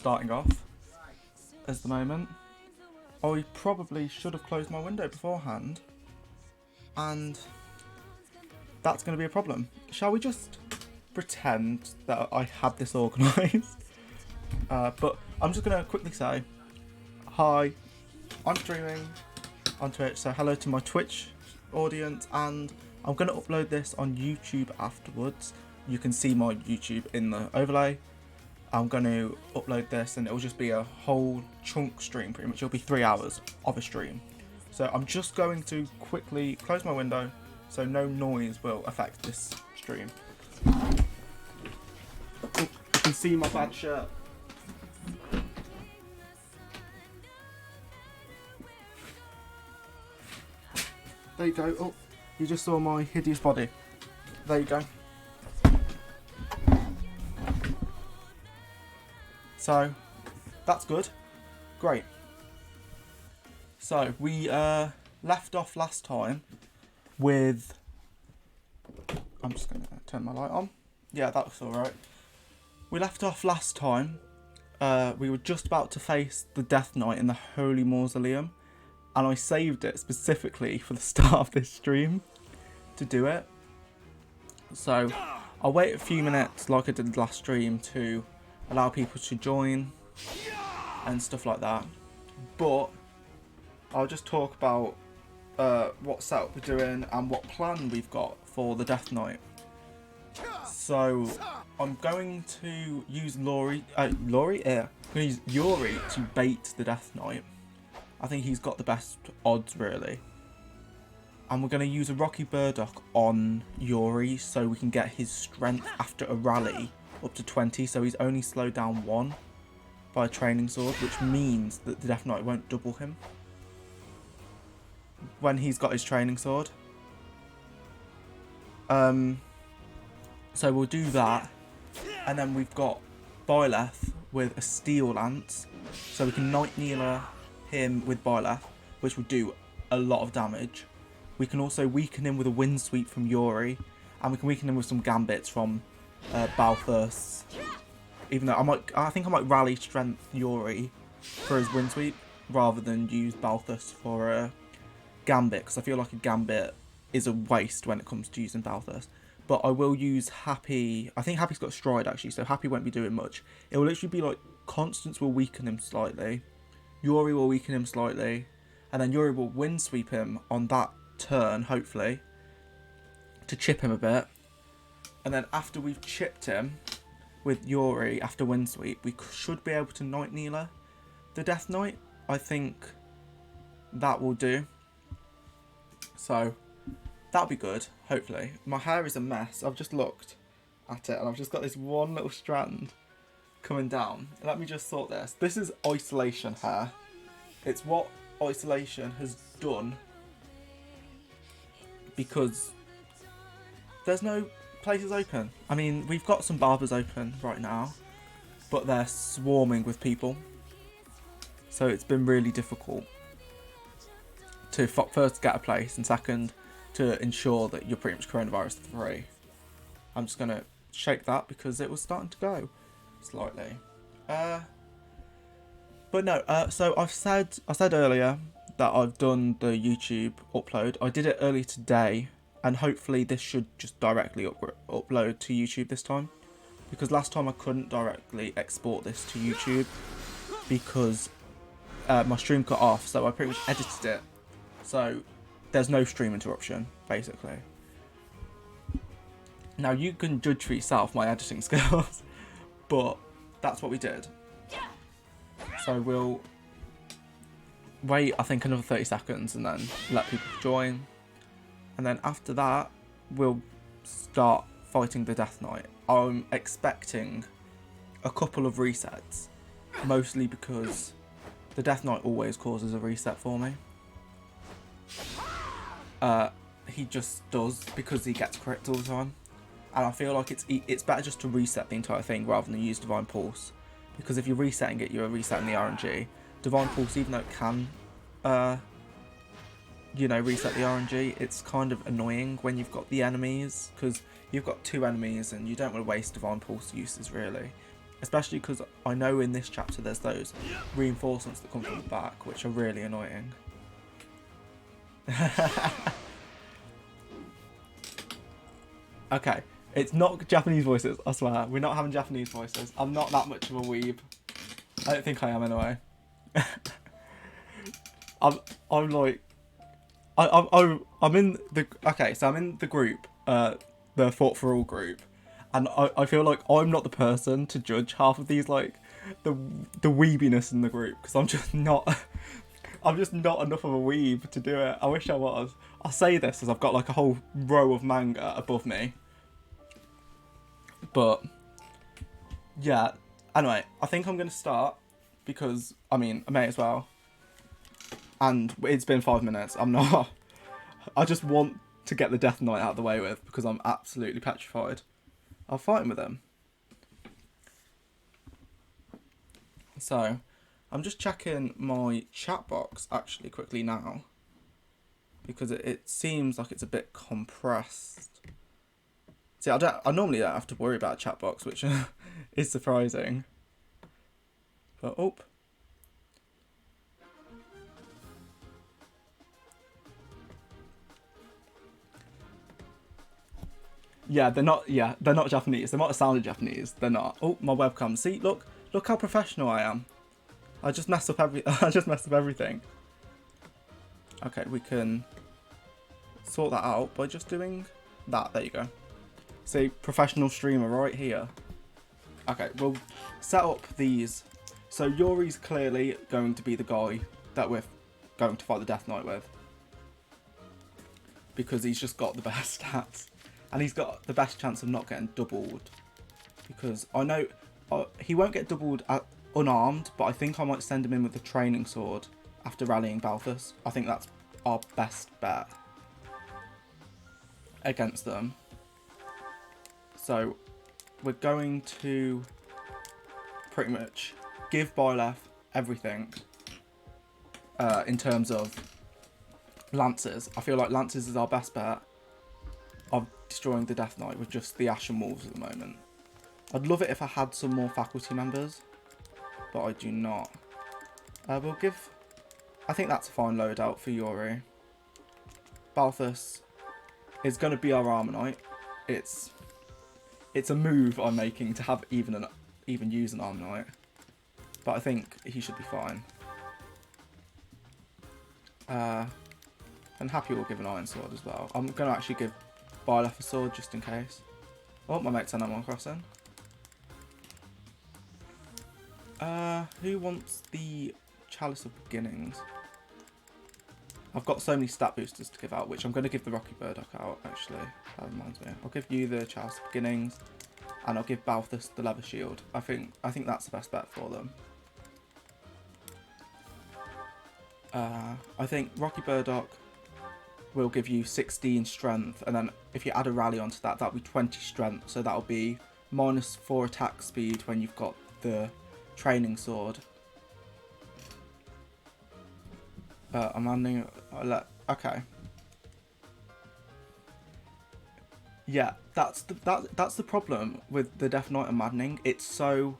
starting off at the moment. I probably should have closed my window beforehand, and that's going to be a problem. Shall we just pretend that I had this organised? But I'm just going to quickly say, hi, I'm streaming on Twitch, so hello to my Twitch audience, and I'm going to upload this on YouTube afterwards. You can see my YouTube in the overlay. I'm going to upload this and it'll just be a whole chunk stream, pretty much. It'll be 3 hours of a stream. So I'm just going to quickly close my window so no noise will affect this stream. Oh, you can see my bad shirt. There you go. Oh, you just saw my hideous body. There you go. So, that's good. Great. So, we left off last time with... I'm just going to turn my light on. Yeah, that was alright. We left off last time. We were just about to face the Death Knight in the Holy Mausoleum. And I saved it specifically for the start of this stream to do it. So, I'll wait a few minutes like I did last stream to allow people to join and stuff like that, but I'll just talk about what setup we're doing and what plan we've got for the Death Knight. So I'm going to use I'm going to use Yuri to bait the Death Knight. I think he's got the best odds really, and we're going to use a Rocky Burdock on Yuri so we can get his strength after a rally up to 20, so he's only slowed down 1 by a training sword, which means that the Death Knight won't double him when he's got his training sword. So we'll do that, and then we've got Byleth with a Steel Lance, so we can Night Kneeler him with Byleth, which will do a lot of damage. We can also weaken him with a Wind Sweep from Yuri, and we can weaken him with some Gambits from Balthus. Even though I think I might rally strength Yuri for his Wind Sweep rather than use Balthus for a Gambit, because I feel like a Gambit is a waste when it comes to using Balthus. But I will use Happy. I think Happy's got Stride actually, so Happy won't be doing much. It will literally be like Constance will weaken him slightly, Yuri will weaken him slightly, and then Yuri will Wind Sweep him on that turn, hopefully, to chip him a bit. And then after we've chipped him with Yuri, after Wind Sweep, we should be able to Night Kneeler the Death Knight. I think that will do. So, that'll be good, hopefully. My hair is a mess. I've just looked at it and I've just got this one little strand coming down. Let me just sort this. This is Isolation hair. It's what Isolation has done because there's no places open. I mean, we've got some barbers open right now, but they're swarming with people, so it's been really difficult to first get a place and second to ensure that you're pretty much coronavirus free. I'm just gonna shake that because it was starting to go slightly. But no, so I said earlier that I've done the YouTube upload. I did it earlier today, and hopefully this should just directly upload to YouTube this time, because last time I couldn't directly export this to YouTube because my stream cut off, so I pretty much edited it. So there's no stream interruption, basically. Now you can judge for yourself my editing skills, but that's what we did. So we'll wait, I think, another 30 seconds and then let people join. And then after that, we'll start fighting the Death Knight. I'm expecting a couple of resets, mostly because the Death Knight always causes a reset for me. He just does, because he gets crits all the time. And I feel like it's better just to reset the entire thing rather than use Divine Pulse. Because if you're resetting it, you're resetting the RNG. Divine Pulse, even though it can reset the RNG, it's kind of annoying when you've got the enemies, because you've got 2 enemies and you don't want to waste Divine Pulse uses really. Especially because I know in this chapter there's those reinforcements that come from the back, which are really annoying. Okay, it's not Japanese voices, I swear. We're not having Japanese voices. I'm not that much of a weeb. I don't think I am anyway. I'm like... I'm in the... Okay, so I'm in the group, the Fought for All group. And I feel like I'm not the person to judge half of these, like, the weebiness in the group. Because I'm just not... I'm just not enough of a weeb to do it. I wish I was. I'll say this as I've got, like, a whole row of manga above me. But, yeah. Anyway, I think I'm going to start. Because, I mean, I may as well. And it's been 5 minutes. I'm not... I just want to get the Death Knight out of the way with. Because I'm absolutely petrified. I'll fight him with him. So, I'm just checking my chat box actually quickly now. Because it seems like it's a bit compressed. See, I normally don't have to worry about a chat box, which is surprising. But, oh. Yeah, they're not Japanese. They might have sounded Japanese. They're not. Oh, my webcam. See, look how professional I am. I just messed up everything. Okay, we can sort that out by just doing that. There you go. See, professional streamer right here. Okay, we'll set up these. So Yuri's clearly going to be the guy that we're going to fight the Death Knight with. Because he's just got the best stats. And he's got the best chance of not getting doubled. Because I know he won't get doubled unarmed, but I think I might send him in with a training sword after rallying Balthus. I think that's our best bet against them. So we're going to pretty much give Byleth everything in terms of Lances. I feel like Lances is our best bet of destroying the Death Knight with just the Ashen Wolves at the moment. I'd love it if I had some more faculty members, but I do not. We'll give... I think that's a fine loadout for Yuri. Balthus is going to be our Armor Knight. It's a move I'm making to have even use an Armor Knight, but I think he should be fine. I'm happy we'll give an Iron Sword as well. I'm going to actually give Byleth a sword just in case. Oh, my mate's on Animal Crossing. Who wants the Chalice of Beginnings? I've got so many stat boosters to give out, which I'm going to give the Rocky Burdock out, actually. That reminds me. I'll give you the Chalice of Beginnings, and I'll give Balthus the Leather Shield. I think that's the best bet for them. I think Rocky Burdock will give you 16 strength, and then if you add a rally onto that, that'll be 20 strength, so that'll be -4 attack speed when you've got the training sword. I'm adding... okay. Yeah, that's the problem with the Death Knight and Maddening. It's so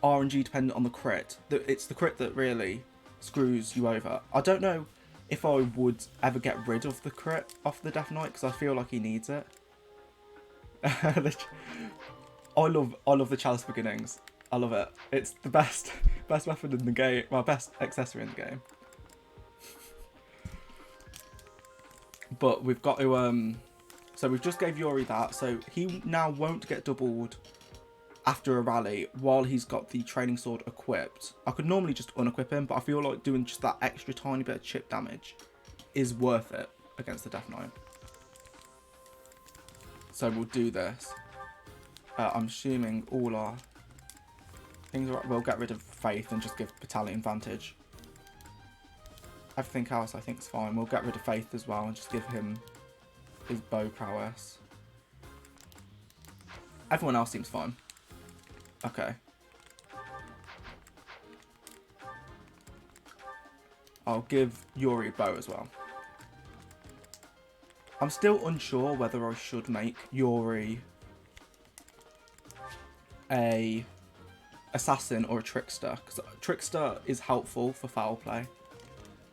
RNG dependent on the crit. It's the crit that really screws you over. I don't know if I would ever get rid of the crit off the Death Knight, because I feel like he needs it. I love the Chalice Beginnings. I love it. It's the best weapon in the game. Well, best accessory in the game. But we've got to so we've just gave Yuri that, so he now won't get doubled after a rally while he's got the training sword equipped. I could normally just unequip him, but I feel like doing just that extra tiny bit of chip damage is worth it against the Death Knight. So we'll do this. I'm assuming all our things are right. We'll get rid of Faith and just give Battalion Vantage. Everything else I think is fine. We'll get rid of Faith as well and just give him his bow prowess. Everyone else seems fine. Okay. I'll give Yuri a bow as well. I'm still unsure whether I should make Yuri a assassin or a trickster, because trickster is helpful for foul play,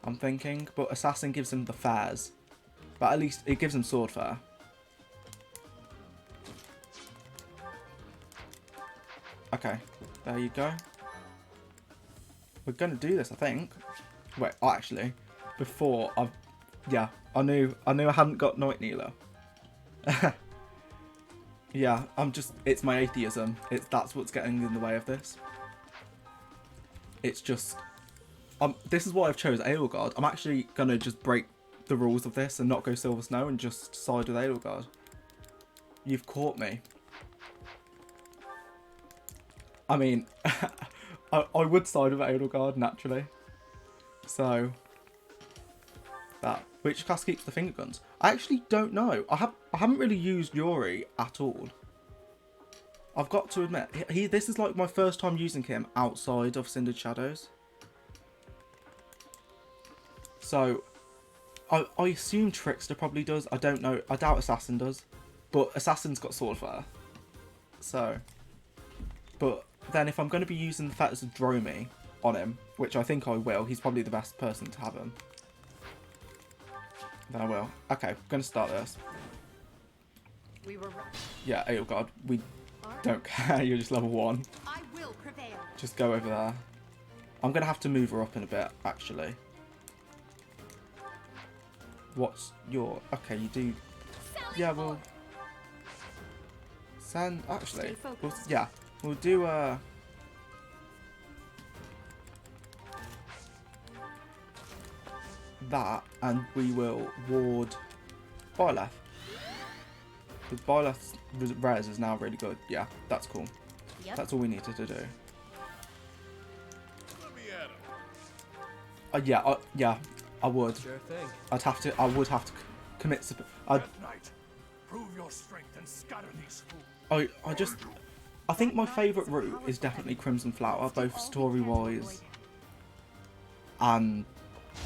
I'm thinking, but assassin gives him the fares, but at least it gives him sword fare. Okay, there you go. We're gonna do this, I think. Wait, actually, before I knew I hadn't got Night Kneeler. Yeah, it's my atheism. That's what's getting in the way of this. It's just, this is why I've chose Edelgard. I'm actually gonna just break the rules of this and not go Silver Snow and just side with Edelgard. You've caught me. I mean, I would side with Edelgard naturally. So, which class keeps the finger guns? I actually don't know. I haven't really used Yuri at all. I've got to admit, this is like my first time using him outside of Cindered Shadows. So, I assume Trickster probably does. I don't know. I doubt Assassin does. But Assassin's got sword fire. So, but then if I'm going to be using the Fetters of Dromi on him, which I think I will, he's probably the best person to have him. Then I will. Okay, I'm going to start this. Yeah, Edelgard, we don't care, you're just level 1. I will prevail. Just go over there. I'm going to have to move her up in a bit, actually. What's your... Okay, you do... Yeah, we'll... Actually, we'll do that, and we will ward Byleth. Because Byleth's res is now really good. Yeah, that's cool. Yep. That's all we needed to do. Yeah, I would. Sure thing. I would have to commit. Prove your strength and scatter these fools. I think my favourite route is definitely Crimson Flower, both story-wise and...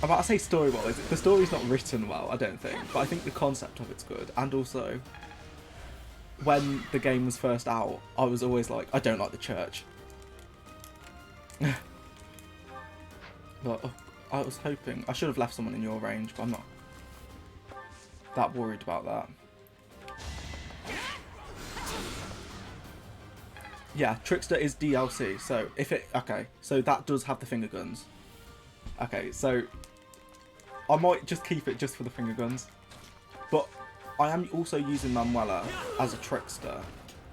I'm about to say story-wise, the story's not written well, I don't think, but I think the concept of it's good, and also, when the game was first out, I was always like, I don't like the church. But I was hoping, I should have left someone in your range, but I'm not that worried about that. Yeah, Trickster is DLC, so so that does have the finger guns. Okay, so I might just keep it just for the finger guns. But I am also using Manuela as a Trickster,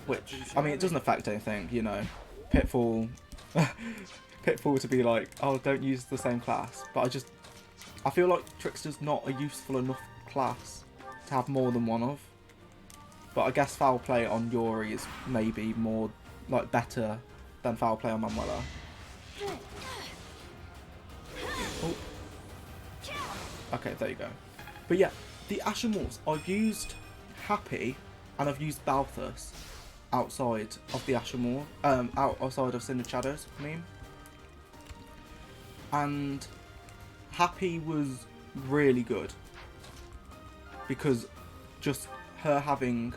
which, I mean, it doesn't affect anything, you know. Pitfall to be like, oh, don't use the same class. But I feel like Trickster's not a useful enough class to have more than one of. But I guess foul play on Yuri is maybe more... like better than foul play on Manuela. Oh. Okay, there you go. But yeah, the Ashen Wolves, I've used Happy and I've used Balthus outside of the Ashen Wolf, outside of Cindered Shadows, I mean. And Happy was really good because just her having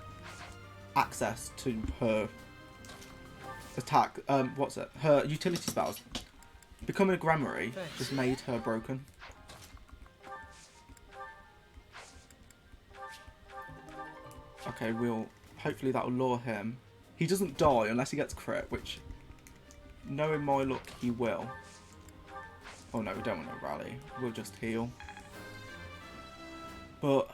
access to her attack, her utility spells. Becoming a Gramarye just made her broken. Okay, hopefully that will lure him. He doesn't die unless he gets crit, which, knowing my luck, he will. Oh no, we don't want to rally. We'll just heal. But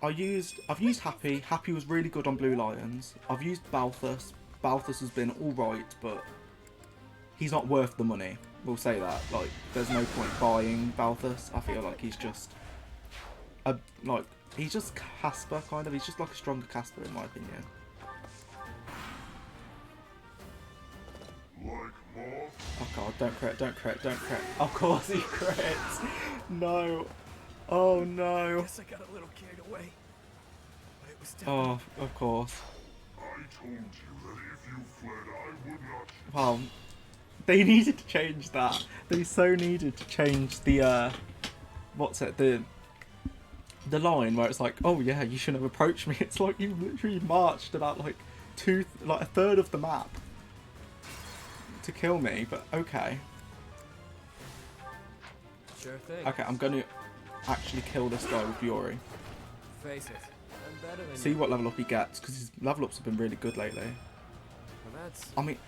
I've used Happy. Happy was really good on Blue Lions. I've used Balthus. Balthus has been alright, but he's not worth the money. We'll say that. Like, there's no point buying Balthus. I feel like he's just he's just Casper, kind of. He's just like a stronger Casper, in my opinion. Oh god, don't crit, don't crit, don't crit. Of course he crits. No. Oh no. Guess I got a little carried away. But it was oh, of course. I told you that if you fled, I would not. Well, they needed to change that. They so needed to change the the line where it's like, oh yeah, you shouldn't have approached me. It's like you literally marched about like a third of the map to kill me, but okay. Sure thing. Okay, I'm going to actually kill this guy with Fury. Face it, I'm better than See you. what level up he gets, because his level ups have been really good lately. Well, that's... I mean,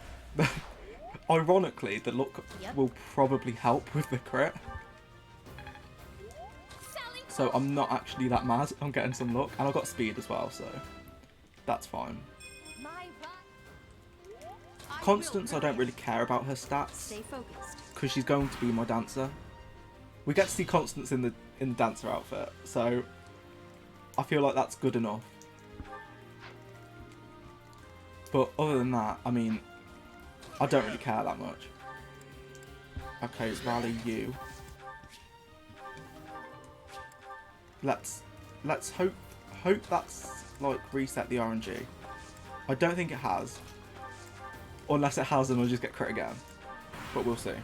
ironically, the luck will probably help with the crit. So I'm not actually that mad. I'm getting some luck. And I've got speed as well, so that's fine. Constance, I don't really care about her stats because she's going to be my dancer. We get to see Constance in the dancer outfit, so I feel like that's good enough. But other than that, I mean, I don't really care that much. Okay, rally you. Let's hope that's like reset the RNG. I don't think it has. Unless it has and I'll just get crit again. But we'll see.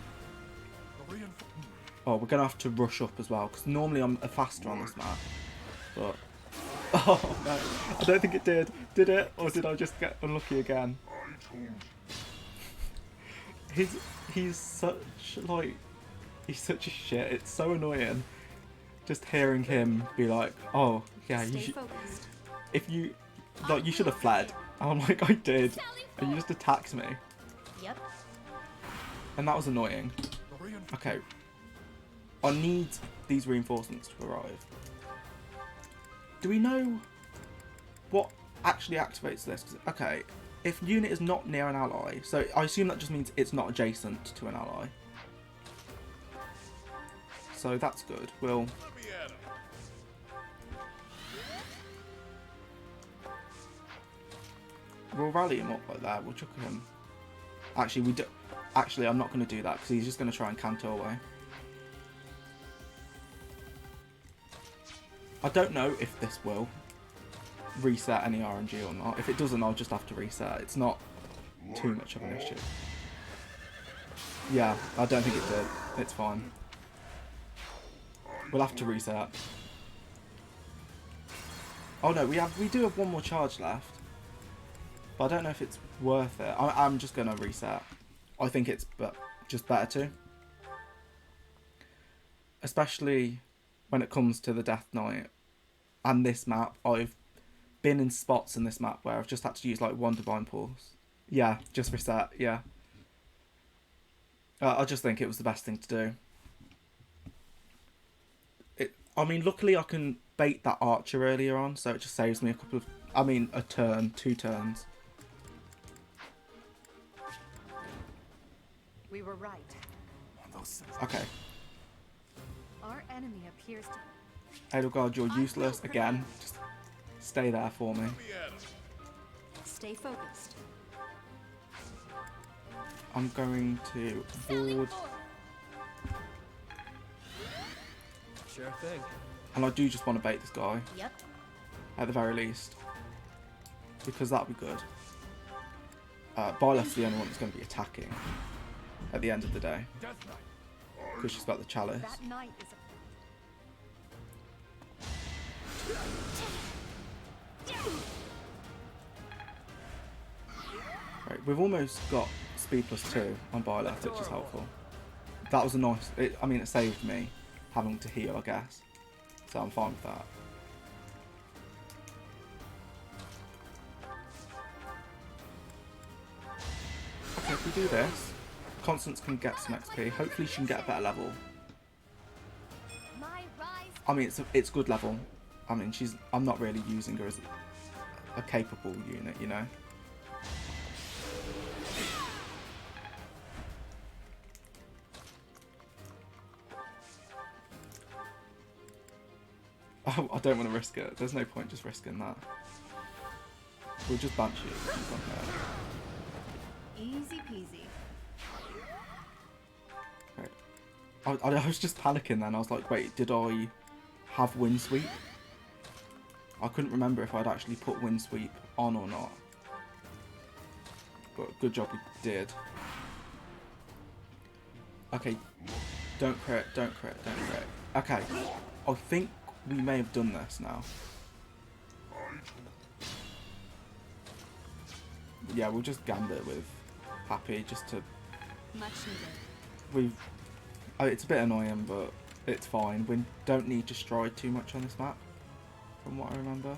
Oh, we're going to have to rush up as well. Because normally I'm faster on this map. But... Oh, no. I don't think it did. Did it? Or did I just get unlucky again? He's such, like... He's such a shit. It's so annoying. Just hearing him be like, oh, yeah, you should... If you... Like, you should have fled. I'm like, I did. And you just attacked me. Yep. And that was annoying. Okay. I need these reinforcements to arrive. Do we know what actually activates this? Okay, if unit is not near an ally, so I assume that just means it's not adjacent to an ally. So that's good. We'll... We'll rally him up like that. We'll chuck him. Actually, we do. Actually, I'm not going to do that because he's just going to try and canter away. I don't know if this will reset any RNG or not. If it doesn't, I'll just have to reset. It's not too much of an issue. Yeah, I don't think it did. It's fine. We'll have to reset. Oh no, we do have one more charge left. But I don't know if it's worth it. I'm just going to reset. I think it's just better to. Especially when it comes to the Death Knight and this map. I've been in spots in this map where I've just had to use like one Divine Pulse. Yeah, just reset, yeah. I just think it was the best thing to do. I mean, luckily I can bait that archer earlier on, so it just saves me a couple of... I mean, a turn, 2 turns. We were right. Okay. Our enemy appears to... Edelgard, you're useless again. Just stay there for me. Stay focused. I'm going to board... Sure thing. And I do just want to bait this guy. Yep. At the very least. Because that'd be good. Byleth's the only one that's going to be attacking. At the end of the day. Because she's got the chalice. That knight is Right, we've almost got speed +2 on Byleth, which is helpful. That was a nice... I mean, it saved me having to heal, I guess. So I'm fine with that. Okay, if we do this, Constance can get some XP. Hopefully she can get a better level. I mean, it's good level. I mean, I'm not really using her as a capable unit, you know. Oh, I don't want to risk it. There's no point just risking that. We'll just bunch it. easy peasy. Right. I was just panicking then. I was like, wait, did I have wind sweep? I couldn't remember if I'd actually put wind sweep on or not. But good job we did. Okay. Don't crit, don't crit, don't crit. Okay. I think we may have done this now. Yeah, we'll just gambit with Happy just to Much needed. We've... it's a bit annoying, but it's fine. We don't need to stride too much on this map, from what I remember.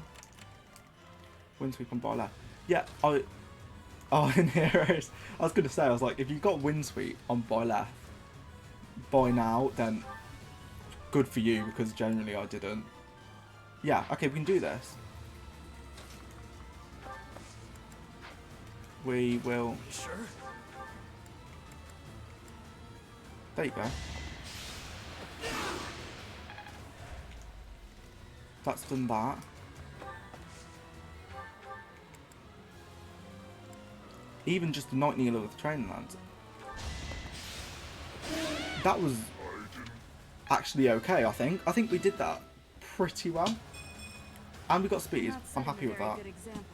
Windsweep on Byleth. Yeah, oh, in Heroes. I was going to say, I was like, if you've got Windsweep on Byleth by now, then good for you, because generally I didn't. Yeah, okay, we can do this. We will... You sure? There you go. That's done that. Even just the Night Kneeler with the training lance. That was actually okay, I think. I think we did that pretty well. And we got speed. Not I'm setting a happy with very that. good example.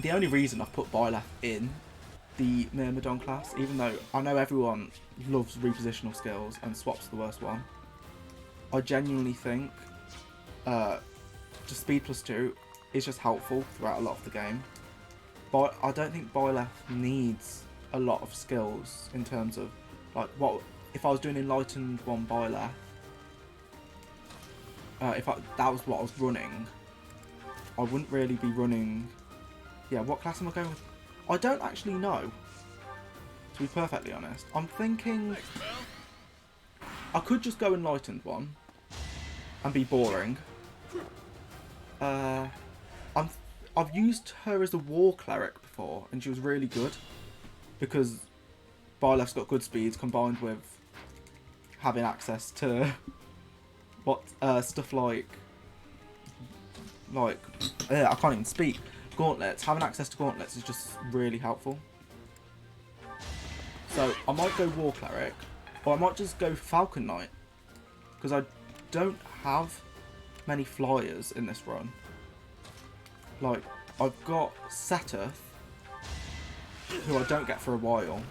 The only reason I've put Byleth in the Myrmidon class, even though I know everyone loves repositional skills and swap's the worst one, I genuinely think just speed +2 is just helpful throughout a lot of the game. But I don't think Byleth needs a lot of skills in terms of, like, what if I was doing Enlightened 1 Byleth, that was what I was running, I wouldn't really be running... Yeah, what class am I going with? I don't actually know, to be perfectly honest. I'm thinking I could just go Enlightened 1 and be boring. I've used her as a war cleric before, and she was really good because Byleth's got good speeds combined with having access to stuff like I can't even speak. Gauntlets. Having access to gauntlets is just really helpful. So I might go war cleric, or I might just go Falcon Knight, because I don't have many flyers in this run. Like, I've got Seteth, who I don't get for a while.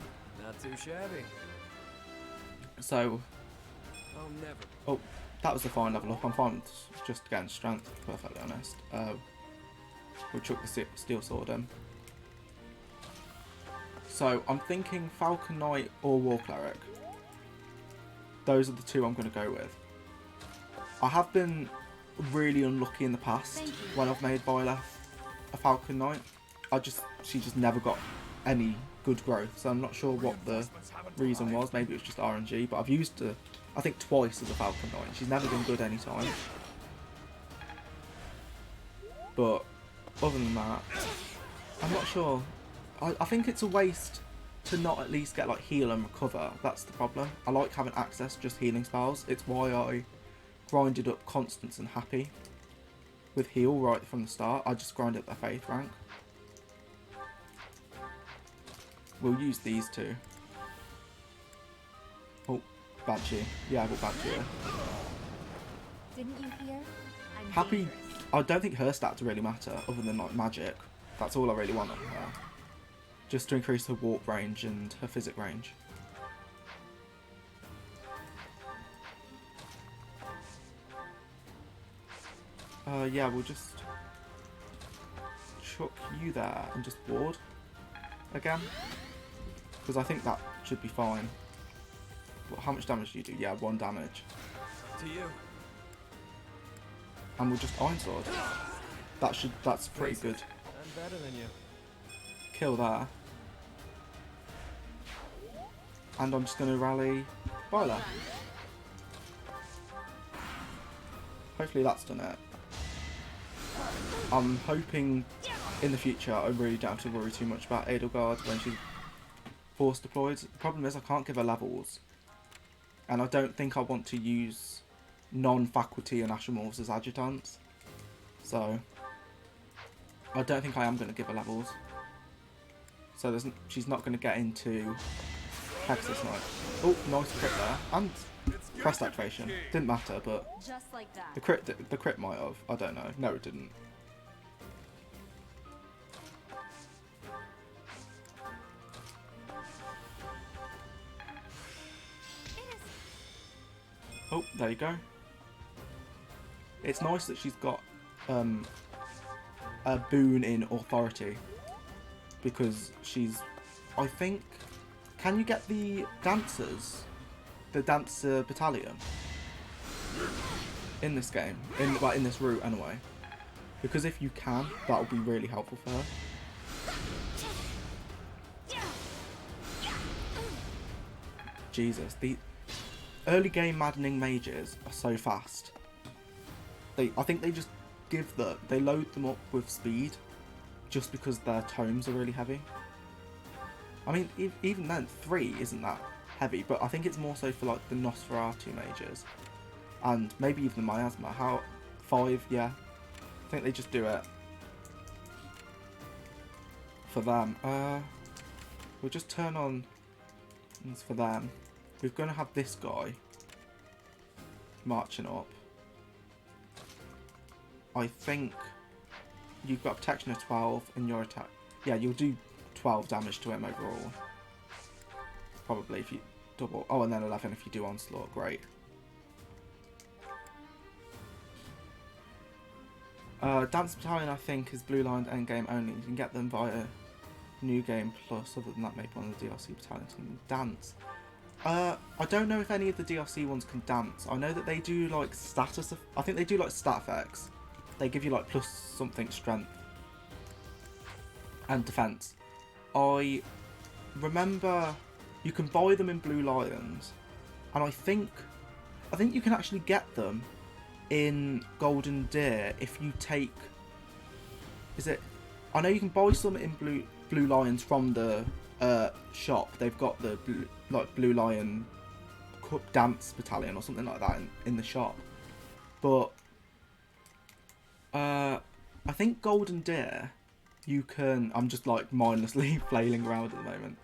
Not too shabby. So, I'll never. oh, that was a fine level up. I'm fine with just getting strength, to be perfectly honest. We'll chuck the steel sword in. So, I'm thinking Falcon Knight or War Cleric. Those are the two I'm going to go with. I have been really unlucky in the past when I've made Byleth a Falcon Knight. She just never got any good growth, so I'm not sure what the reason was. Maybe it was just RNG, but I've used her, I think, twice as a Falcon Knight. She's never been good any time. But other than that, I'm not sure. I think it's a waste to not at least get like heal and recover. That's the problem. I like having access to just healing spells. It's why I grinded up Constance and Happy with heal right from the start. I just grinded up their faith rank. We'll use these two. Oh, Banshee. Yeah, we'll Banshee her. Didn't you hear? I'm Happy, dangerous. I don't think her stats really matter other than like magic. That's all I really want on her. Just to increase her warp range and her physic range. Yeah, we'll just chuck you there and just ward again. Because I think that should be fine. Well, how much damage do you do? Yeah, 1 damage. Up to you. And we'll just Iron Sword. That's pretty Face good. it, I'm better than you. Kill there. And I'm just going to rally Byleth. Hopefully that's done it. I'm hoping in the future I really don't have to worry too much about Edelgard when she's force deployed. The problem is I can't give her levels. And I don't think I want to use non-faculty and Ashen Wolves as adjutants. So I don't think I am going to give her levels. So she's not going to get into Pegasus Knight. Oh, nice crit there. And crest activation. Didn't matter, but Just like that. the crit might have. I don't know. No, it didn't. Oh, there you go. It's nice that she's got a boon in authority, because she's, I think, can you get the dancers, the dancer battalion, in this game, in this route anyway? Because if you can, that would be really helpful for her. Jesus, the early game Maddening mages are so fast. I think they just they load them up with speed, just because their tomes are really heavy. I mean, even then, 3 isn't that heavy, but I think it's more so for like the Nosferatu mages, and maybe even the Miasma. 5, yeah. I think they just do it for them. We'll just turn on things for them. We're going to have this guy marching up. I think you've got protection of 12 and your attack. Yeah, you'll do 12 damage to him overall. Probably if you double. Oh, and then 11 if you do onslaught. Great. Dance Battalion, I think, is Blue Lions endgame only. You can get them via New Game Plus. Other than that, maybe one of the DLC battalions can dance. I don't know if any of the DLC ones can dance. I know that they do like status. I think they do like stat effects. They give you like plus something strength and defense. I remember you can buy them in Blue Lions, and I think you can actually get them in Golden Deer if you take. Is it? I know you can buy some in Blue Lions from the shop. They've got the Blue Lion Dance Battalion or something like that in the shop, but I think Golden Deer you can. I'm just like mindlessly flailing around at the moment.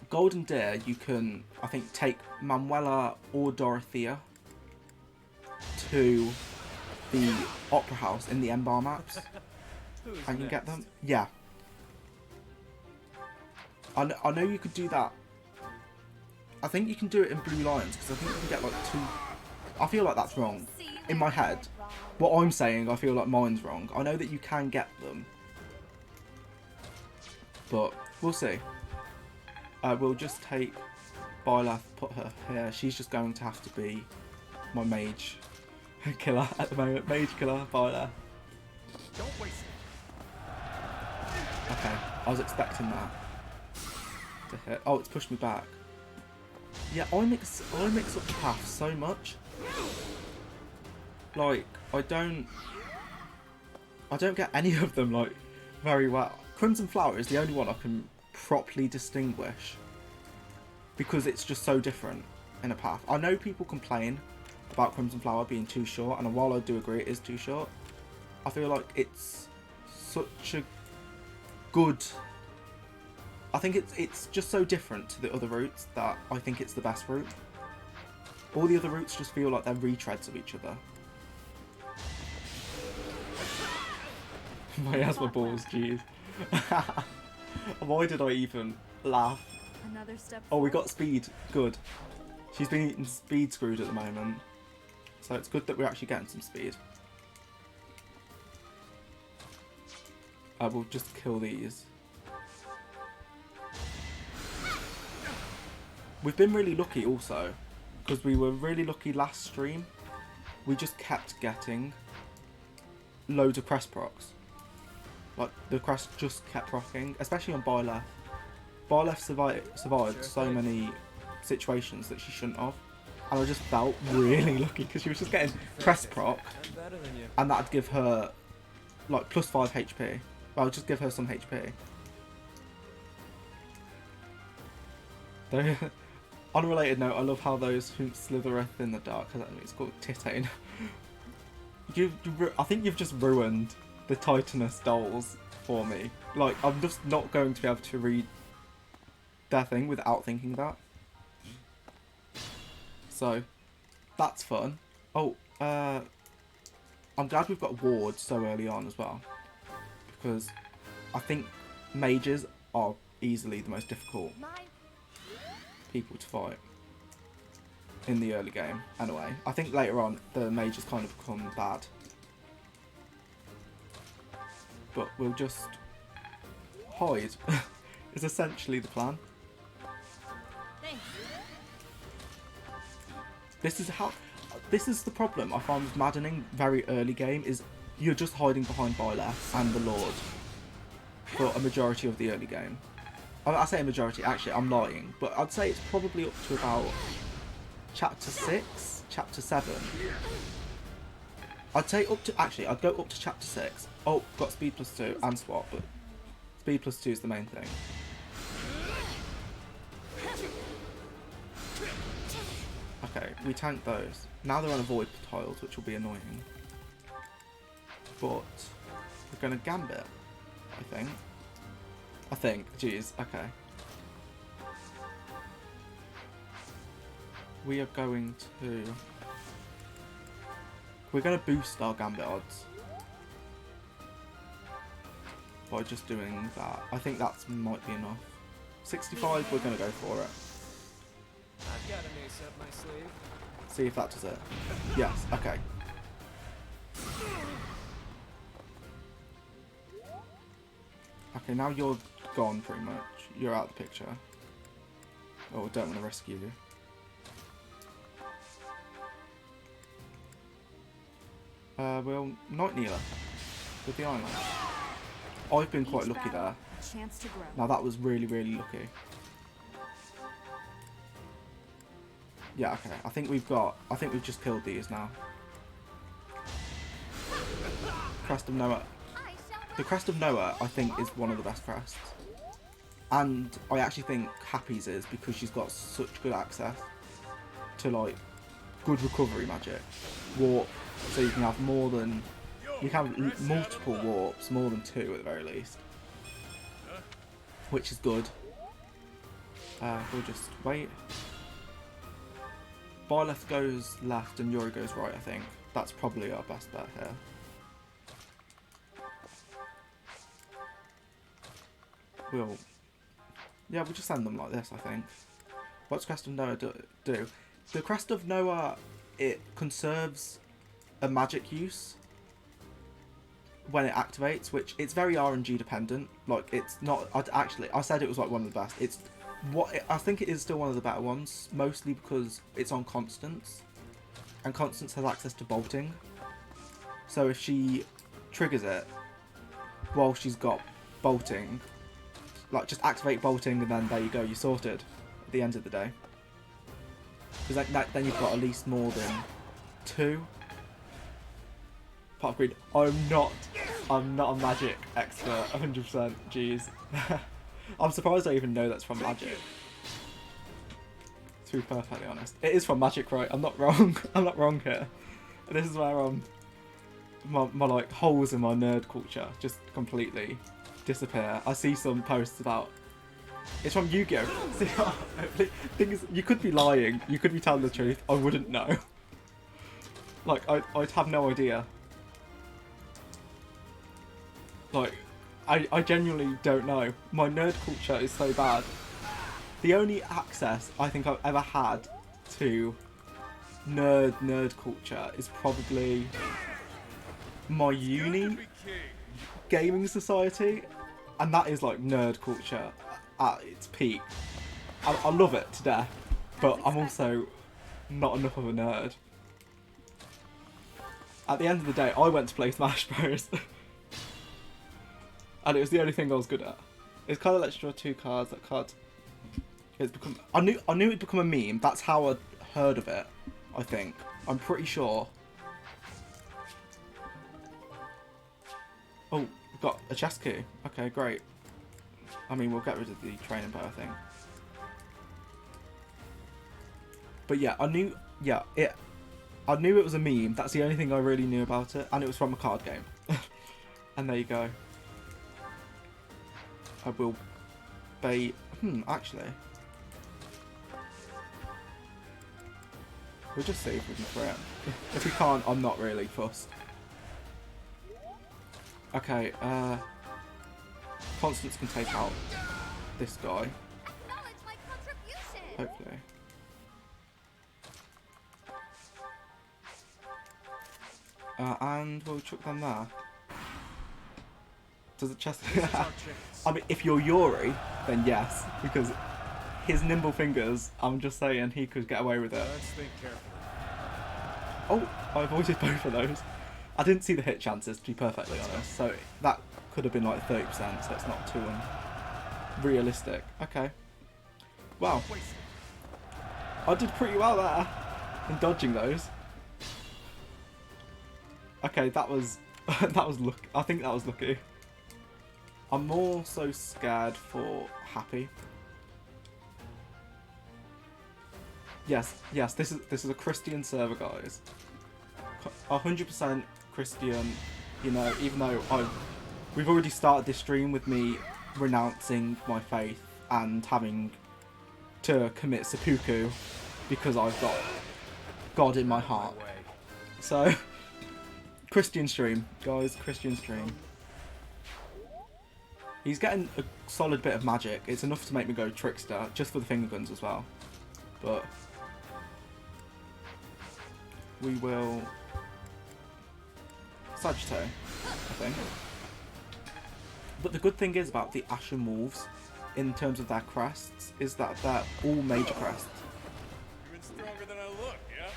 Golden Deer you can, I think, take Manuela or Dorothea to the Opera House in the Embar maps. And you get them. Yeah. I know you could do that. I think you can do it in Blue Lions because I think you can get like 2. I feel like that's wrong. In my head, what I'm saying, I feel like mine's wrong. I know that you can get them, but we'll see. We'll just take Byleth, put her here. She's just going to have to be my mage killer at the moment. Mage killer, Byleth. Don't waste it. Okay, I was expecting that to hit. Oh, it's pushed me back. Yeah, I mix up the paths so much. Like, I don't get any of them like very well. Crimson Flower is the only one I can properly distinguish because it's just so different in a path. I know people complain about Crimson Flower being too short, and while I do agree it is too short, I feel like it's such a good. I think it's just so different to the other routes that I think it's the best route. All the other routes just feel like they're retreads of each other. My asthma balls, jeez. Why did I even laugh? Another step. Oh, we got speed. Good. She's been eating speed screwed at the moment, so it's good that we're actually getting some speed. I will just kill these. We've been really lucky also, because we were really lucky last stream. We just kept getting loads of crest procs. Like, the crest just kept rocking, especially on Byleth. Byleth survived so many situations that she shouldn't have. And I just felt really lucky because she was just getting crest proc, and that'd give her like plus 5 HP. Well, just give her some HP. Though, unrelated note, I love how those who slithereth in the dark, I don't know, it's called Titane. I think you've just ruined the Titanus dolls for me. Like, I'm just not going to be able to read their thing without thinking that. So, that's fun. Oh, I'm glad we've got wards so early on as well, because I think mages are easily the most difficult people to fight in the early game. Anyway, I think later on the mages kind of become bad. But we'll just hide Is essentially the plan. Thanks. This is the problem I find with Maddening very early game, is you're just hiding behind Byleth and the Lord for a majority of the early game. I say a majority, actually I'm lying, but I'd say it's probably up to about chapter 6, chapter 7. I'd say up to, actually I'd go up to chapter 6. Oh, got speed +2 and swap, but speed +2 is the main thing. Okay, we tank those. Now they're on avoid tiles, which will be annoying. But we're going to gambit, I think. Jeez, okay. We are going to... We're going to boost our gambit odds by just doing that. I think that might be enough. 65, we're going to go for it. I've got an ace up my sleeve. See if that does it. Yes, okay. Okay, now you're gone pretty much. You're out of the picture. Oh, don't want to rescue you. We'll Night Kneeler with the island. I've been quite lucky there. Chance to grow. Now that was really, really lucky. Yeah, okay. I think we've just killed these now. Crest of Noah. The Crest of Noah, I think, is one of the best crests. And I actually think Happy's is, because she's got such good access to, like, good recovery magic. Warp, so you can have more than... You can have multiple warps, more than 2 at the very least. Which is good. We'll just wait. Byleth goes left and Yuri goes right, I think. That's probably our best bet here. We'll just send them like this, I think. What's Crest of Noah do? The Crest of Noah, it conserves a magic use when it activates, which it's very RNG dependent. Like, it's not... I said it was like one of the best. I think it is still one of the better ones, mostly because it's on Constance, and Constance has access to bolting. So if she triggers it while she's got bolting, like, just activate bolting and then there you go, you're sorted at the end of the day. Because then you've got at least more than 2. Part of Green. I'm not a magic expert, 100%. Jeez. I'm surprised I even know that's from Magic. To be perfectly honest, it is from Magic, right? I'm not wrong. I'm not wrong here. This is where my like holes in my nerd culture just completely disappear. I see some posts about it's from Yu-Gi-Oh. Thing is, you could be lying. You could be telling the truth. I wouldn't know. Like I'd have no idea. Like. I genuinely don't know. My nerd culture is so bad. The only access I think I've ever had to nerd culture is probably my uni gaming society, and that is like nerd culture at its peak. I love it to death, but I'm also not enough of a nerd. At the end of the day, I went to play Smash Bros. And it was the only thing I was good at. It's kind of like draw 2 cards. That card. It's become. I knew it'd become a meme. That's how I heard of it. I think. I'm pretty sure. Oh, we've got a chest key. Okay, great. I mean, we'll get rid of the training bow, I think. But yeah, I knew. Yeah, I knew it was a meme. That's the only thing I really knew about it, and it was from a card game. And there you go. I will bait. Actually. We'll just see if we can throw it. If we can't, I'm not really fussed. Okay, Constance can take out this guy. Acknowledge my contribution. Hopefully. And we'll chuck them there. Does it chest? This is our chance. I mean, if you're Yuri, then yes, because his nimble fingers, I'm just saying, he could get away with it. Let's think carefully. Oh, I avoided both of those. I didn't see the hit chances, to be perfectly honest, so that could have been like 30%, so it's not too realistic. Okay. Wow. I did pretty well there in dodging those. Okay, that was that was lucky. I think that was lucky. I'm more so scared for Happy. Yes, this is a Christian server, guys. 100% Christian. You know, even though we've already started this stream with me renouncing my faith and having to commit seppuku because I've got God in my heart. So, Christian stream, guys. Christian stream. He's getting a solid bit of magic. It's enough to make me go trickster, just for the finger guns as well. But we will Sagittarius, I think. But the good thing is about the Ashen Wolves, in terms of their crests, is that they're all major crests. Even stronger than I look, yeah?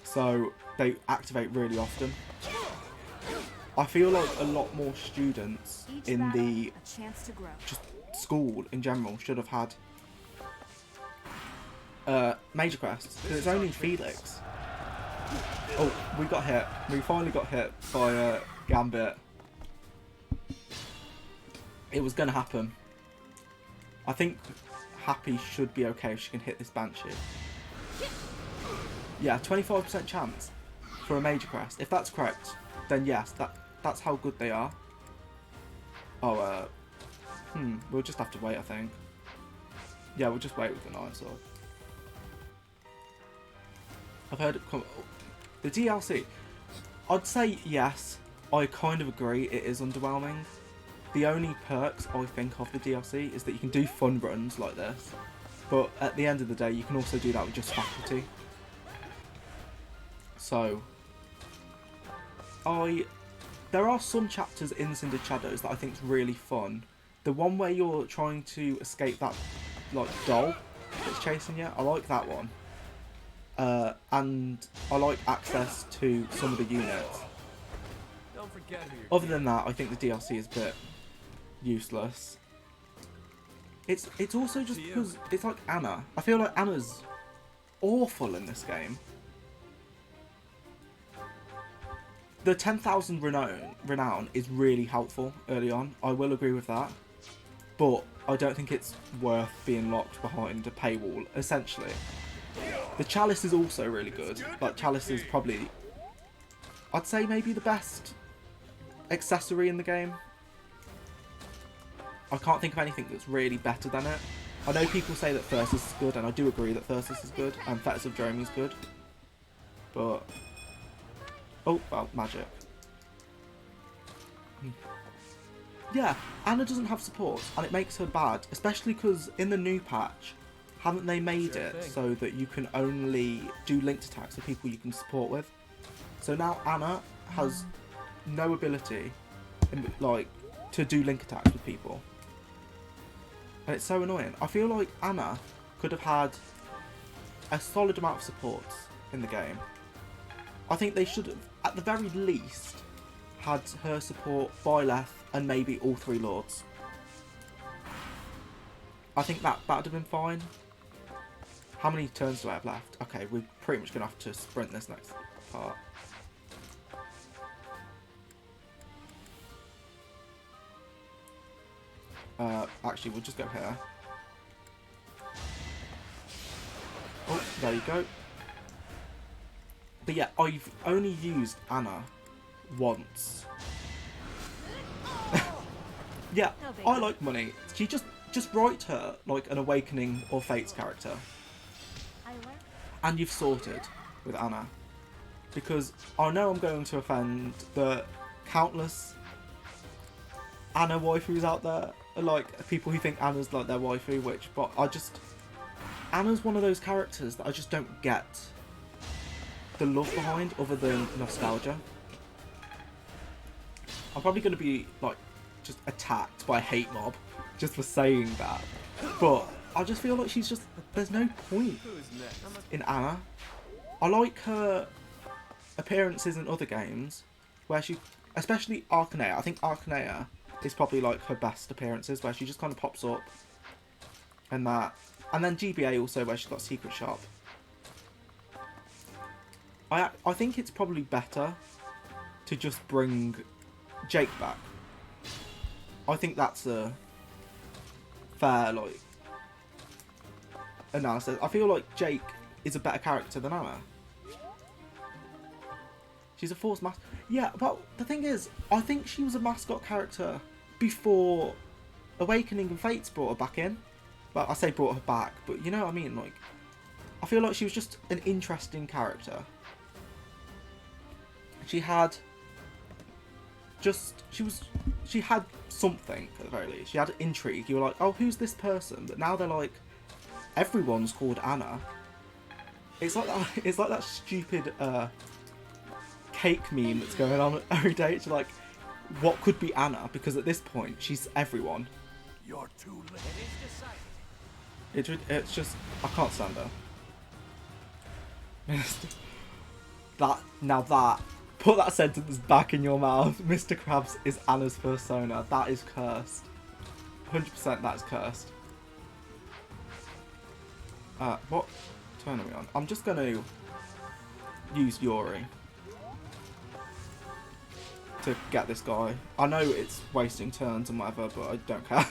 So they activate really often. I feel like a lot more students in the a chance to grow. just school in general should have had major crests, because it's only Felix. Oh, we got hit. We finally got hit by Gambit. It was going to happen. I think Happy should be okay if she can hit this Banshee. Yeah, 25% chance for a major crest. If that's correct, then yes, that's how good they are. Oh, we'll just have to wait, I think. Yeah, we'll just wait with the Nine Sword. I've heard it come... The DLC, I'd say yes. I kind of agree it is underwhelming. The only perks I think of the DLC is that you can do fun runs like this, but at the end of the day you can also do that with just faculty. So, there are some chapters in Cindered Shadows that I think is really fun. The one where you're trying to escape that like doll that's chasing you, I like that one. And I like access to some of the units. Don't forget who you're Other than that, I think the DLC is a bit useless. It's also just because it's like Anna. I feel like Anna's awful in this game. The 10,000 renown is really helpful early on. I will agree with that. But I don't think it's worth being locked behind a paywall, essentially. The Chalice is also really good. Like, Chalice is probably, I'd say, maybe the best accessory in the game. I can't think of anything that's really better than it. I know people say that Thyrsus is good, and I do agree that Thyrsus is good, and Fetters of Jeremy is good. But... oh, well, magic. Yeah, Anna doesn't have support, and it makes her bad, especially because in the new patch, haven't they made it so that you can only do linked attacks with people you can support with? So now Anna has no ability, like, to do link attacks with people. And it's so annoying. I feel like Anna could have had a solid amount of supports in the game. I think they should have, at the very least, had her support Byleth and maybe all three Lords. I think that would have been fine. How many turns do I have left? Okay, we're pretty much going to have to sprint this next part. Actually, we'll just go here. Oh, there you go. But yeah, I've only used Anna once. Yeah, I like money. She just write her like an Awakening or Fates character. And you've sorted with Anna. Because I know I'm going to offend the countless Anna waifus out there. Like, people who think Anna's like their waifu, but Anna's one of those characters that I just don't get the love behind other than nostalgia. I'm probably going to be like just attacked by a hate mob just for saying that. But I just feel like she's just, there's no point Who's next? in Anna. I like her appearances in other games where she, especially Arcanea. I think Arcanea is probably like her best appearances, where she just kind of pops up and that. And then GBA also, where she's got Secret Shop. I think it's probably better to just bring Jake back. I think that's a fair, like, analysis. I feel like Jake is a better character than Anna. She's a force mascot. Yeah, but the thing is, I think she was a mascot character before Awakening and Fates brought her back in. Well, I say brought her back, but you know what I mean? Like, I feel like she was just an interesting character. She had she had something at the very least. She had intrigue. You were like, oh, who's this person? But now they're like, everyone's called Anna. It's like that. It's like that stupid cake meme that's going on every day. It's like, what could be Anna? Because at this point, she's everyone. You're too late. It's just, I can't stand her. Put that sentence back in your mouth. Mr. Krabs is Anna's persona. That is cursed. 100% that is cursed. What turn are we on? I'm just going to use Yuri to get this guy. I know it's wasting turns and whatever, but I don't care.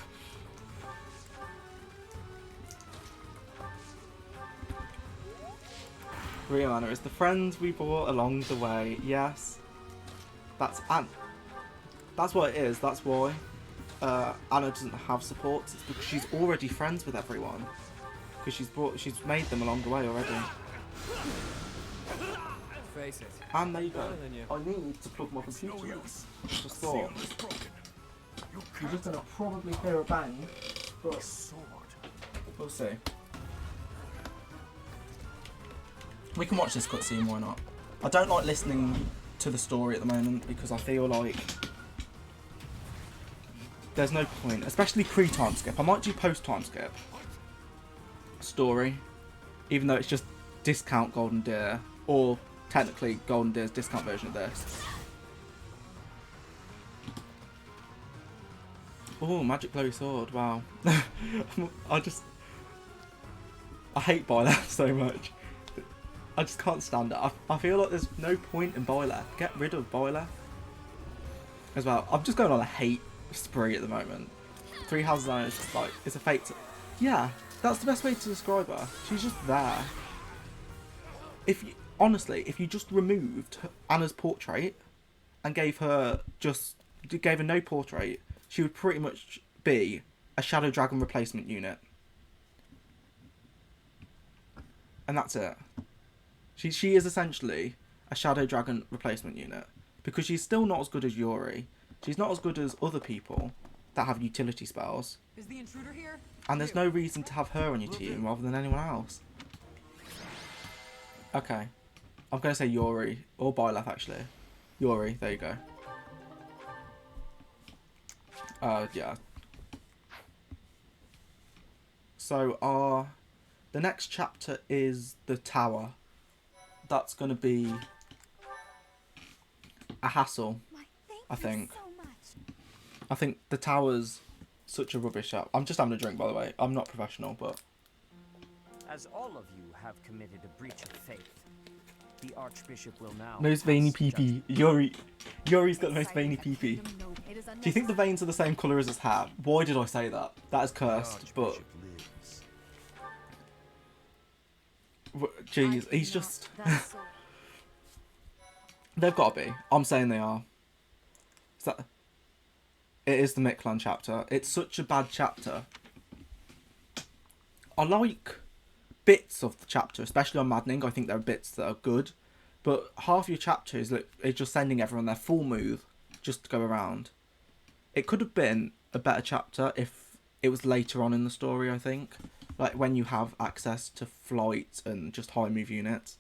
Real Anna is the friends we brought along the way. Yes, that's what it is. That's why Anna doesn't have support. It's because she's already friends with everyone. Because she's made them along the way already. Face it. And there you go. Better than you. I need to plug my computer in. use. Just The thought. seal is broken. You You're can't just gonna probably hear a bang, but sword. we'll see. We can watch this cutscene, why not? I don't like listening to the story at the moment because I feel like there's no point, especially pre-time skip. I might do post-time skip story, even though it's just discount Golden Deer, or technically Golden Deer's discount version of this. Oh, Magic Glowy Sword, wow. I hate Byleth so much. I just can't stand it. I feel like there's no point in Byleth. Get rid of Byleth as well. I'm just going on a hate spree at the moment. Three Houses Down is just like, it's a fate. Yeah, that's the best way to describe her. She's just there. Honestly, if you just removed Anna's portrait and gave her no portrait, she would pretty much be a Shadow Dragon replacement unit. And that's it. She is essentially a Shadow Dragon replacement unit. Because she's still not as good as Yuri. She's not as good as other people that have utility spells. Is the intruder here? And there's no reason to have her on your team rather than anyone else. Okay. I'm going to say Yuri. Or Byleth, actually. Yuri, there you go. Yeah. So, the next chapter is the tower. That's going to be a hassle, I think. So much. I think the tower's such a rubbish app. I'm just having a drink, by the way. I'm not professional, but... As all of you have committed a breach of faith, the Archbishop will now... Most veiny pass pee-pee. Yuri's got the most veiny pee-pee. Do you think the veins are the same colour as his hat? Why did I say that? That is cursed, but... Jeez, he's just... They've got to be. I'm saying they are. It is the Mictlan chapter. It's such a bad chapter. I like bits of the chapter, especially on Maddening. I think there are bits that are good. But half your chapter is just sending everyone their full move just to go around. It could have been a better chapter if it was later on in the story, I think. Like when you have access to flight and just high move units.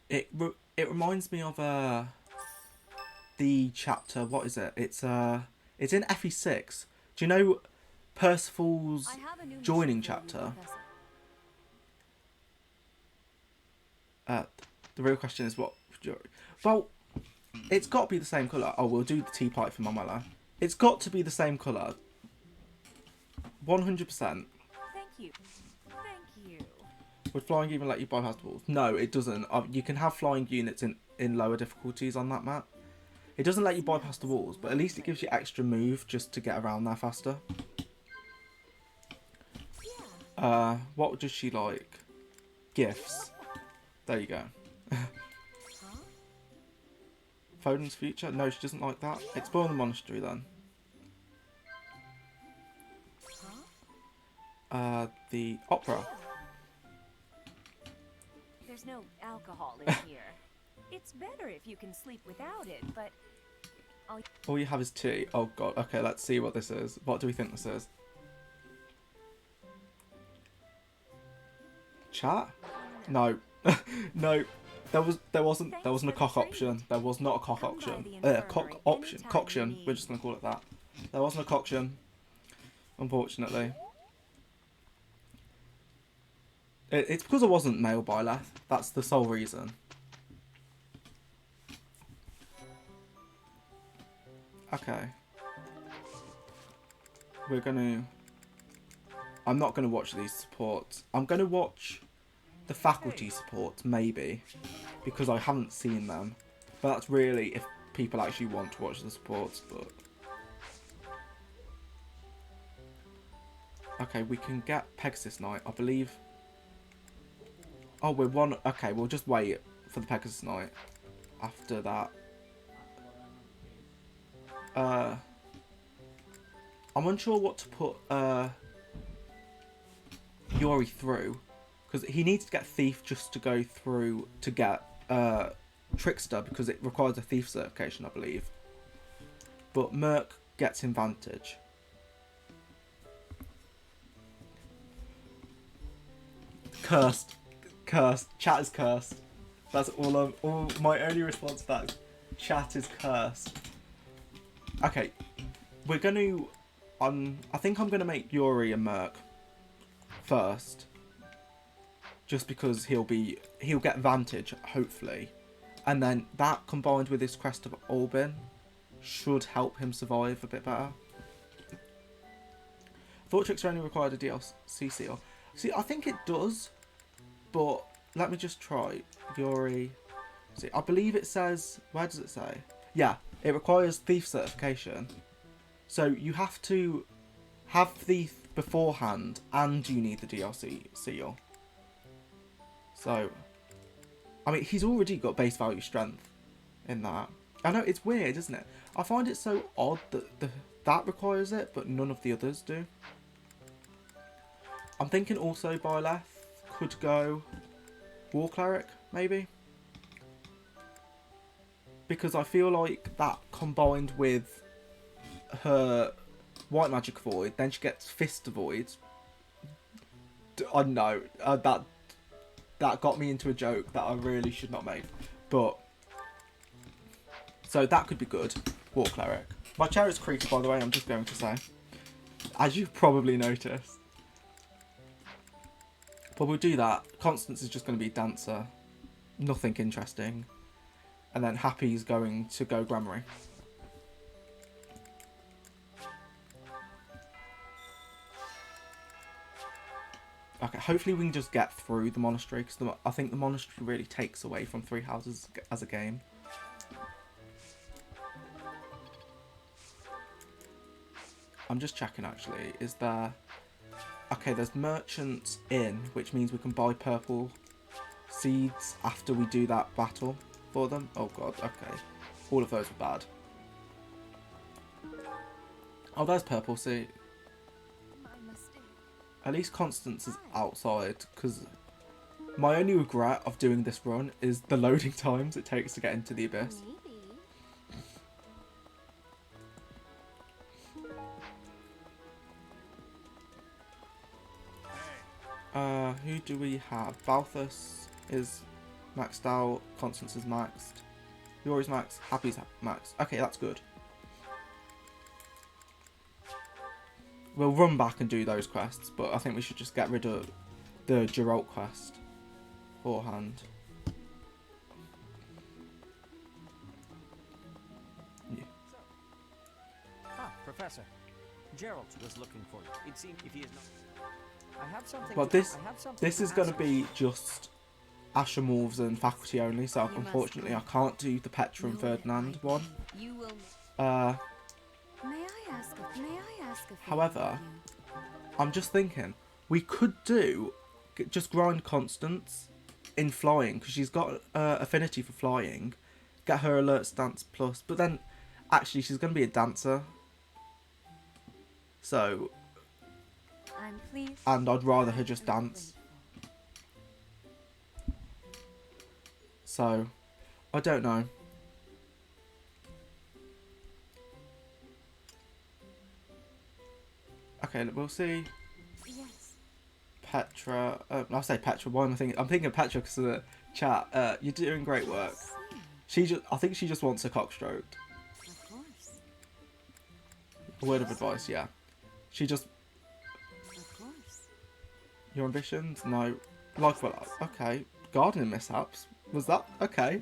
It reminds me of the chapter. What is it? It's in FE6. Do you know Percival's I have a new joining mission for you, chapter? Professor. The real question is what? Well, it's got to be the same colour. Oh, we'll do the teapot for Mamela. It's got to be the same colour. 100%. Thank you. Thank you. Would flying even let you bypass the walls? No, it doesn't. You can have flying units in lower difficulties on that map. It doesn't let you bypass the walls, but at least it gives you extra move just to get around there faster. What does she like? Gifts. There you go. Foden's future? No, she doesn't like that. Explore the monastery then. The opera. There's no alcohol in here. It's better if you can sleep without it, but All you have is tea. Oh god. Okay, let's see what this is. What do we think this is? Chat? No. No. There wasn't a cock option. There was not a cock option. Coction. We're just gonna call it that. There wasn't a coction. Unfortunately. It's because I wasn't male Byleth. That's the sole reason. Okay. I'm not gonna watch these supports. I'm gonna watch the faculty supports, maybe, because I haven't seen them. But that's really if people actually want to watch the supports, but... Okay, we can get Pegasus Knight, I believe. Oh, we're one... Okay, we'll just wait for the Pegasus Knight after that. I'm unsure what to put Yori through, because he needs to get Thief just to go through to get Trickster, because it requires a Thief certification, I believe. But Merc gets him Vantage. Cursed. Chat is cursed. That's all my only response to that is chat is cursed. Okay, we're gonna I think I'm gonna make Yuri a Merc first. Just because he'll get Vantage, hopefully. And then that combined with his Crest of Albin should help him survive a bit better. Thought Trickster only required a DLC seal. See, I think it does, but let me just try. Yuri. See, I believe it says, where does it say? Yeah, it requires Thief certification. So you have to have Thief beforehand and you need the DLC seal. So, I mean, he's already got base value strength in that. I know, it's weird, isn't it? I find it so odd that that requires it, but none of the others do. I'm thinking also Byleth could go War Cleric, maybe. Because I feel like that combined with her White Magic Void, then she gets Fist Void. I don't know, that got me into a joke that I really should not make. But, so that could be good. War Cleric. My chair is creaky, by the way, I'm just going to say. As you've probably noticed. But we'll do that. Constance is just going to be Dancer. Nothing interesting. And then Happy's going to go Grammary. Okay, hopefully we can just get through the monastery, because I think the monastery really takes away from Three Houses as a game. I'm just checking actually, is there... Okay, there's Merchants Inn, which means we can buy purple seeds after we do that battle for them. Oh god, okay. All of those were bad. Oh, there's purple seed. At least Constance is outside, because my only regret of doing this run is the loading times it takes to get into the Abyss. Who do we have? Balthus is maxed out, Constance is maxed. Yori's max. Happy's max. Okay, that's good. We'll run back and do those quests, but I think we should just get rid of the Geralt quest beforehand. Yeah. Ah, Professor. Gerald was looking for you. It seemed if he is not. I have something. Well, I have something this is to going to ask be just Ashen Wolves and faculty only, so You unfortunately I must can't do the Petra and know that Ferdinand I one. believe You will. Uh, May I ask a favor However, of you? I'm just thinking we could do just grind Constance in flying because she's got affinity for flying. Get her alert stance plus, but then actually she's going to be a dancer. So, I'm pleased. and I'd rather her just dance. So, I don't know. Okay, we'll see. Yes. Petra. I'll say Petra. Why am I thinking? I'm thinking of Petra because of the chat. You're doing great work. I think she just wants a cockstroked. Of course. A word of advice, yeah. She just. Of course. Your ambitions? No. Like what? Okay. Gardening mishaps. Was that okay?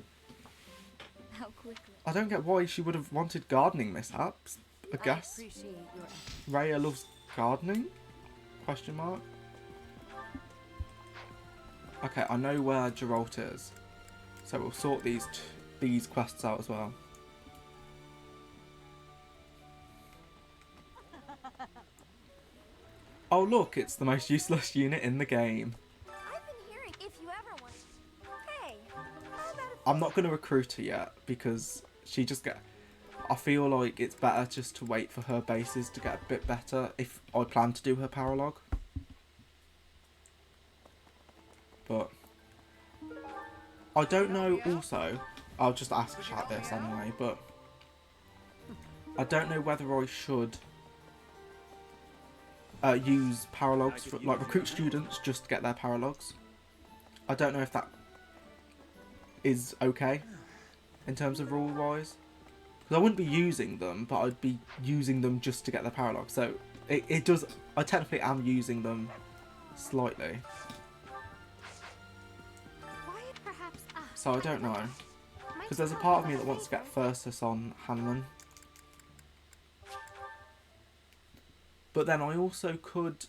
How quickly. I don't get why she would have wanted gardening mishaps. I guess. I appreciate your effort. Raya loves gardening? Question mark. Okay, I know where Geralt is, so we'll sort these quests out as well. Oh look, it's the most useless unit in the game. I've been hearing if you ever want. Hey, how about I'm not going to recruit her yet because she just get. I feel like it's better just to wait for her bases to get a bit better if I plan to do her paralog. But I don't know also, I'll just ask chat this anyway, but I don't know whether I should use paralogs, for, like recruit students just to get their paralogs. I don't know if that is okay in terms of rule wise. Because I wouldn't be using them, but I'd be using them just to get their paralog. So it does. I technically am using them slightly. So I don't know. Because there's a part of me that wants to get Thyrsus on Hanuman. But then I also could.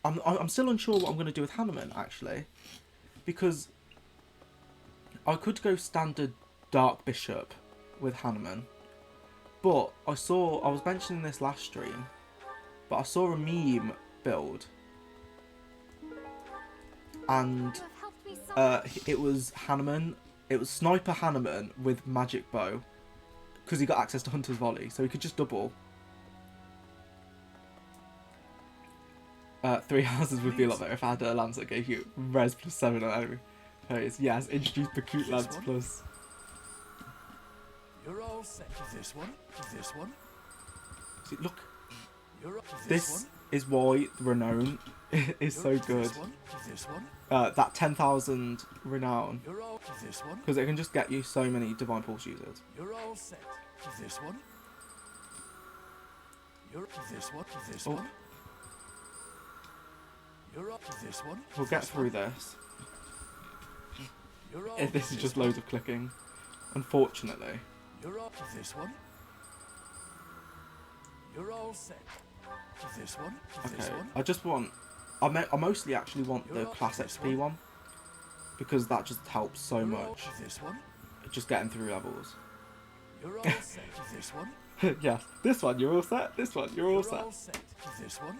I'm still unsure what I'm going to do with Hanuman actually, because I could go standard Dark Bishop with Hanuman. But I was mentioning this last stream, but I saw a meme build, and it was Hanuman, it was Sniper Hanuman with Magic Bow, because he got access to Hunter's Volley, so he could just double. 3 houses would be a lot better if I had a lance that gave you res plus 7 on enemy phase. Yes, introduce Bakut Lance plus. You're all set. This one. This one. See, look, You're this is why the renown is so good. This one. This one. That 10,000 renown, You're all this one. because it can just get you so many Divine Pulse users. You're all set. This one. You're this one. This Oh. one. You're all this one. We'll get through this. You're all This is just loads of clicking, unfortunately. You're all this one. You're all set. This one. This Okay, one. I just want. I mostly actually want the class XP one, because that just helps so You're all much. this one. Just getting through levels. You're all set. This one. Yes, this one you're all set. This one you're all You're set. all set. This one.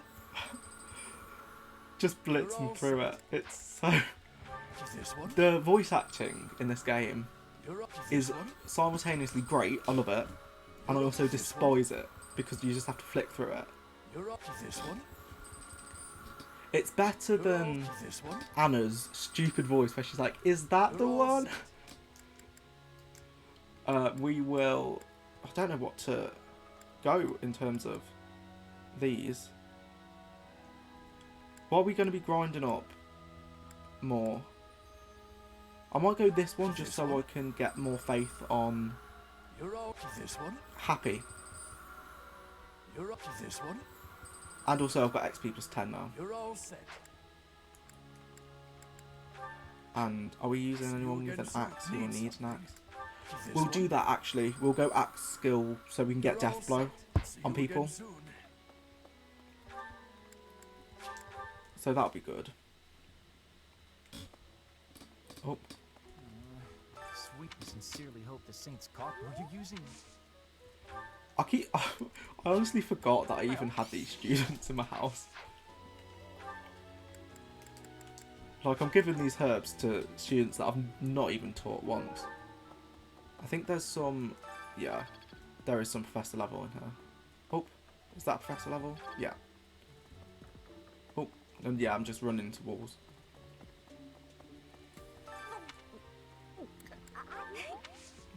Just blitzing all through it. It's so. This one. The voice acting in this game You're all is this one. simultaneously great. I love it, and I also despise it because you just have to flick through it. You're all this one. It's better You're all than this one. Anna's stupid voice where she's like, "Is that the You're all one?" We will. I don't know what to go in terms of these. What are we going to be grinding up more? I might go this one just so I can get more faith on You're all this one. Happy. You're all this one. And also I've got XP plus 10 now. You're all set. And are we using anyone with an Again, axe who needs needs an axe? This We'll one. do that actually. We'll go axe skill so we can get You're all death blow set. See on you again people. soon. So that'll be good. Oh, Sweet, sincerely hope the saints caught. Were you using? I honestly forgot that I even had these students in my house. Like, I'm giving these herbs to students that I've not even taught once. I think there's some... Yeah, there is some professor level in here. Oh, is that professor level? Yeah. Oh, and yeah, I'm just running into walls.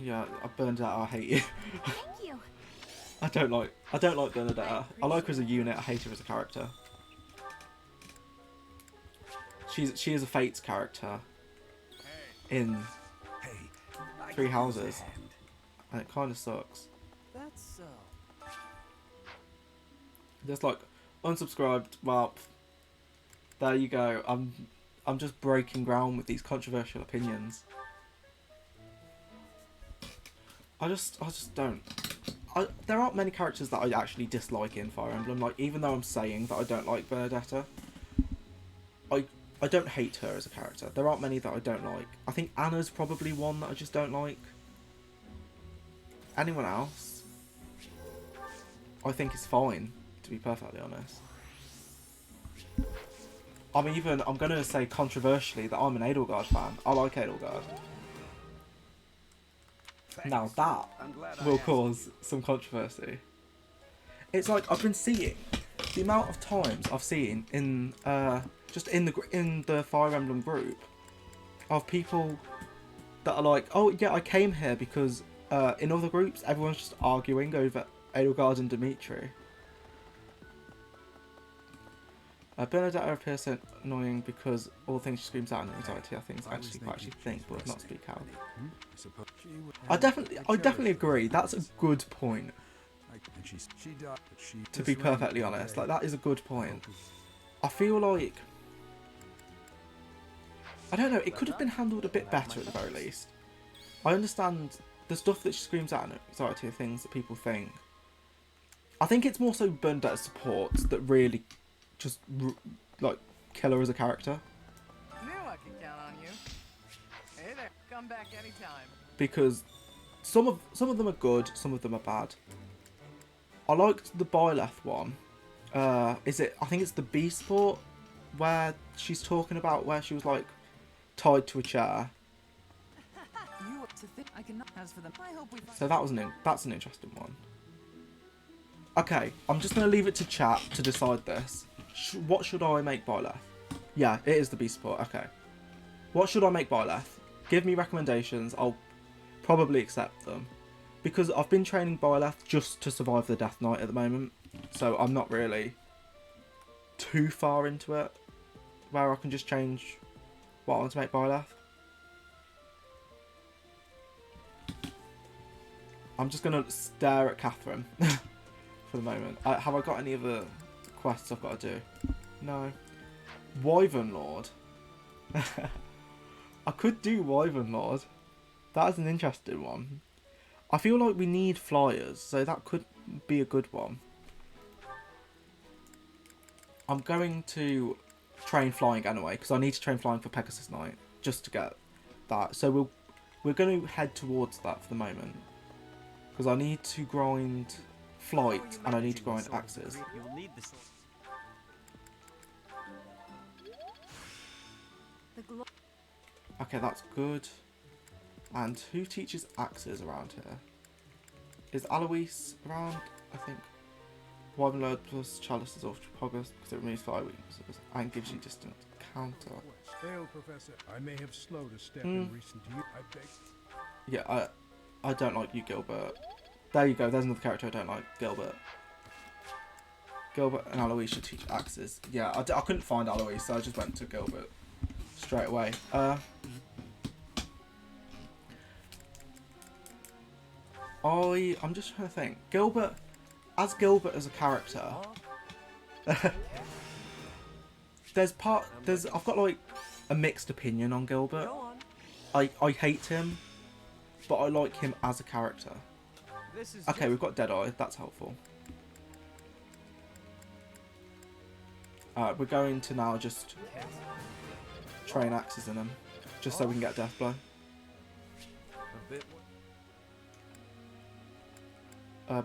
Yeah, I burned out. I hate you. Thank you. I don't like Bernadetta. I like her as a unit. I hate her as a character. She is a Fates character in Hey, I Three can use a Houses, hand. and it kind of sucks. That's so. Just like unsubscribed. Well, there you go. I'm just breaking ground with these controversial opinions. I just don't. There aren't many characters that I actually dislike in Fire Emblem. Like, even though I'm saying that I don't like Bernadetta, I don't hate her as a character. There aren't many that I don't like. I think Anna's probably one that I just don't like. Anyone else, I think is fine, to be perfectly honest. I'm going to say controversially that I'm an Edelgard fan. I like Edelgard. Now that will cause some controversy. It's like I've been seeing the amount of times I've seen in just in the Fire Emblem group of people that are like, oh yeah, I came here because in other groups everyone's just arguing over Edelgard and Dimitri. Bernadetta appears so annoying because all things she screams out in anxiety are things I actually think but not speak out. I definitely agree. That's a good point. To be perfectly honest, like, that is a good point. I feel like, I don't know, it could have been handled a bit better at the very least. I understand the stuff that she screams out in anxiety are things that people think. I think it's more so Bernadetta's supports that really just like kill her as a character. Knew I could count on you. Hey there, come back anytime. Because some of them are good, some of them are bad. I liked the Byleth one. I think it's the B Sport where she's talking about where she was like tied to a chair. You to think I cannot as for them. I hope we So that's an interesting one. Okay, I'm just gonna leave it to chat to decide this. What should I make Byleth? Yeah, it is the B Sport. Okay. What should I make Byleth? Give me recommendations. I'll probably accept them. Because I've been training Byleth just to survive the Death Knight at the moment. So I'm not really too far into it where I can just change what I want to make Byleth. I'm just going to stare at Catherine for the moment. Have I got any other quests I've got to do? No. Wyvern Lord. I could do Wyvern Lord. That is an interesting one. I feel like we need flyers, so that could be a good one. I'm going to train flying anyway, because I need to train flying for Pegasus Knight, just to get that. So we're going to head towards that for the moment. Because I need to grind flight, and I need to grind axes. You'll need the sword. Okay, that's good. And who teaches axes around here? Is Alois around? I think. Wyvern Lord plus Chalice is off Poggers because it removes fire weaknesses and gives you distant counter. Hail, Professor. I may have slowed a step in recent years. I beg. Yeah, I don't like you, Gilbert. There you go. There's another character I don't like, Gilbert. Gilbert and Alois should teach axes. Yeah, I couldn't find Alois, so I just went to Gilbert straight away. I'm just trying to think. Gilbert as a character. I've got like a mixed opinion on Gilbert. Go on. I hate him, but I like him as a character. This is Okay, we've got Deadeye. That's helpful. Alright, we're going to now just train axes in him, just so we can get Death Blow. A bit.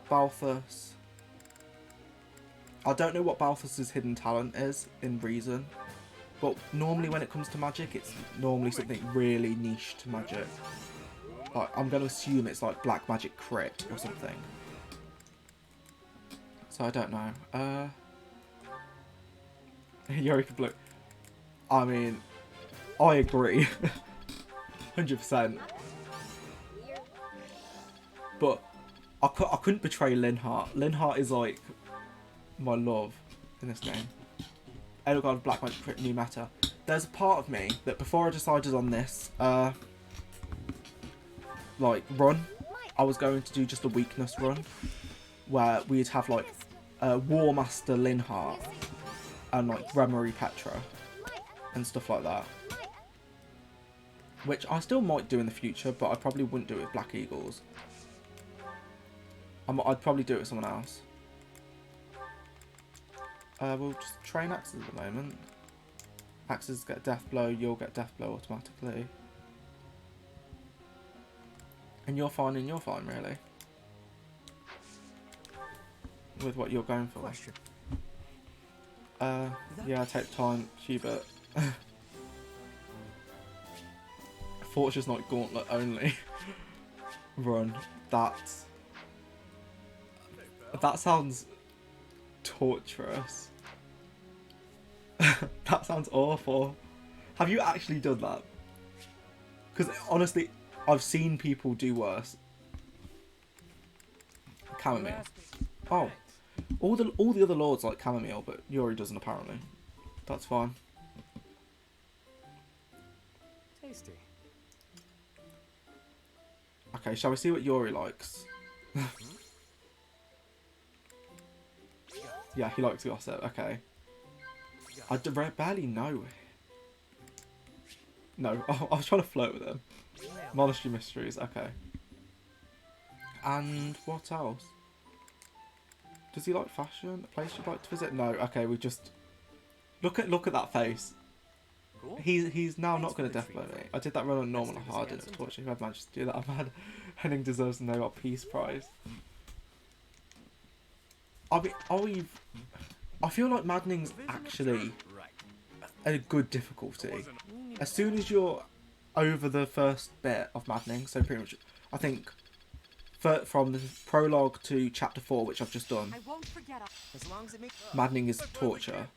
Balthus. I don't know what Balthus's hidden talent is in Reason, but normally when it comes to magic, it's normally something really niche to magic. Like, I'm going to assume it's like black magic crit or something. So I don't know. Eureka Blue. I mean, I agree. 100%. But I couldn't betray Linhardt. Linhardt is like my love in this game. Edelgard Black Magic Crit new meta. There's a part of me that before I decided on this like run, I was going to do just a weakness run where we'd have like War Master Linhardt and like Remory Petra and stuff like that, which I still might do in the future, but I probably wouldn't do it with Black Eagles. I'd probably do it with someone else. We'll just train axes at the moment. Axes get Death Blow, you'll get Death Blow automatically. And you're fine really. With what you're going for. Question. Yeah, take time, Hubert. Fortune's not Gauntlet only. Run. That sounds torturous. That sounds awful. Have you actually done that? Because honestly, I've seen people do worse. Chamomile. Oh, all the other lords like chamomile, but Yuri doesn't apparently. That's fine. Tasty. Okay, shall we see what Yuri likes? Yeah, he likes gossip. Okay. I barely know. No, I was trying to flirt with him. Monastery Mysteries. Okay. And what else? Does he like fashion? A place you'd like to visit? No. Okay, we just look at that face. Cool. He's now not going to death blow me. I did that run on normal and hard, and unfortunately, whoever managed to do that, I'm mad. Henning deserves to know our peace prize. I feel like Maddening's actually a good difficulty. As soon as you're over the first bit of Maddening, so pretty much, I think, from the prologue to chapter 4, which I've just done, I won't forget. As long as it makes Maddening is torture.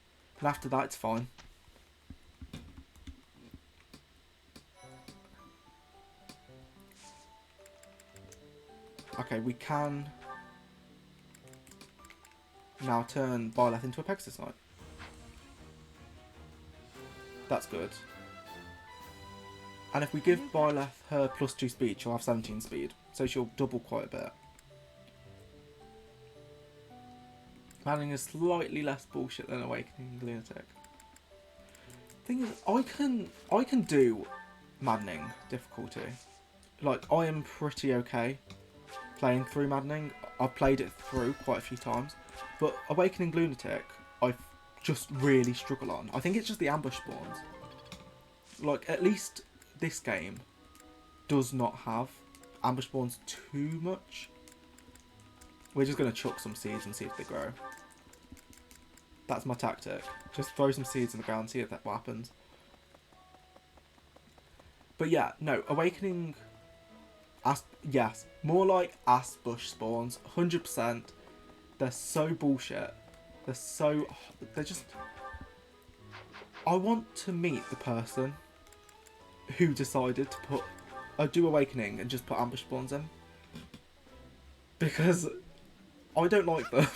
And after that, it's fine. Okay, we can now turn Byleth into a Pegasus Knight. That's good. And if we give Byleth her +2 speed, she'll have 17 speed. So she'll double quite a bit. Maddening is slightly less bullshit than Awakening Lunatic. Thing is, I can do Maddening difficulty. Like, I am pretty okay playing through Maddening. I've played it through quite a few times. But Awakening Lunatic, I just really struggle on. I think it's just the ambush spawns. Like, at least this game does not have ambush spawns too much. We're just going to chuck some seeds and see if they grow. That's my tactic. Just throw some seeds in the ground, see if that happens. But yeah, no, Awakening... yes, more like bush spawns, 100%. They're so bullshit. They're just... I want to meet the person who decided to do Awakening and just put ambush spawns in. Because I don't like them.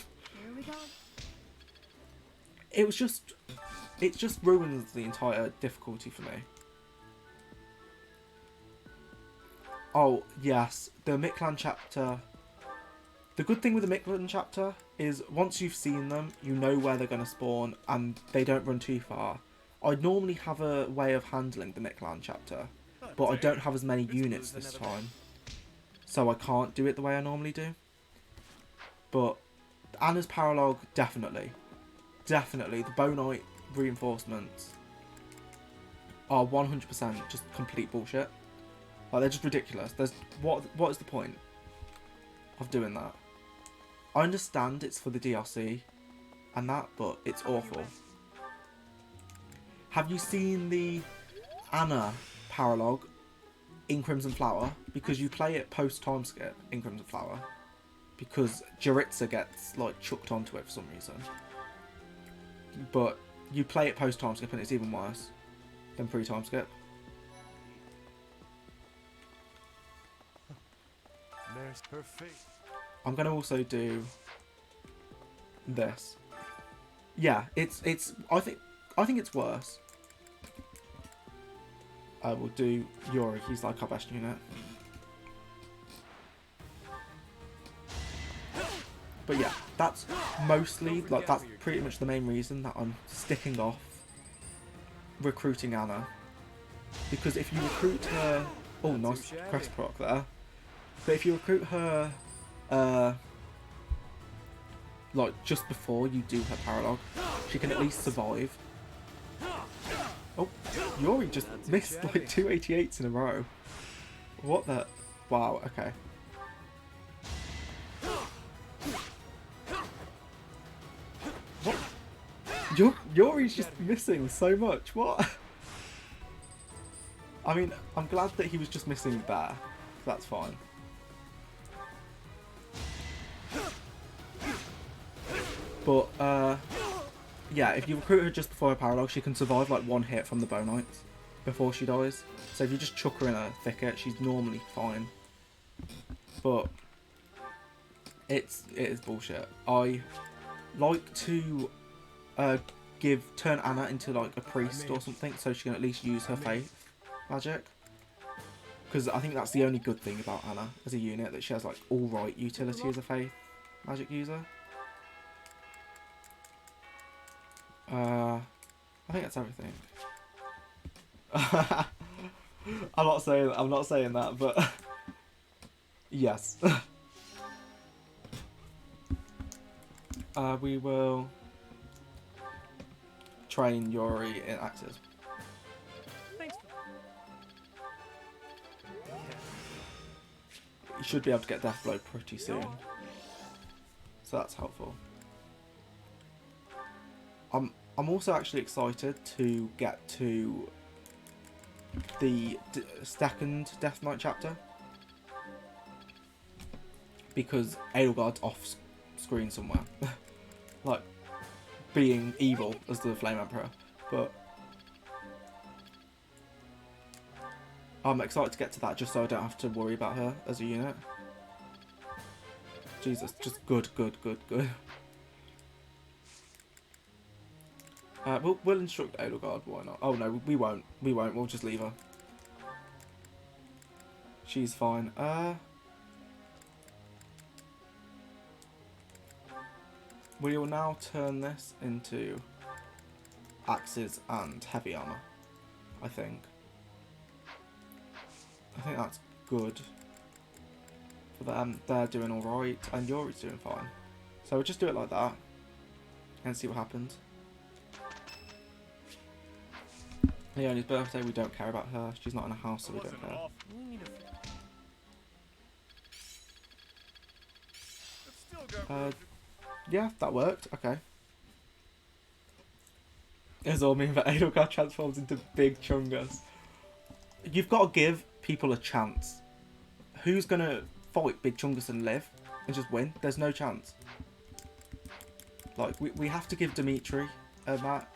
Here we go. It just ruins the entire difficulty for me. Oh, yes, the Mictlan chapter The good thing with the Mictlan chapter is once you've seen them, you know where they're going to spawn and they don't run too far. I normally have a way of handling the Mictlan chapter, but I don't have as many units this time, so I can't do it the way I normally do. But Anna's Paralogue, definitely. Definitely. The Bonite reinforcements are 100% just complete bullshit. Like, they're just ridiculous. What is the point of doing that? I understand it's for the DLC and that, but it's awful. Have you seen the Anna Paralogue in Crimson Flower? Because you play it post time skip in Crimson Flower. Because Jaritza gets like chucked onto it for some reason. But you play it post time skip and it's even worse than pre time skip. There's perfect. I'm gonna also do this. Yeah, it's I think it's worse. I will do Yori, he's like our best unit. But yeah, that's mostly, like, that's pretty much the main reason that I'm sticking off recruiting Anna. Because if you recruit her... Oh, nice crest proc there. But if you recruit her, like, just before you do her paralogue, she can at least survive. Oh, Yori just missed, like, 288s in a row. What the... Wow, okay. Yori's just missing so much. What? I mean, I'm glad that he was just missing there. That's fine. But, yeah, if you recruit her just before her paralogue, she can survive like one hit from the Bonites before she dies. So if you just chuck her in a thicket, she's normally fine. But it is bullshit. I like to turn Anna into like a priest or something, so she can at least use her faith magic. Because I think that's the only good thing about Anna as a unit, that she has like all right utility as a faith magic user. I think that's everything. I'm not saying that, but yes. We will train Yori in axes. You should be able to get Deathblow pretty soon, so that's helpful. I'm also actually excited to get to the second Death Knight chapter, because Edelgard's off screen somewhere, like being evil as the Flame Emperor, but I'm excited to get to that just so I don't have to worry about her as a unit. Jesus, just good. We'll instruct Edelgard, why not? Oh no, we won't, we'll just leave her. She's fine. We will now turn this into axes and heavy armor, I think. I think that's good for them. They're doing alright, and Yori's doing fine. So we'll just do it like that and see what happens. Leonie's birthday, we don't care about her. She's not in a house, so we don't care. Yeah, that worked. Okay. It's all mean that Edelgard transforms into Big Chungus. You've got to give people a chance. Who's gonna fight Big Chungus and live and just win? There's no chance. Like, we have to give Dimitri and that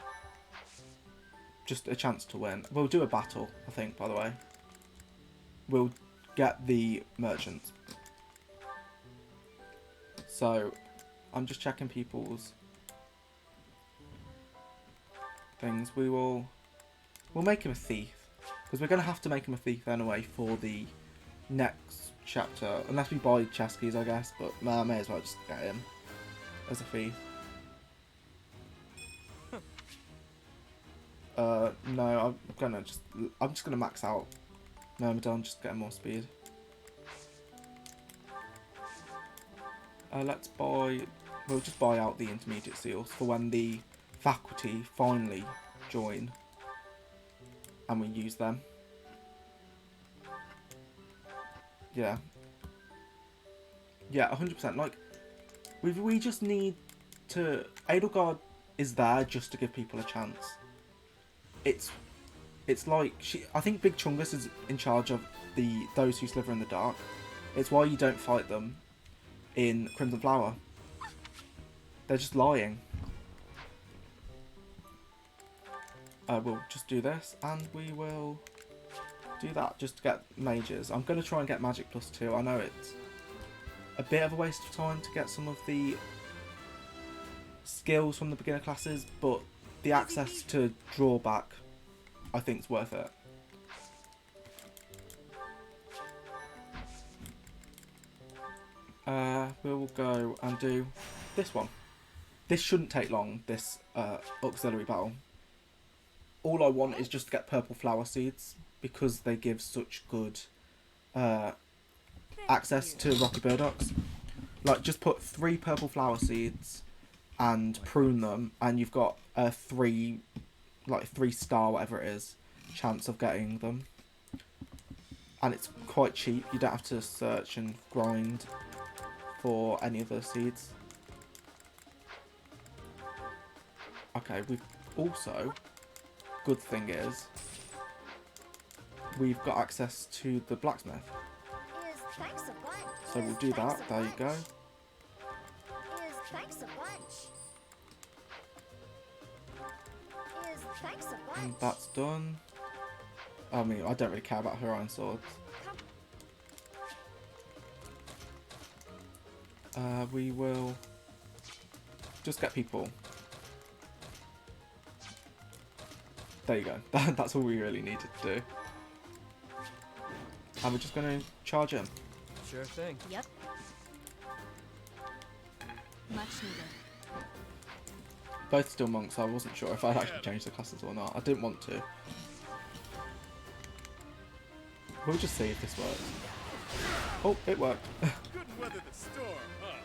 just a chance to win. We'll do a battle, I think, by the way. We'll get the merchants. So, I'm just checking people's things. We'll make him a thief, because we're going to have to make him a thief anyway for the next chapter. Unless we buy chest keys, I guess. But I may as well just get him as a thief. No, I'm just gonna max out Myrmidon, just get more speed. Let's buy. We'll just buy out the intermediate seals for when the faculty finally join, and we use them. Yeah. Yeah, 100%. Like, we just need to. Edelgard is there just to give people a chance. It's like I think Big Chungus is in charge of those who sliver in the dark. It's why you don't fight them in Crimson Flower. They're just lying. We'll just do this, and we will do that just to get mages. I'm going to try and get Magic +2. I know it's a bit of a waste of time to get some of the skills from the beginner classes, but the access to drawback, I think, is worth it. We'll go and do this one. This shouldn't take long, this auxiliary battle. All I want is just to get purple flower seeds, because they give such good access to Rocky Burdocks. Like, just put 3 purple flower seeds and prune them, and you've got a 3-star, whatever it is, chance of getting them. And it's quite cheap. You don't have to search and grind for any of the seeds. Okay, we've also, good thing is, we've got access to the blacksmith. So we'll do that. There you go. And that's done. I mean, I don't really care about her iron swords. We will just get people. There you go. That's all we really needed to do. And we're just going to charge him. Sure thing. Yep. Much needed. Both still monks, so I wasn't sure if I'd actually change the classes or not. I didn't want to. We'll just see if this works. Oh, it worked. Couldn't weather the storm, huh?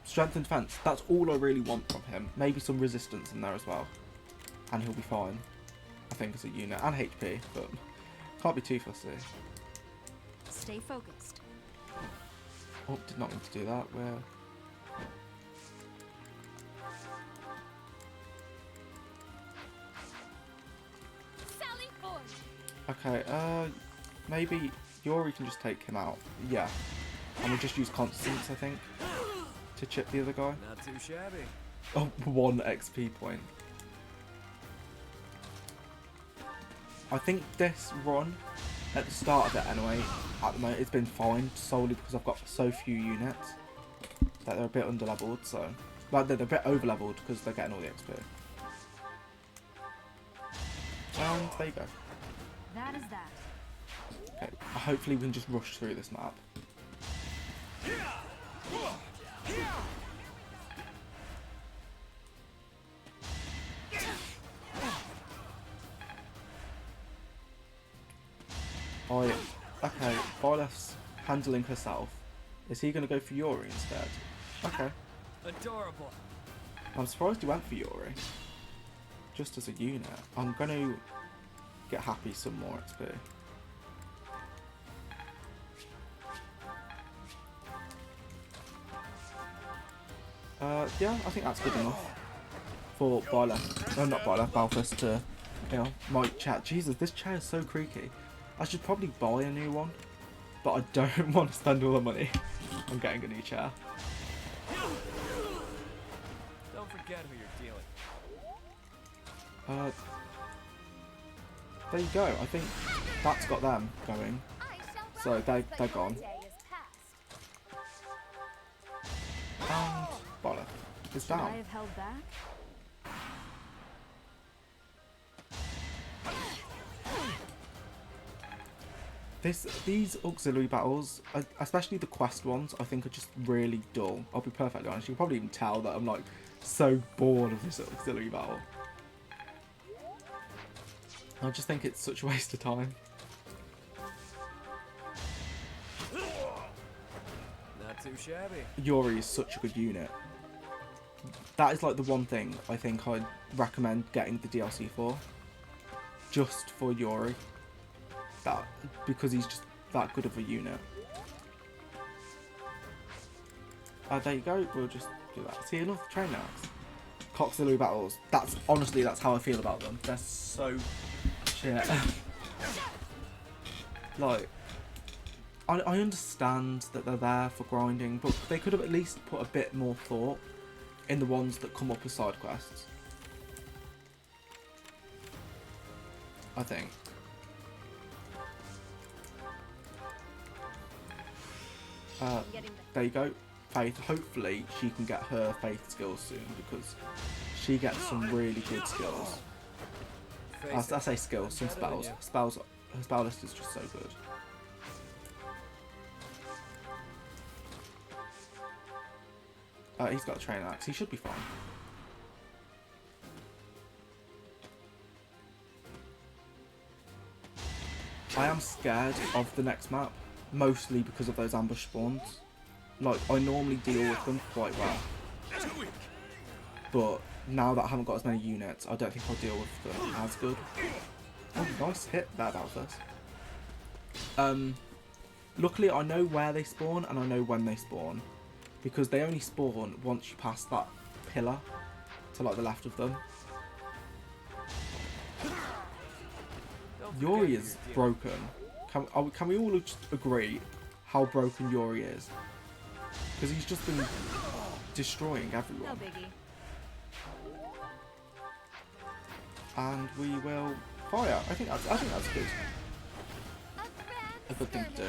Strength and defense. That's all I really want from him. Maybe some resistance in there as well. And he'll be fine. I think as a unit. And HP, but can't be too fussy. Stay focused. Oh, did not mean to do that. We're... Sally forth. Okay, maybe Yori can just take him out. Yeah. And we'll just use Constance, I think, to chip the other guy. Not too shabby. Oh, 1 XP point. I think this run, at the start of it anyway, at the moment, it's been fine solely because I've got so few units that they're a bit under-leveled, so... Like, they're a bit over-leveled because they're getting all the XP. And there you go. That is that. Okay, hopefully we can just rush through this map. Okay, Byleth's handling herself. Is he going to go for Yori instead? Okay. Adorable. I'm surprised he went for Yori. Just as a unit. I'm going to get Happy some more XP. Yeah, I think that's good enough for Byleth. No, not Byleth, Balthus to, you know, my chat. Jesus, this chair is so creaky. I should probably buy a new one, but I don't want to spend all the money on getting a new chair. Don't forget who you're dealing. There you go. I think that's got them going. So they're gone. And Byleth is Should I down. have held back? These auxiliary battles, especially the quest ones, I think are just really dull. I'll be perfectly honest. You can probably even tell that I'm like so bored of this auxiliary battle. I just think it's such a waste of time. Not too shabby. Yuri is such a good unit. That is like the one thing I think I'd recommend getting the DLC for. Just for Yuri. Because he's just that good of a unit. There you go, we'll just do that. See, enough train axe. Auxiliary battles. Honestly, that's how I feel about them. They're so shit. Like, I understand that they're there for grinding, but they could have at least put a bit more thought in the ones that come up as side quests. I think. There you go. Faith. Hopefully she can get her faith skills soon because she gets some really good skills. I say skills, some spells. Her spell list is just so good. He's got a train axe. He should be fine. I am scared of the next map, mostly because of those ambush spawns. Like, I normally deal with them quite well, but now that I haven't got as many units, I don't think I'll deal with them as good. Oh, nice hit there, Balthus. Luckily, I know where they spawn and I know when they spawn, because they only spawn once you pass that pillar to like the left of them. Yuri is broken. Can we all just agree how broken Yuri is? Because he's just been destroying everyone. No biggie. And we will fire. I think that's good. A good thing to do.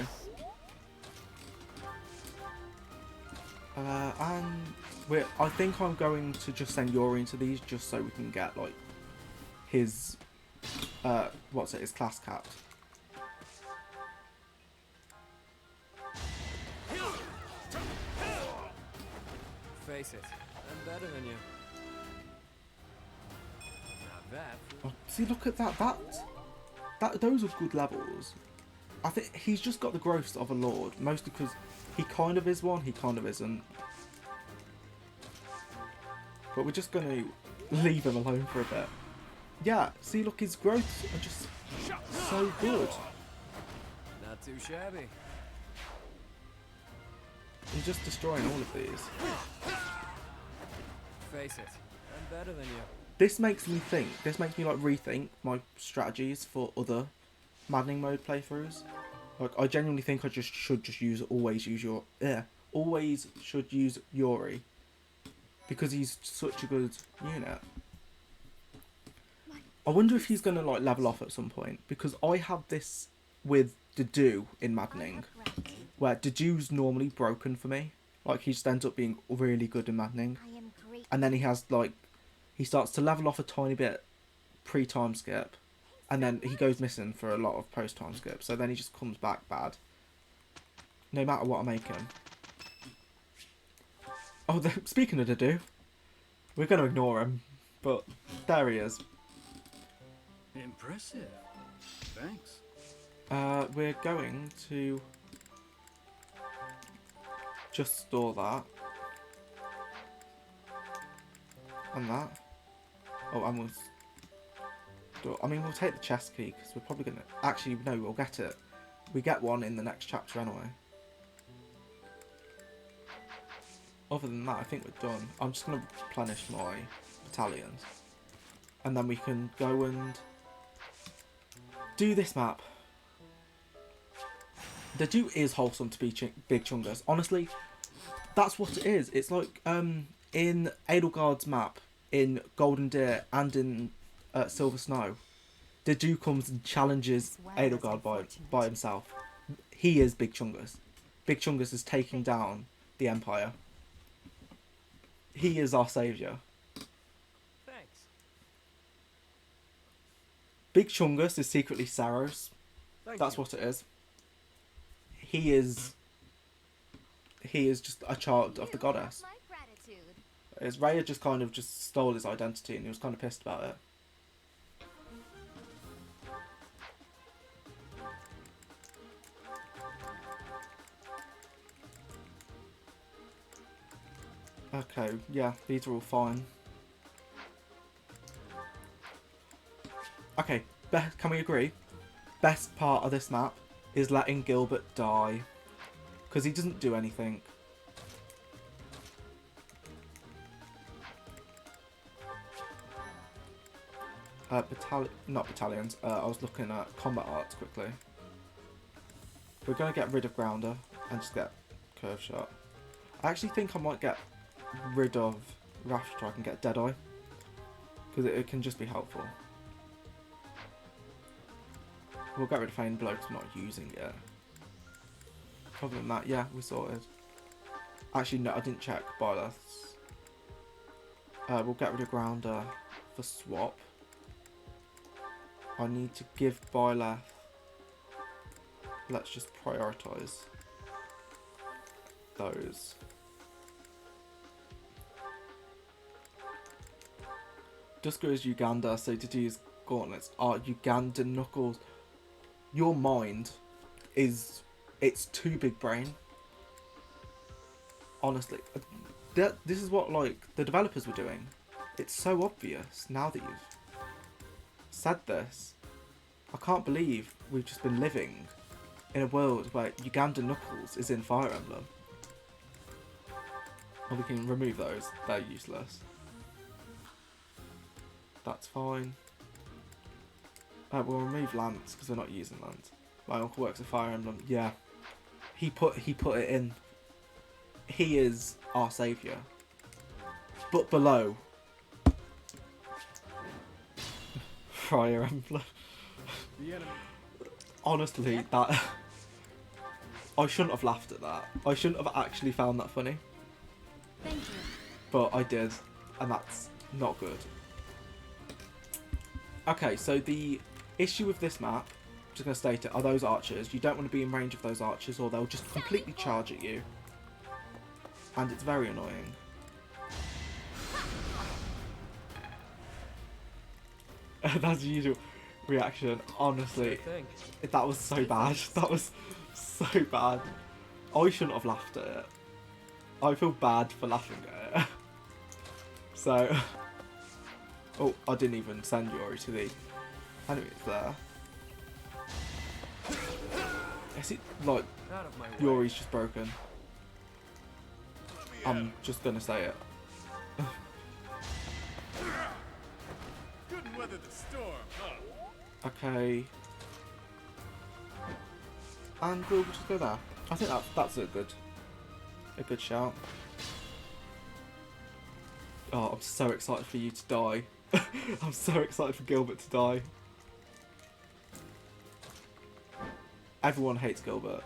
And I think I'm going to just send Yuri into these just so we can get like his his class capped. Face it, I'm better than you. Now that. Oh, see, look at that. Those are good levels. I think he's just got the growth of a lord, mostly because he kind of is one, he kind of isn't. But we're just going to leave him alone for a bit. Yeah, see, look, his growths are just so good. Not too shabby. He's just destroying all of these. Face it, I'm better than you. This makes me like rethink my strategies for other Maddening mode playthroughs. Like, I genuinely think I should always use Yuri, because he's such a good unit. I wonder if he's gonna like level off at some point, because I have this with Dedu in Maddening, where Dedu's normally broken for me. Like, he just ends up being really good in Maddening, and then he starts to level off a tiny bit pre-time skip, and then he goes missing for a lot of post-time skip, so then he just comes back bad, no matter what I make him. Oh, speaking of Dedu, we're going to ignore him, but there he is. Impressive. Thanks. We're going to just store that. And that. Oh, and we'll take the chest key, because we're probably going to... Actually, no, we'll get it. We get one in the next chapter anyway. Other than that, I think we're done. I'm just going to replenish my battalions. And then we can go and do this map. The Dew is wholesome to be Big Chungus. Honestly, that's what it is. It's like in Edelgard's map, in Golden Deer, and in Silver Snow, the Dew comes and challenges Edelgard by himself. He is Big Chungus. Big Chungus is taking down the Empire. He is our saviour. Thanks. Big Chungus is secretly Seiros. Thank That's you. what it is. he is just a child of the goddess. My gratitude. As Raya just kind of just stole his identity and he was kind of pissed about it. Okay, yeah, these are all fine. Okay, can we agree? Best part of this map is letting Gilbert die. Because he doesn't do anything. Not battalions. I was looking at combat arts quickly. We're going to get rid of Grounder and just get Curve Shot. I actually think I might get rid of Rash Strike and get Deadeye. Because it can just be helpful. We'll get rid of Feign Blow because we're not using it. Other than that, yeah, we're sorted. Actually, no, I didn't check Byleth's. We'll get rid of Grounder for swap. I need to give Byleth. Let's just prioritise those. Dusker is Uganda, so to use gauntlets are Ugandan knuckles. Your mind is, it's too big brain. Honestly, this is what like the developers were doing. It's so obvious now that you've said this. I can't believe we've just been living in a world where Ugandan knuckles is in Fire Emblem. And we can remove those, they're useless. That's fine. We'll remove Lance because we're not using Lance. My uncle works at Fire Emblem. Yeah, he put it in. He is our saviour. But below, Fire Emblem. Honestly, that I shouldn't have laughed at that. I shouldn't have actually found that funny. Thank you. But I did, and that's not good. Okay, so the issue with this map, I'm just going to state it, are those archers. You don't want to be in range of those archers or they'll just completely charge at you. And it's very annoying. That's the usual reaction, honestly. That was so bad. That was so bad. I shouldn't have laughed at it. I feel bad for laughing at it. So... Oh, I didn't even send Yuri to the enemies there. Is it like Yuri's just broken? I'm just gonna say it. Couldn't weather the storm, huh? Okay. And we'll just go there. I think that's a good shout. Oh, I'm so excited for you to die. I'm so excited for Gilbert to die. Everyone hates Gilbert.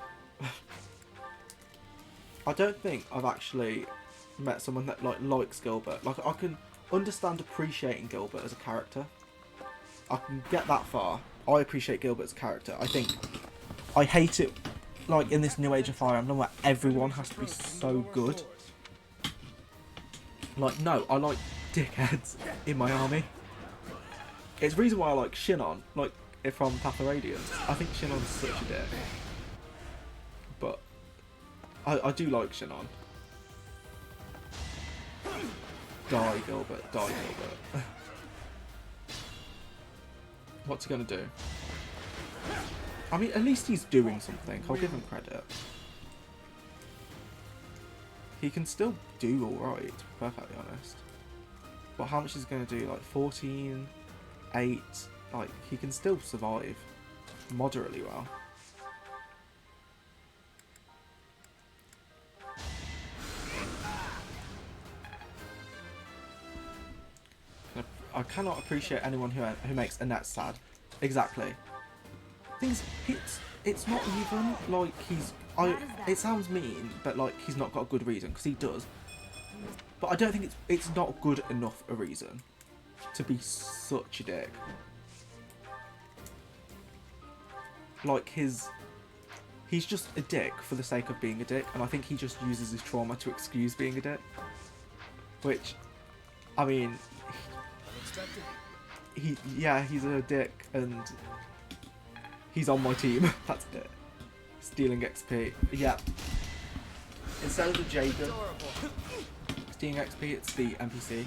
I don't think I've actually met someone that likes Gilbert. Like, I can understand appreciating Gilbert as a character. I can get that far. I appreciate Gilbert as a character. I hate it, like, in this new age of Fire Emblem where everyone has to be so good. Like, no, I like dickheads in my army. It's the reason why I like Shinon, like, from Path of Radiance. I think Shinon's such a dick. But I do like Shinon. Die, Gilbert. Die, Gilbert. What's he gonna do? I mean, at least he's doing something. I'll give him credit. He can still do alright, to be perfectly honest. But how much is he going to do? Like 14, 8, like he can still survive moderately well. I cannot appreciate anyone who makes Annette sad. Exactly. Things it's not even like he's it sounds mean, but like he's not got a good reason, because he does. But I don't think it's not good enough a reason to be such a dick. he's just a dick for the sake of being a dick, and I think he just uses his trauma to excuse being a dick. Which, I mean, he's a dick, and he's on my team. That's it. Stealing XP. Yeah. Instead of the Jager stealing XP, it's the NPC.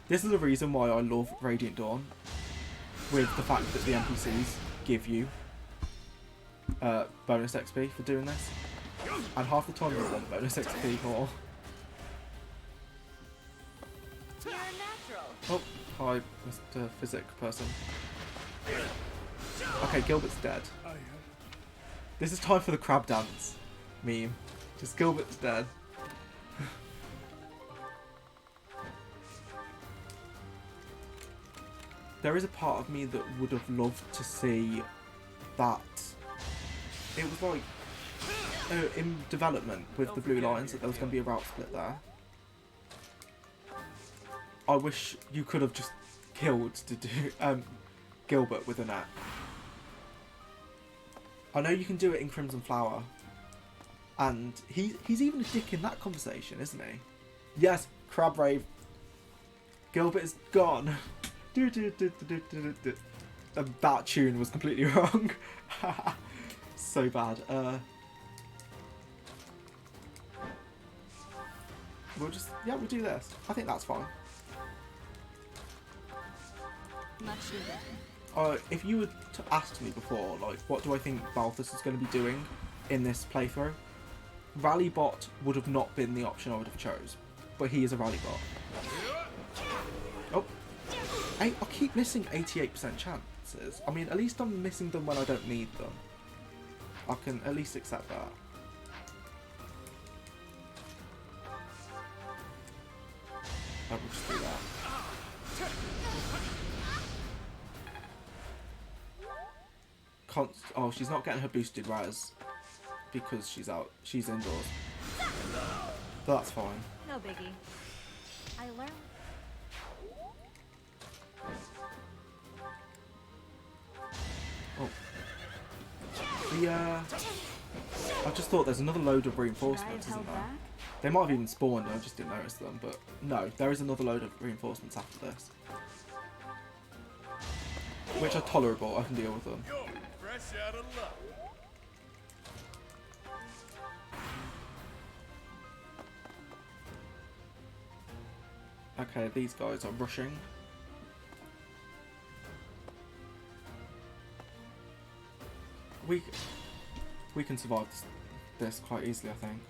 This is the reason why I love Radiant Dawn, with the fact that the NPCs give you bonus XP for doing this. And half the time you want bonus XP more. You're a natural. Oh, hi, Mr. Physic person. Okay, Gilbert's dead. This is time for the crab dance meme. Just Gilbert's dead. There is a part of me that would have loved to see that it was like in development with the Blue Lions that there was going to be a route split there. I wish you could have just killed to do Gilbert with a net. I know you can do it in Crimson Flower, and he's even a dick in that conversation, isn't he? Yes, Crab Rave. Gilbert is gone. That tune was completely wrong. So bad. We'll do this. I think that's fine. Much needed. If you were to ask me before, like, what do I think Balthus is going to be doing in this playthrough? Rally bot would have not been the option I would have chose, but he is a rally bot. Oh, I keep missing 88% chances. I mean, at least I'm missing them when I don't need them. I can at least accept that. I will just do that. Oh, she's not getting her boosted res because she's indoors. But that's fine. No biggie. I learned. Oh. I just thought there's another load of reinforcements, isn't there? They might have even spawned and I just didn't notice them, but no, there is another load of reinforcements after this. Which are tolerable, I can deal with them. Yo, fresh out of luck. Okay, these guys are rushing. We can survive this quite easily, I think.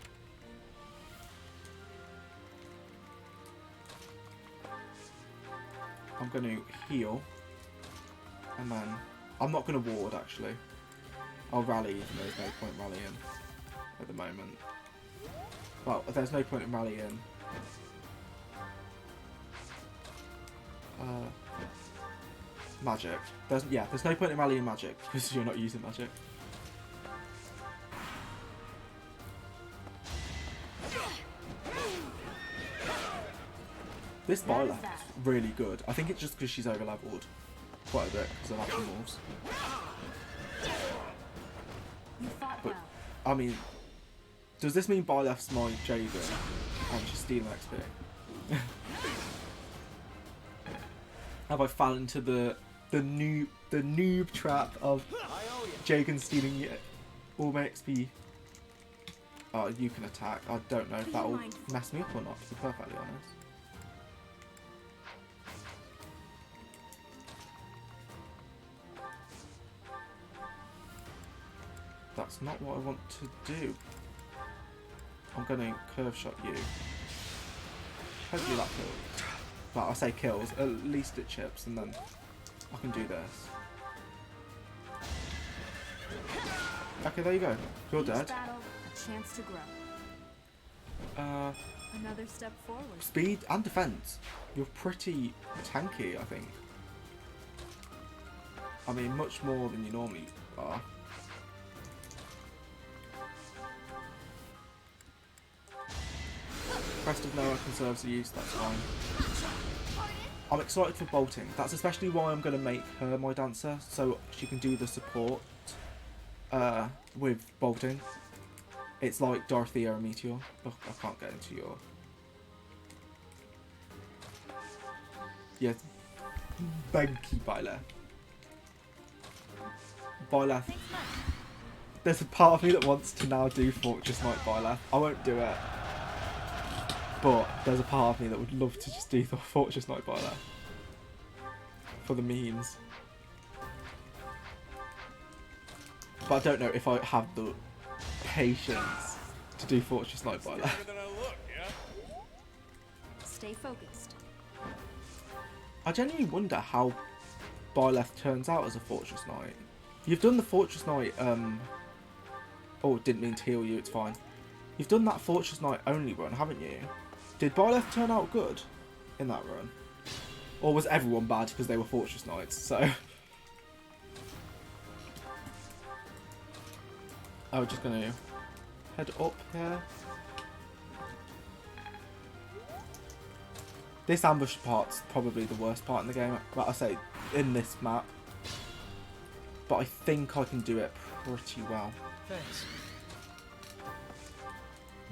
I'm going to heal, and then I'm not going to ward actually. I'll rally even though there's no point rallying at the moment. Well, there's no point in rallying. Magic. There's no point in rallying magic because you're not using magic. This bar left is really good. I think it's just because she's over leveled quite a bit because of Ashen Wolves. But I mean, does this mean bar left's my Jager and she's stealing XP? Have I fallen into the noob trap of Jagan stealing all my XP? Oh, you can attack. I don't know if that will mess me up or not, to be perfectly honest. That's not what I want to do. I'm going to curve shot you. Hopefully that kills. Well, I say kills, at least it chips, and then I can do this. Okay, there you go. You're dead. Battle, a chance to grow. Another step forward. Speed and defense. You're pretty tanky, I think. I mean, much more than you normally are. Crest of Noah conserves the use, that's fine. I'm excited for bolting. That's especially why I'm going to make her my dancer, so she can do the support with bolting. It's like Dorothea and Meteor. Oh, I can't get into your... Yeah. Thank you, Byleth. Byleth. There's a part of me that wants to now do Fortress Knight Byleth. I won't do it. But there's a part of me that would love to just do the Fortress Knight Byleth. For the memes. But I don't know if I have the patience to do Fortress Knight Byleth. Better than I look, yeah? Stay focused. I genuinely wonder how Byleth turns out as a Fortress Knight. You've done the Fortress Knight, oh, didn't mean to heal you, it's fine. You've done that Fortress Knight only run, haven't you? Did Byleth turn out good in that run? Or was everyone bad because they were Fortress Knights, so... I'm just going to head up here. This ambush part's probably the worst part in the game, like I say, in this map. But I think I can do it pretty well. Thanks.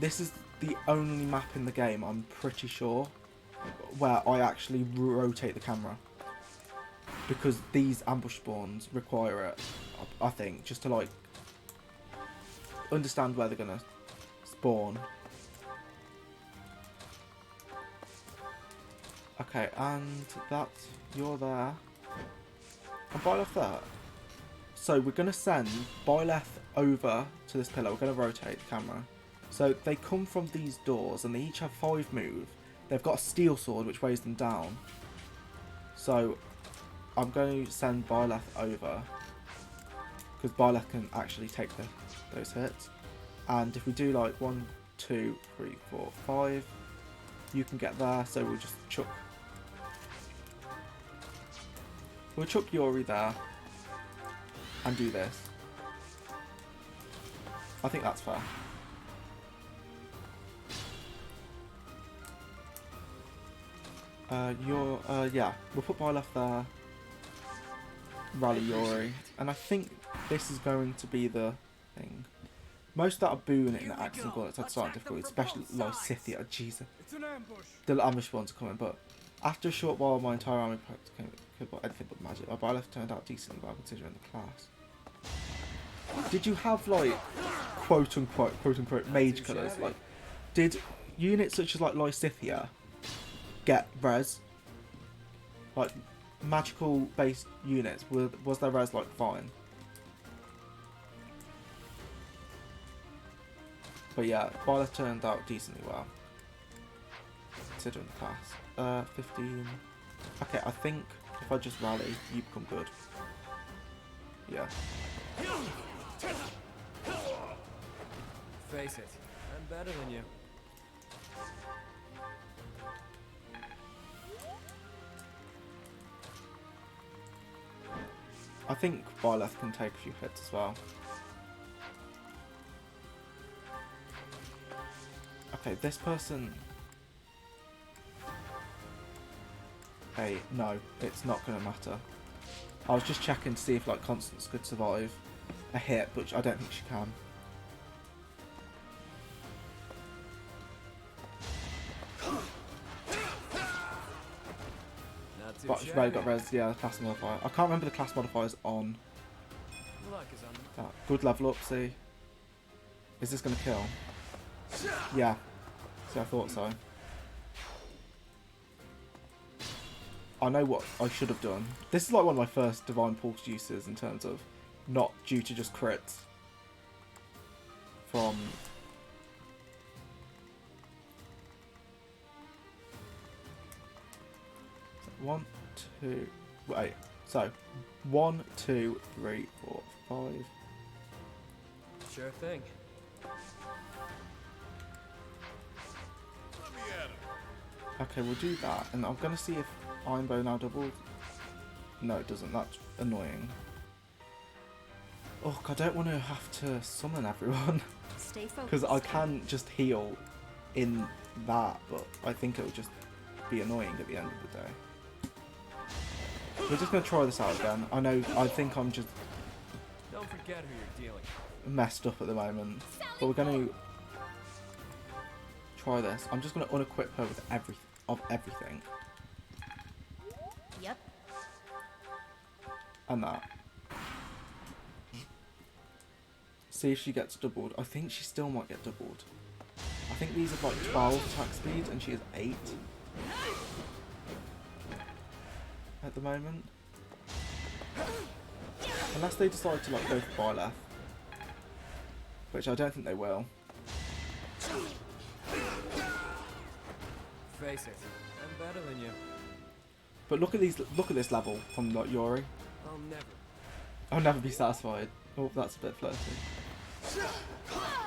This is the only map in the game, I'm pretty sure, where I actually rotate the camera. Because these ambush spawns require it, I think, just to like understand where they're gonna spawn. Okay, and that's, you're there. And Byleth there. So we're gonna send Byleth over to this pillar, we're gonna rotate the camera. So they come from these doors and they each have 5 move. They've got a steel sword which weighs them down. So I'm going to send Byleth over. Because Byleth can actually take those hits. And if we do like 1, 2, 3, 4, 5, you can get there. So we'll just chuck. We'll chuck Yuri there. And do this. I think that's fair. Yeah, we'll put Byleth there, rally Yuri, and I think this is going to be the thing. Most that are booing it in the Axe and Bullets had started difficult, especially Lysithia, Jesus. It's an ambush. The ambush ones are coming, but after a short while my entire army could buy anything but magic. My Byleth turned out decently well considering the class. Did you have like quote unquote mage colours? Like, did units such as like Lysithia get res? Like magical based units, was their res like fine? But yeah, Byleth turned out decently well considering the class. 15. Okay, I think if I just rally, you become good. Yeah. Face it, I'm better than you. I think Byleth can take a few hits as well. Okay, this person... Hey, no, it's not going to matter. I was just checking to see if like Constance could survive a hit, but I don't think she can. But she's already got res, yeah, class modifier. I can't remember the class modifiers on that. Good level up, see. Is this going to kill? Yeah. See, I thought so. I know what I should have done. This is like one of my first Divine Pulse uses in terms of not due to just crits. From... One, two... Wait. So, 1, 2, 3, 4, 5... Sure thing. Let me at him. Okay, we'll do that. And I'm going to see if Iron Bow now doubles. No, it doesn't. That's annoying. Oh, I don't want to have to summon everyone. Stay focused. Because I can just heal in that, but I think it would just be annoying at the end of the day. We're just going to try this out again. I think I'm just Forget who you're dealing with. messed up at the moment. But we're going to try this. I'm just going to unequip her with everything. Yep. And that. See if she gets doubled. I think she still might get doubled. I think these are like 12 attack speed and she is 8 at the moment. Unless they decide to like go for Byleth, which I don't think they will. Face it, I'm better than you. But look at these. Look at this level from like Yori. I'll never be satisfied. Oh, that's a bit flirty.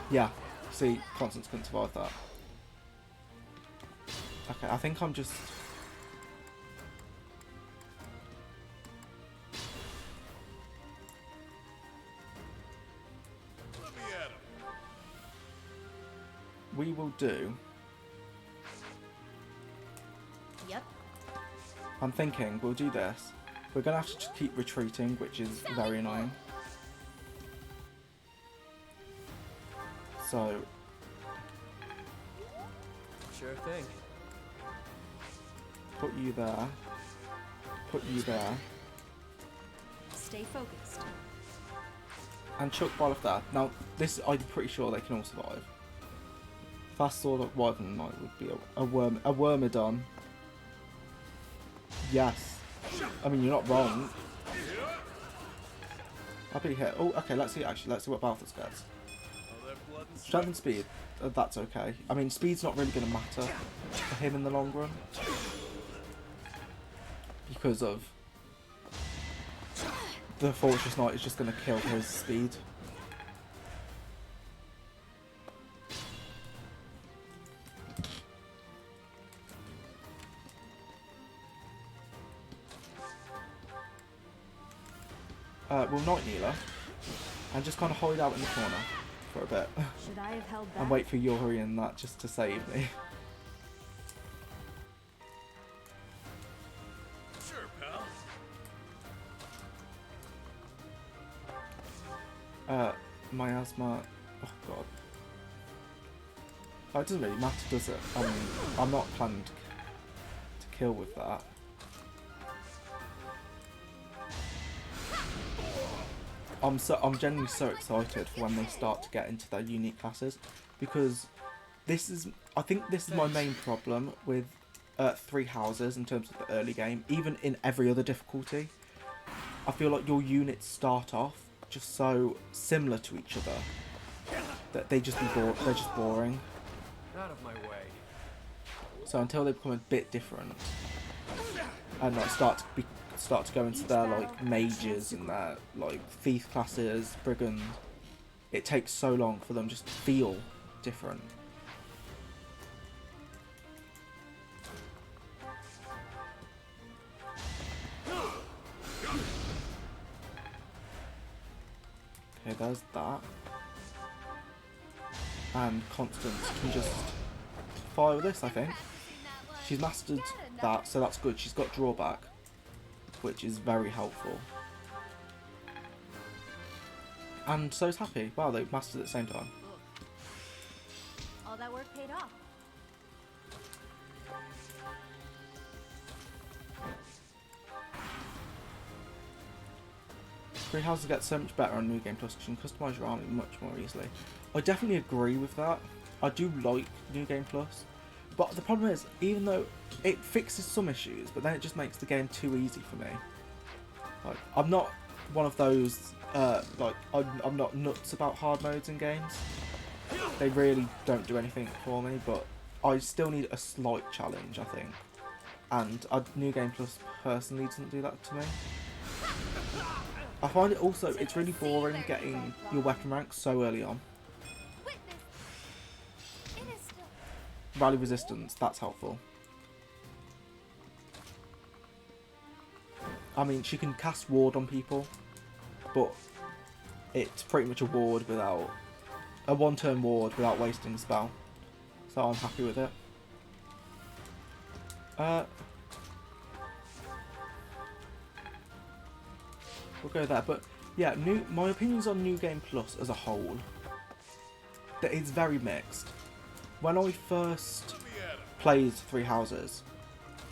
Yeah. See, Constance couldn't survive that. Okay, I think I'm just. Let me at him. We will do. Yep. I'm thinking we'll do this. We're gonna have to just keep retreating, which is very annoying. So, Sure thing. put you there. Put you there. Stay focused. And chuck Byleth there. Now, this I'm pretty sure they can all survive. Fast Sword of Wyvern Knight would be a Wormodon. Yes. I mean, you're not wrong. I'll be hit. Oh, okay, let's see actually. Let's see what Balthus gets. All that blood and Strength and speed. That's okay. I mean, speed's not really going to matter for him in the long run. Because of the Fortress Knight is just going to kill his speed. We'll Night Kneeler and just kind of hide out in the corner for a bit Should I have held back? and wait for Yori and that just to save me. Sure, pal. Miasma. Oh god. Oh, it doesn't really matter, does it? I mean, I'm not planning to kill with that. I'm genuinely so excited for when they start to get into their unique classes, because I think this is my main problem with 3 houses in terms of the early game. Even in every other difficulty, I feel like your units start off just so similar to each other that they're just boring. Out of my way. So until they become a bit different and like start to go into their like mages and their like thief classes, brigands, it takes so long for them just to feel different. Okay, there's that. And Constance can just fire with this, I think. She's mastered that, so that's good. She's got drawback, which is very helpful. And so's Happy. Wow, they mastered at the same time. All that work paid off. Three houses get so much better on New Game Plus because you can customise your army much more easily. I definitely agree with that. I do like New Game Plus, but the problem is, even though it fixes some issues, but then it just makes the game too easy for me. Like, I'm not one of those, like, I'm not nuts about hard modes in games. They really don't do anything for me, but I still need a slight challenge, I think. And New Game Plus personally doesn't do that to me. I find it also, it's really boring getting your weapon rank so early on. Rally resistance, that's helpful. I mean, she can cast ward on people, but it's pretty much a ward without a one-turn ward without wasting a spell. So I'm happy with it. We'll go there, but Yeah, my opinions on New Game Plus as a whole, that it's very mixed. When I first played Three Houses,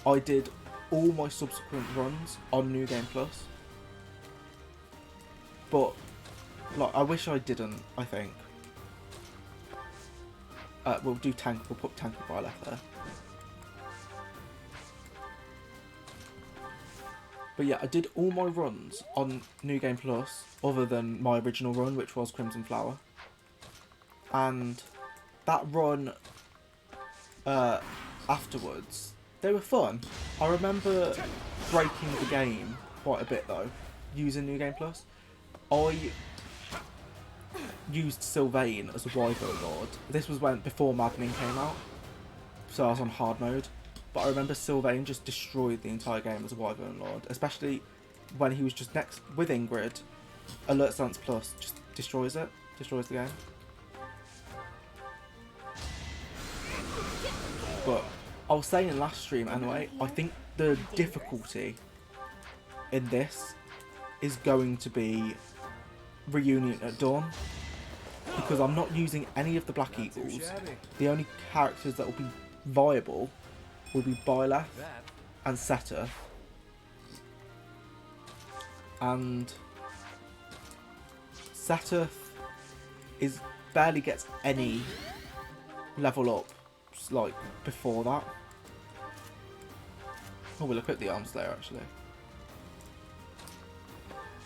I did all my subsequent runs on New Game Plus. But, like, I wish I didn't, I think. We'll do tank, we'll put tanky by left there. But yeah, I did all my runs on New Game Plus, other than my original run, which was Crimson Flower. And that run, afterwards, they were fun. I remember breaking the game quite a bit though, using New Game Plus. I used Sylvain as a Wyvern Lord. This was before Maddening came out, so I was on hard mode. But I remember Sylvain just destroyed the entire game as a Wyvern Lord, especially when he was just next with Ingrid. Alert Stance Plus just destroys the game. But I was saying in last stream anyway, I think the difficulty in this is going to be Reunion at Dawn, because I'm not using any of the Black Eagles. The only characters that will be viable will be Byleth and Seta. And Seta barely gets any level up like before that. Oh, we'll look at the arms there actually.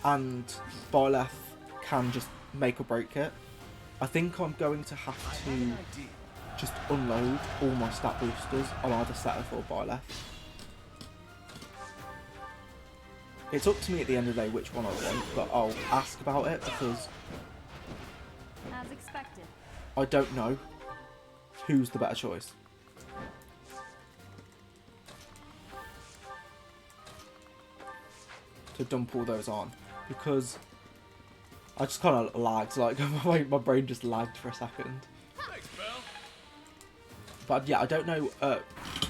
And Byleth can just make or break it. I think I'm going to have to just unload all my stat boosters on either Seta or Byleth. It's up to me at the end of the day which one I want, but I'll ask about it because As expected. I don't know who's the better choice. To dump all those on, because I just kind of lagged, like my brain just lagged for a second. But yeah, I don't know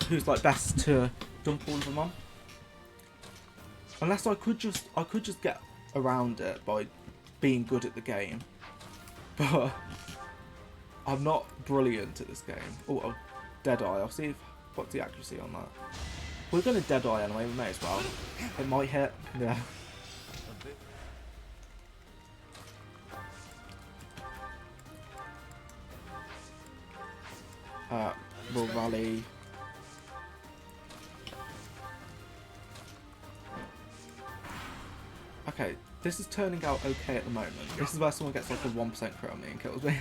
who's like best to dump all of them on. Unless I could just get around it by being good at the game. But I'm not brilliant at this game. Oh, Deadeye. I'll see what's the accuracy on that. We're gonna Deadeye anyway. We may as well. It might hit. Yeah. We'll rally. Okay, this is turning out okay at the moment. This is where someone gets like a 1% crit on me and kills me.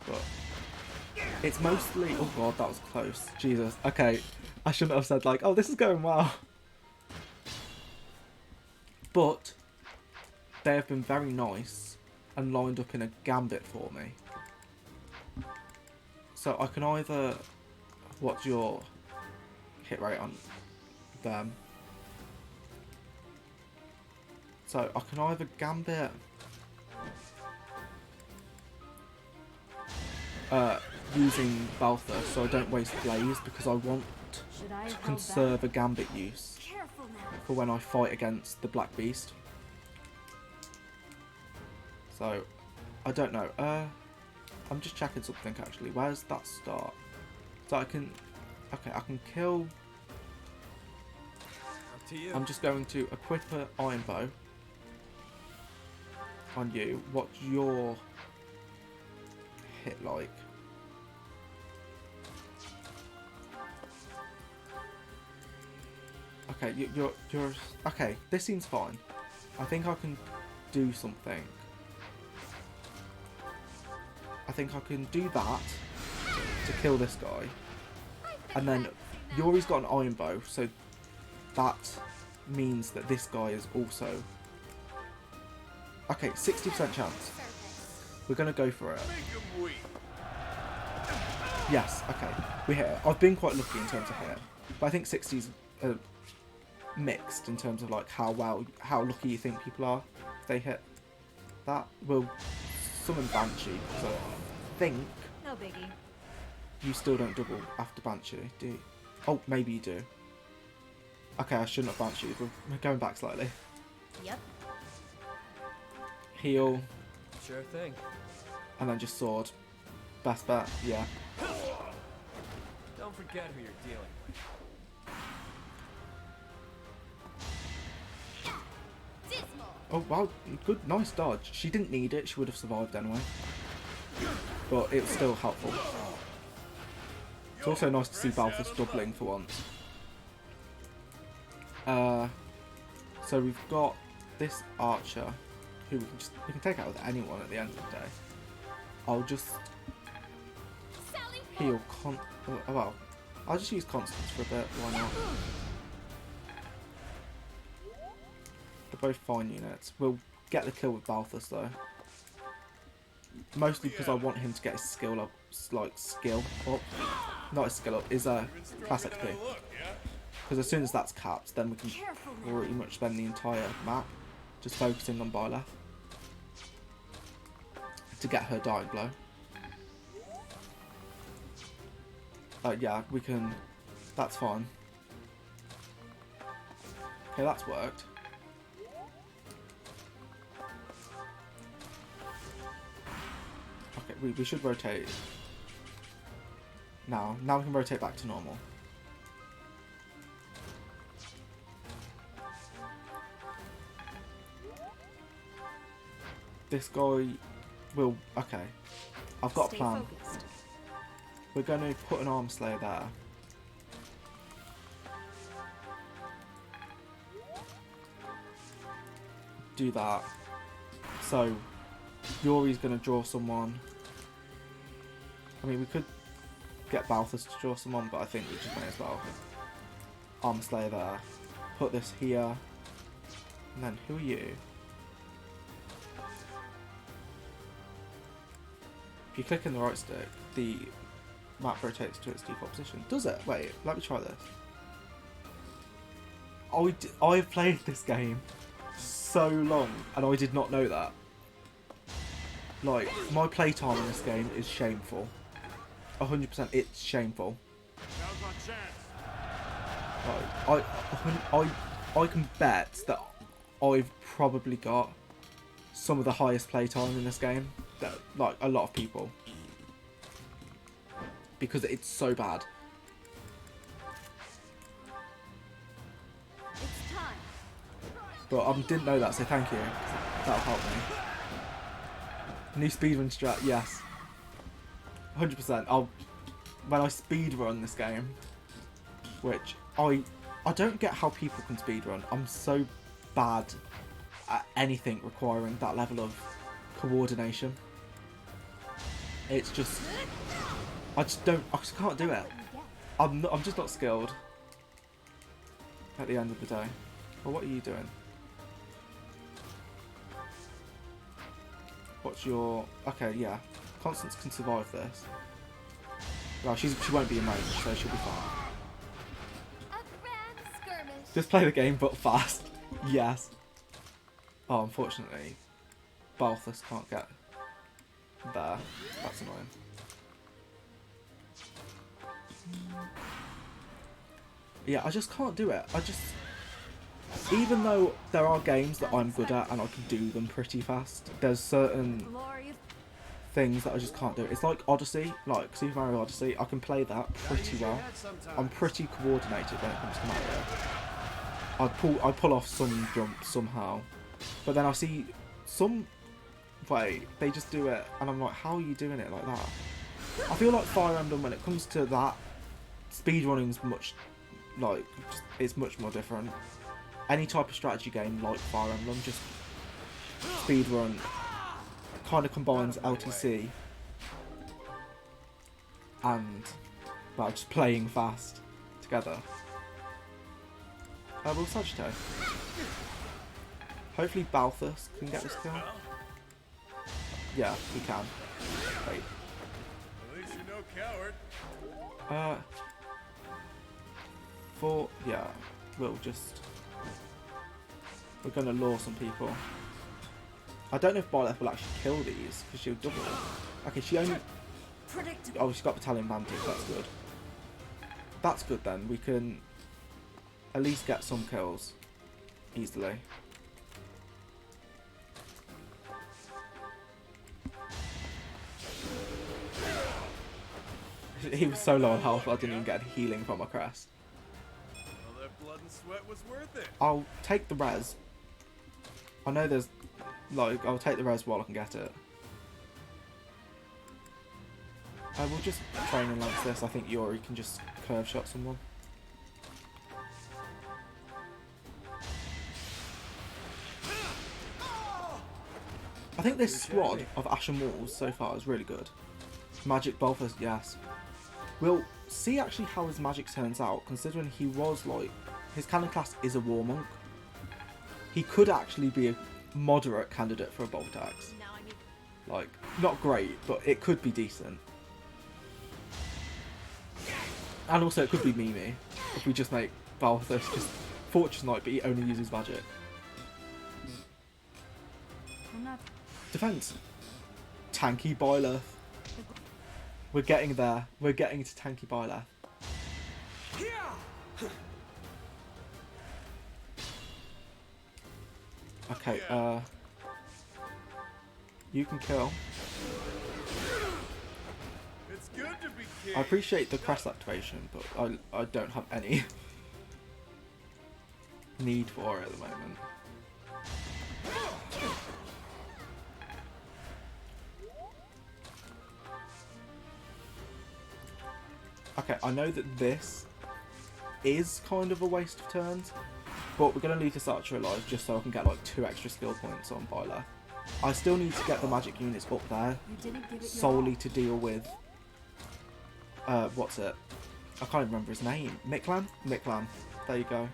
But it's mostly... Oh god, that was close. Jesus. Okay, I shouldn't have said like, oh, this is going well. But they have been very nice and lined up in a gambit for me. So I can either... What's your hit rate on them? So I can either gambit using Balthus so I don't waste Blaze, because I want to conserve a gambit use for when I fight against the Black Beast. So I don't know. I'm just checking something actually. Where's that start? So I can... Okay, I can kill... I'm just going to equip an Iron Bow on you. What's your hit like? Okay, you're okay. This seems fine. I think I can do something. I think I can do that to kill this guy, and then Yuri's got an Iron Bow, so that means that this guy is also... Okay, 60% chance. We're going to go for it. Yes, okay. We hit it. I've been quite lucky in terms of hit, but I think 60's mixed in terms of like how lucky you think people are if they hit that. We'll summon Banshee, because I think No biggie. you still don't double after Banshee, do you? Oh, maybe you do. Okay, I shouldn't have Banshee. We're going back slightly. Yep. Heal, Sure thing. and then just sword. Best bet, yeah. Don't forget who you're dealing with. Oh wow, good, nice dodge. She didn't need it, she would have survived anyway. But it was still helpful. It's also nice to see Balthus doubling for once. So we've got this archer, who we can take out with anyone at the end of the day. I'll just heal well, I'll just use Constance for a bit, why not? They're both fine units. We'll get the kill with Balthus though. Mostly because I want him to get his skill up, not his skill up, his class XP. Because as soon as that's capped, then we can pretty much spend the entire map just focusing on Byleth to get her dying blow. Yeah, we can. That's fine. Okay, that's worked. Okay, we should rotate. Now we can rotate back to normal. This guy will... Okay. I've got a plan. Focused. We're going to put an arm slayer there. Do that. So, Yori's going to draw someone. I mean, we could get Balthus to draw someone, but I think we just may as well. Arm slayer there. Put this here. And then, who are you? If you click in the right stick, the map rotates to its default position. Does it? Wait, let me try this. I've played this game so long, and I did not know that. Like, my playtime in this game is shameful. 100%, it's shameful. Like, I can bet that I've probably got some of the highest playtime in this game. That, like, a lot of people. Because it's so bad. It's time. But I didn't know that, so thank you. That'll help me. New speedrun strat, yes. 100%. When I speedrun this game, which I don't get how people can speedrun. I'm so bad at anything requiring that level of coordination. It's just, I just can't do it. I'm just not skilled. At the end of the day. Well, what are you doing? What's your... Okay, yeah. Constance can survive this. Well, she won't be a mage, so she'll be fine. Just play the game, but fast. Yes. Oh, unfortunately, Balthus can't get there. That's annoying. Yeah, I just can't do it. Even though there are games that I'm good at and I can do them pretty fast, there's certain things that I just can't do. It's like Odyssey, like Super Mario Odyssey. I can play that pretty well. I'm pretty coordinated when it comes to Mario. I pull off some jumps somehow, but then I see some way they just do it, and I'm like, how are you doing it like that? I feel like Fire Emblem, when it comes to that, speedrunning's much like it's much more different. Any type of strategy game like Fire Emblem, just speedrun kind of combines LTC and, well, just playing fast together. We'll Sagittarius. Hopefully Balthus can get this kill. Yeah, we can. Wait. At least you're no coward. Yeah, we'll just... We're going to lure some people. I don't know if Byleth will actually kill these, because she'll double. Okay, she only... Oh, she's got Battalion Vantage, that's good. That's good then, we can at least get some kills easily. he was so low on health, I didn't even get healing from my crest. Well, that blood and sweat was worth it. I'll take the res. I know there's, like, I'll take the res while I can get it. I will just train and lance this. I think Yuri can just curve shot someone. I think this squad of Ashen Wolves so far is really good. Magic Bolthus, yes. We'll see actually how his magic turns out, considering he was like, his cannon class is a war monk. He could actually be a moderate candidate for a bolt axe. Like, not great, but it could be decent. And also it could be Mimi, if we just make Balthus just Fortress Knight, but he only uses magic. I'm not. Defense. Tanky Byleth. We're getting there. We're getting to Tanky Byleth. Okay, you can kill. It's good to be king. I appreciate the crest activation, but I don't have any need for it at the moment. Okay, I know that this is kind of a waste of turns, but we're going to leave this archer alive just so I can get like 2 extra skill points on Byleth. I still need to get the magic units up there solely to deal with what's it? I can't even remember his name. Miklan? Miklan. There you go.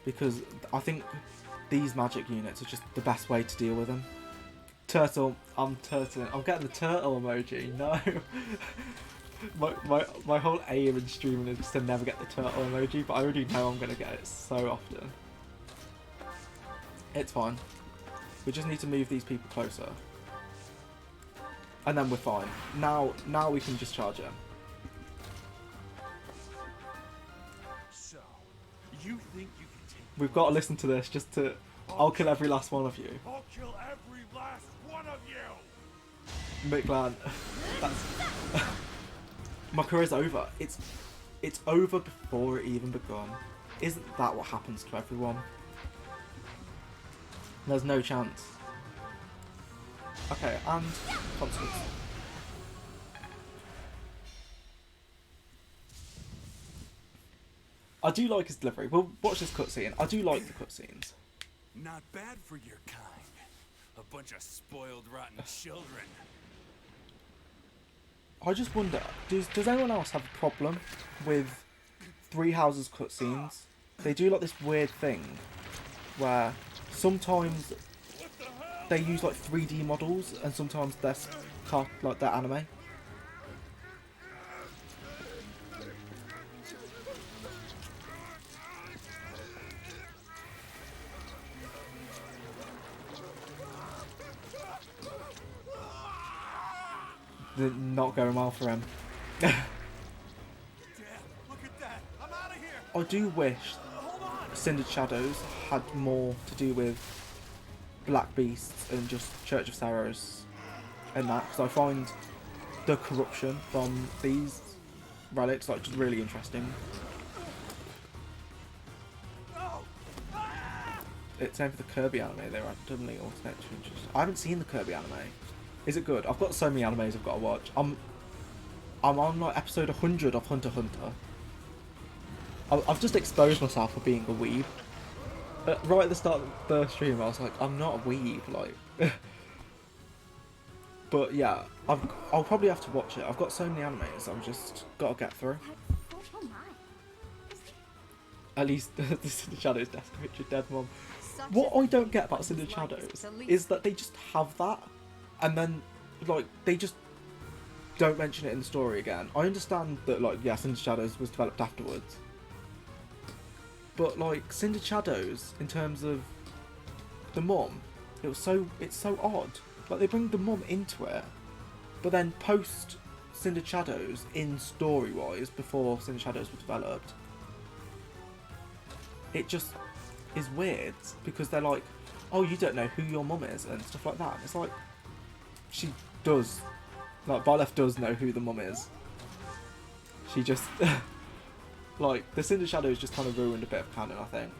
Because I think these magic units are just the best way to deal with them. Turtle. I'm turtling. I'm getting the turtle emoji. No. my whole aim in streaming is just to never get the turtle emoji, but I already know I'm going to get it so often. It's fine. We just need to move these people closer. And then we're fine. Now we can just charge him. So, you think you can take We've got to listen to this just to... I'll kill every last one of you. I'll kill every last one of you. Miklan. That's... My career's over. It's over before it even begun. Isn't that what happens to everyone? There's no chance. Okay, and consequence. I do like his delivery. We'll watch this cutscene. I do like the cutscenes. Not bad for your kind. A bunch of spoiled, rotten children. I just wonder, does anyone else have a problem with Three Houses cutscenes? They do like this weird thing where sometimes they use like 3D models and sometimes they're like they're anime. They're not going well for him. Dad, look at that. I'm out of here. I do wish Hold on. Cindered Shadows had more to do with Black Beasts and just Church of Seiros and that, because I find the corruption from these relics like just really interesting. It's same for the Kirby anime, they randomly alternate to interest. I haven't seen the Kirby anime. Is it good? I've got so many animes I've got to watch. I'm on like episode 100 of Hunter x Hunter. I've just exposed myself for being a weeb. Right at the start of the stream I was like, I'm not a weeb, like. But yeah, I'll probably have to watch it. I've got so many animes I've just got to get through. At least the Cindered Shadows desk picture, dead mom. What I don't get about Cindered Shadows is that they just have that, and then like they just don't mention it in the story again. I understand that like yeah, Cindered Shadows was developed afterwards, but like Cindered Shadows in terms of the mum, it's so odd. Like they bring the mum into it, but then post Cindered Shadows in story wise before Cindered Shadows was developed, it just is weird because they're like, oh, you don't know who your mum is and stuff like that. And it's like, she does, like, Byleth does know who the mum is. She just, like, the Cinder Shadows just kind of ruined a bit of canon, I think.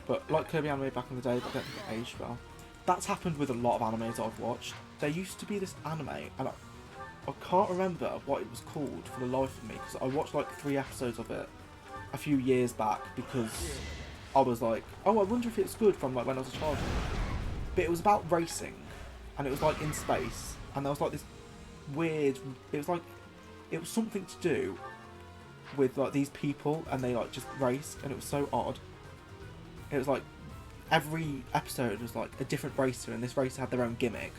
But like Kirby anime back in the day, but I don't think it aged well. That's happened with a lot of animes I've watched. There used to be this anime, and I can't remember what it was called for the life of me, because I watched like 3 episodes of it a few years back because I was like, oh, I wonder if it's good from like when I was a child. But it was about racing, and it was like in space, and there was like this weird, it was something to do with like these people, and they like just raced, and it was so odd. It was like every episode was like a different racer, and this racer had their own gimmick,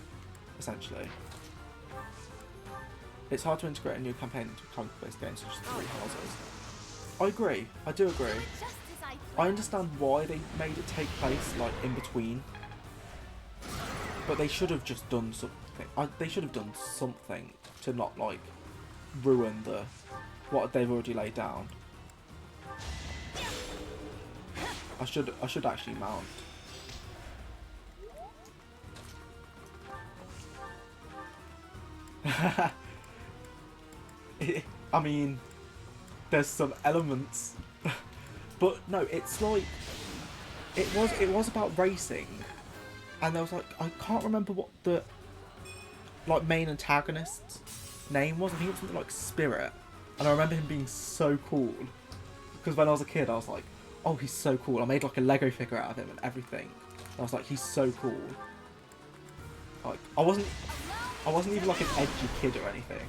essentially. It's hard to integrate a new campaign into a comic-based game such as 3 Houses. I agree, I do agree. I understand why they made it take place like in between, but they should have just done something. They should have done something to not like ruin what they've already laid down. I should actually mount. I mean, there's some elements, but no, it's like it was about racing, and there was like, I can't remember what the like main antagonist's name was. I think it was something like Spirit, and I remember him being so cool because when I was a kid I was like, oh, he's so cool. I made like a Lego figure out of him and everything. I was like, he's so cool. Like, I wasn't even like an edgy kid or anything,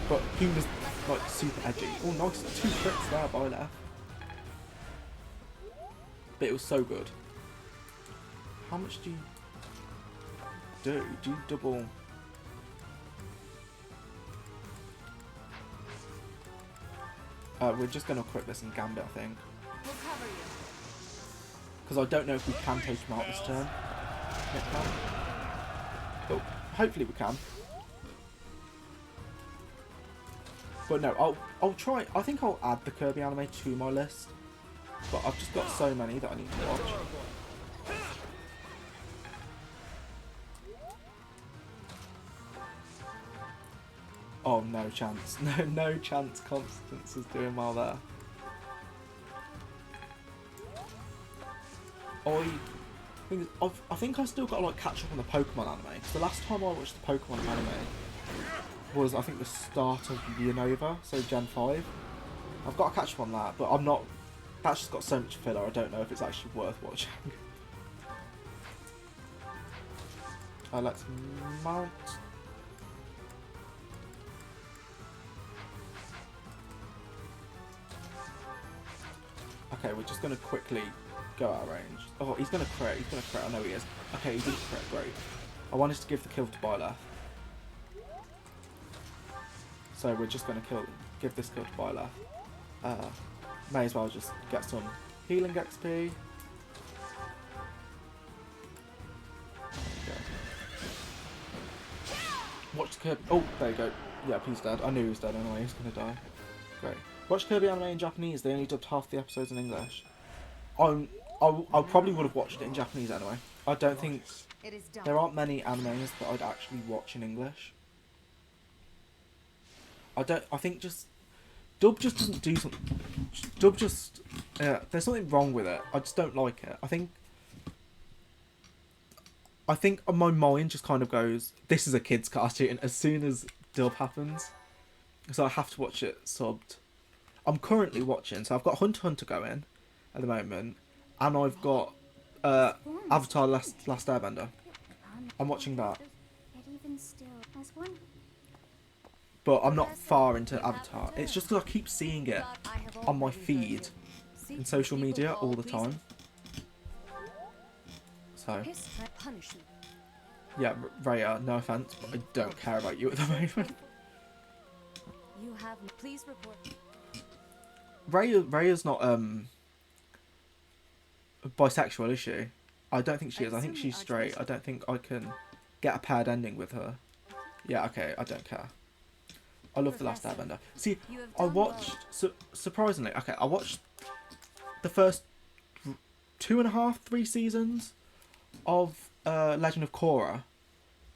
but he was like super edgy. Oh, nice, 2 crits there by left. But it was so good. How much do you do? Do you double? We're just gonna equip this in Gambit, I think. We'll cover you. Because I don't know if we can take him out this turn. Next turn. But hopefully we can. But no, I'll try. I think I'll add the Kirby anime to my list. But I've just got so many that I need to watch. Oh, no chance. No chance Constance is doing well there. I think I've still got to like catch up on the Pokemon anime. Cause the last time I watched the Pokemon anime was, I think, the start of Unova, so Gen 5. I've got to catch up on that, but I'm not. That's just got so much filler. I don't know if it's actually worth watching. Let's mount. Okay, we're just going to quickly go out of range. Oh, he's going to crit. He's going to crit. I know he is. Okay, he didn't crit. Great. I wanted to give the kill to Byleth. So we're just going to give this kill to Byleth. May as well just get some healing XP. Watch the Kirby. Oh, there you go. Yeah, he's dead. I knew he was dead anyway. He's going to die. Great. Watch Kirby anime in Japanese. They only dubbed half the episodes in English. I probably would have watched it in Japanese anyway. I don't think It is done. there aren't many animes that I'd actually watch in English. I think just dub just doesn't do something. Dub just there's something wrong with it. I just don't like it. I think my mind just kind of goes, this is a kid's cartoon as soon as dub happens. So I have to watch it subbed. I'm currently watching, so I've got Hunter x Hunter going at the moment, and I've got Avatar Last Airbender. I'm watching that. Yet even still, as one But I'm not far into Avatar. It's just because I keep seeing it on my feed in social media all the time. So, yeah, Raya, no offense, but I don't care about you at the moment. You have. Please report. Raya's not bisexual, is she? I don't think she is. I think she's straight. I don't think I can get a paired ending with her. Yeah, okay, I don't care. I love The Last Airbender. See, I watched, surprisingly, okay, I watched the first 2.5, 3 seasons of Legend of Korra,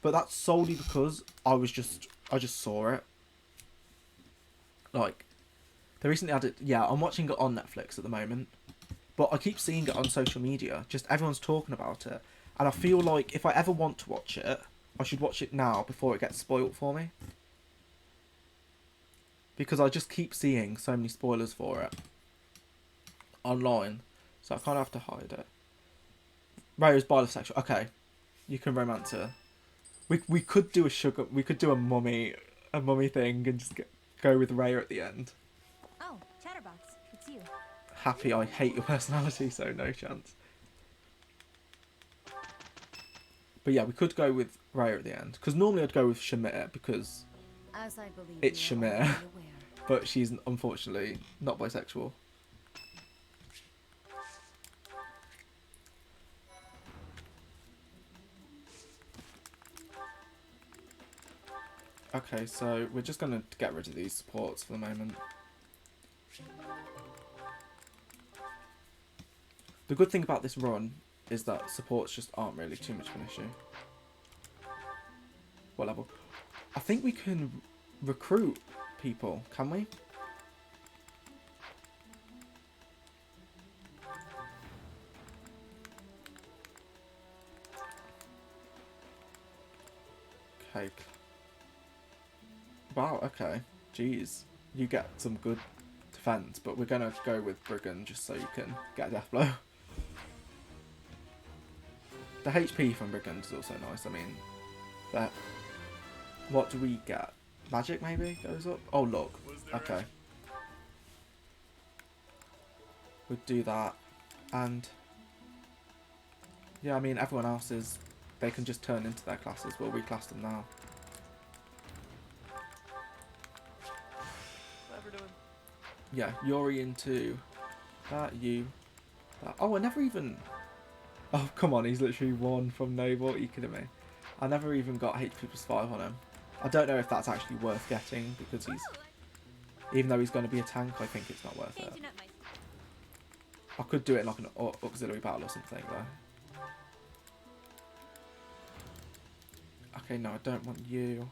but that's solely because I just saw it. Like, they recently added. Yeah, I'm watching it on Netflix at the moment, but I keep seeing it on social media. Just everyone's talking about it, and I feel like if I ever want to watch it, I should watch it now before it gets spoilt for me. Because I just keep seeing so many spoilers for it online, so I kind of have to hide it. Ryo's bisexual. Okay, you can romance her. We could do a mummy thing and just go with Raya at the end. Oh, Chatterbox, it's you. Happy, I hate your personality, so no chance. But yeah, we could go with Raya at the end, because normally I'd go with Shamir because As I believe it's you are Shamir, already aware. but she's unfortunately not bisexual. Okay, so we're just going to get rid of these supports for the moment. The good thing about this run is that supports just aren't really too much of an issue. What level? I think we can recruit people, can we? Okay. Wow, okay. Jeez. You get some good defense, but we're going to go with Brigand just so you can get a death blow. The HP from Brigand is also nice. I mean, that. What do we get? Magic maybe goes up? Oh, look. Okay. We'll do that. And yeah, I mean, everyone else is. They can just turn into their classes. We'll reclass them now. Never doing. Yeah, Yuri into that, you. That. Oh, I never even. Oh, come on, he's literally one from Noble. What are you kidding me? I never even got HP plus 5 on him. I don't know if that's actually worth getting because he's. Even though he's going to be a tank, I think it's not worth it. I could do it in like an auxiliary battle or something though. Okay, no, I don't want you.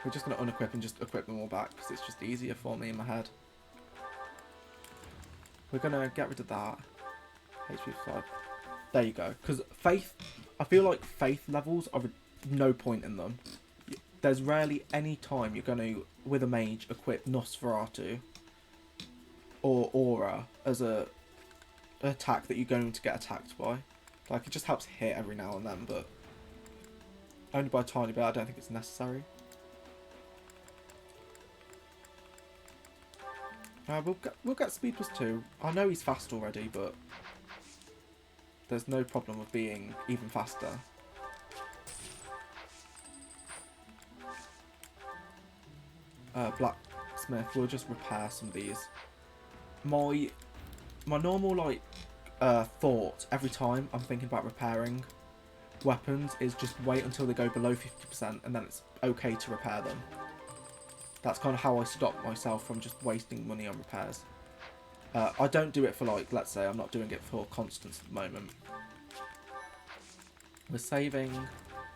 We're just going to unequip and just equip them all back because it's just easier for me in my head. We're going to get rid of that. HP 5. There you go. Because Faith, I feel like Faith levels are no point in them. There's rarely any time you're going to, with a mage, equip Nosferatu or Aura as an attack that you're going to get attacked by. Like, it just helps hit every now and then, but only by a tiny bit. I don't think it's necessary. We'll get speed plus 2. I know he's fast already, but there's no problem with being even faster. Blacksmith, we'll just repair some of these. My normal like thought every time I'm thinking about repairing weapons is just wait until they go below 50% and then it's okay to repair them. That's kind of how I stop myself from just wasting money on repairs. I don't do it for, like, let's say I'm not doing it for constants at the moment. We're saving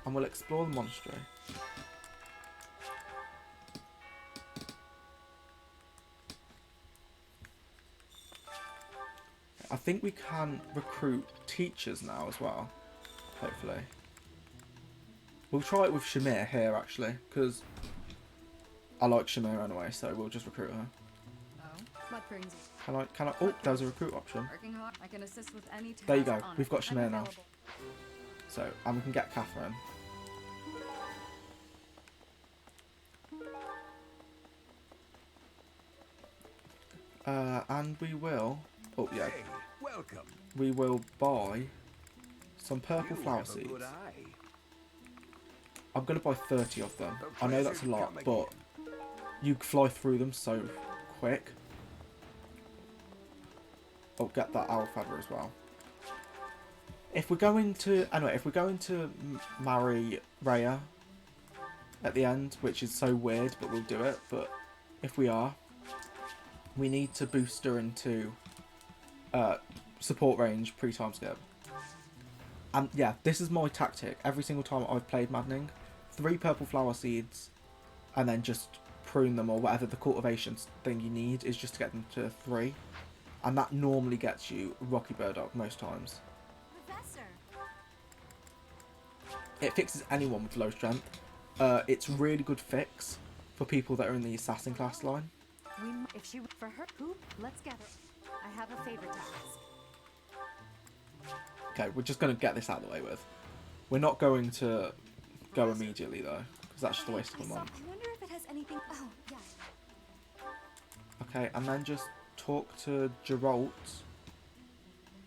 and we'll explore the monastery. I think we can recruit teachers now as well, hopefully. We'll try it with Shamir here, actually, because I like Shamir anyway, so we'll just recruit her. Oh, what brings you? Can I, oh, there's a recruit option. Working hard. I can assist with any task. There you go, on we've it. got I'm Shamir now. available. So, and we can get Catherine. And we will, oh yeah, Hey, welcome. we will buy some purple flower have a seeds. good eye. I'm going to buy 30 of them. The I know that's a pleasure lot, come but you fly through them so quick. Oh, get that owl feather as well. If we're going to, anyway, if we're going to marry Raya at the end, which is so weird, but we'll do it. But if we are, we need to boost her into support range pre-time skip. And yeah, this is my tactic every single time I've played Maddening. 3 purple flower seeds, and then just prune them, or whatever the cultivation thing you need is, just to get them to 3. And that normally gets you Rocky Burdock most times. Professor. It fixes anyone with low strength. It's really good fix for people that are in the assassin class line. If she for her who? Let's gather. I have a favor to ask. Okay, we're just going to get this out of the way with. We're not going to go immediately though, because that's just a waste of a month. I wonder if it has anything. Oh, yeah. Okay, and then just talk to Geralt,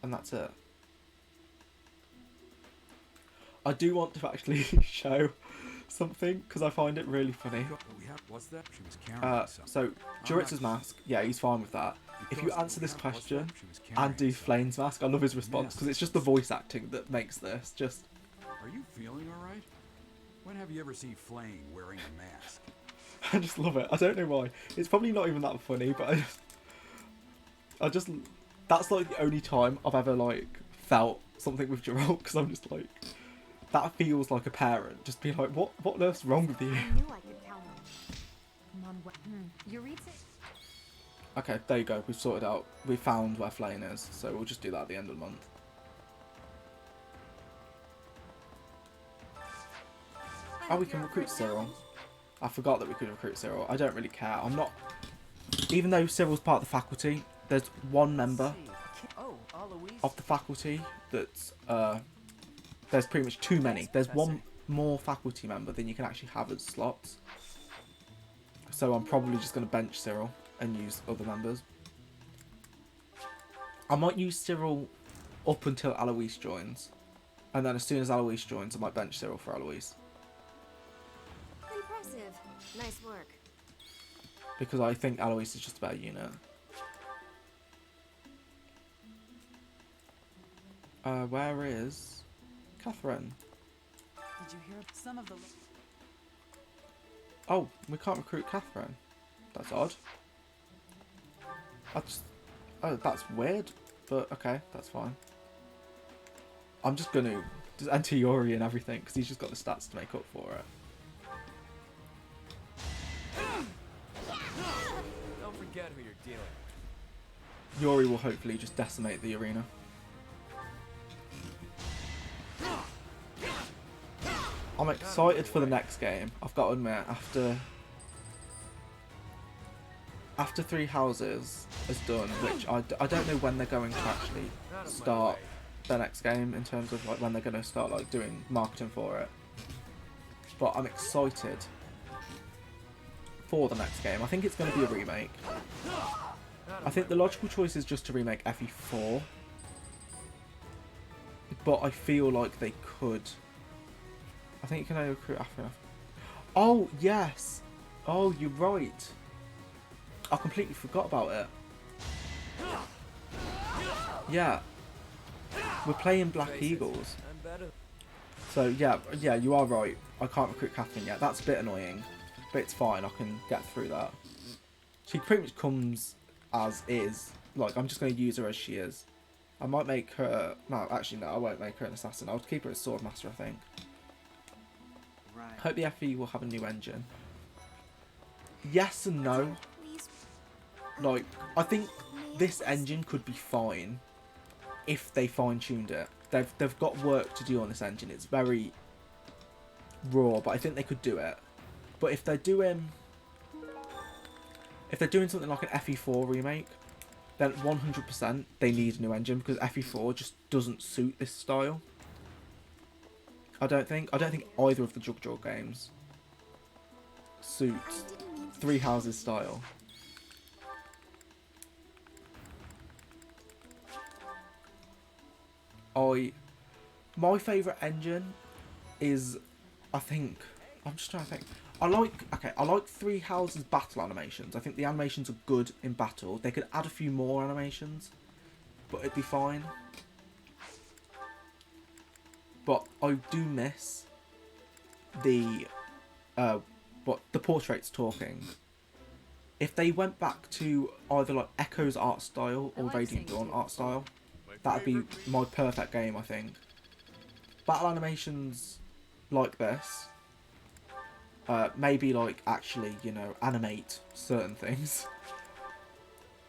and that's it. I do want to actually show something, because I find it really funny. What's that? She was carrying something. So, Juritz's mask, yeah, he's fine with that. If you answer this question and do Flane's mask, I love his response, because it's just the voice acting that makes this just... Are you feeling alright? When have you ever seen Flame wearing a mask? I just love it. I don't know why. It's probably not even that funny, but I just that's like the only time I've ever like felt something with Geralt, because I'm just like, that feels like a parent just being like, what on earth's wrong with you? I knew I could count on you. Come on, what? You read it? Okay, there you go. We've sorted out. We found where Flame is, so we'll just do that at the end of the month. Oh, we can recruit Cyril. I forgot that we could recruit Cyril. I don't really care. I'm not... Even though Cyril's part of the faculty, there's one member of the faculty that's... there's pretty much too many. There's one more faculty member than you can actually have as slots. So I'm probably just going to bench Cyril and use other members. I might use Cyril up until Alois joins. And then as soon as Alois joins, I might bench Cyril for Alois. Impressive. Nice work. Because I think Alois is just a better unit. Where is Catherine? Did you hear some of the... Oh, we can't recruit Catherine. That's odd. Oh, that's weird. But okay, that's fine. I'm just going to just enter Yuri and everything, because he's just got the stats to make up for it. Don't forget who you're dealing with. Yuri will hopefully just decimate the arena. I'm excited for the next game. I've got to admit, after 3 houses is done, which I don't know when they're going to actually start the next game in terms of like when they're going to start like doing marketing for it. But I'm excited for the next game. I think it's going to be a remake. I think the logical choice is just to remake FE4. But I feel like they could. I think you can only recruit after enough. Oh, yes. Oh, you're right. I completely forgot about it. Yeah. We're playing Black Eagles. So, yeah, you are right. I can't recruit Catherine yet. That's a bit annoying. But it's fine. I can get through that. She pretty much comes as is. Like, I'm just going to use her as she is. I might make her... No, actually, no. I won't make her an assassin. I'll keep her as Swordmaster, I think. Hope the FE will have a new engine. Yes and no. Like, I think this engine could be fine if they fine-tuned it. They've got work to do on this engine. It's very raw, but I think they could do it. But if they're doing something like an FE4 remake, then 100% they need a new engine, because FE4 just doesn't suit this style. I don't think either of the Jug games suit 3 houses style. My favourite engine is, I think, I'm just trying to think. I like 3 houses battle animations. I think the animations are good in battle. They could add a few more animations, but it'd be fine. But I do miss the portraits talking. If they went back to either like Echo's art style or Radiant Dawn art style, that'd be my perfect game, I think. battle animations like this, maybe like actually, you know, animate certain things.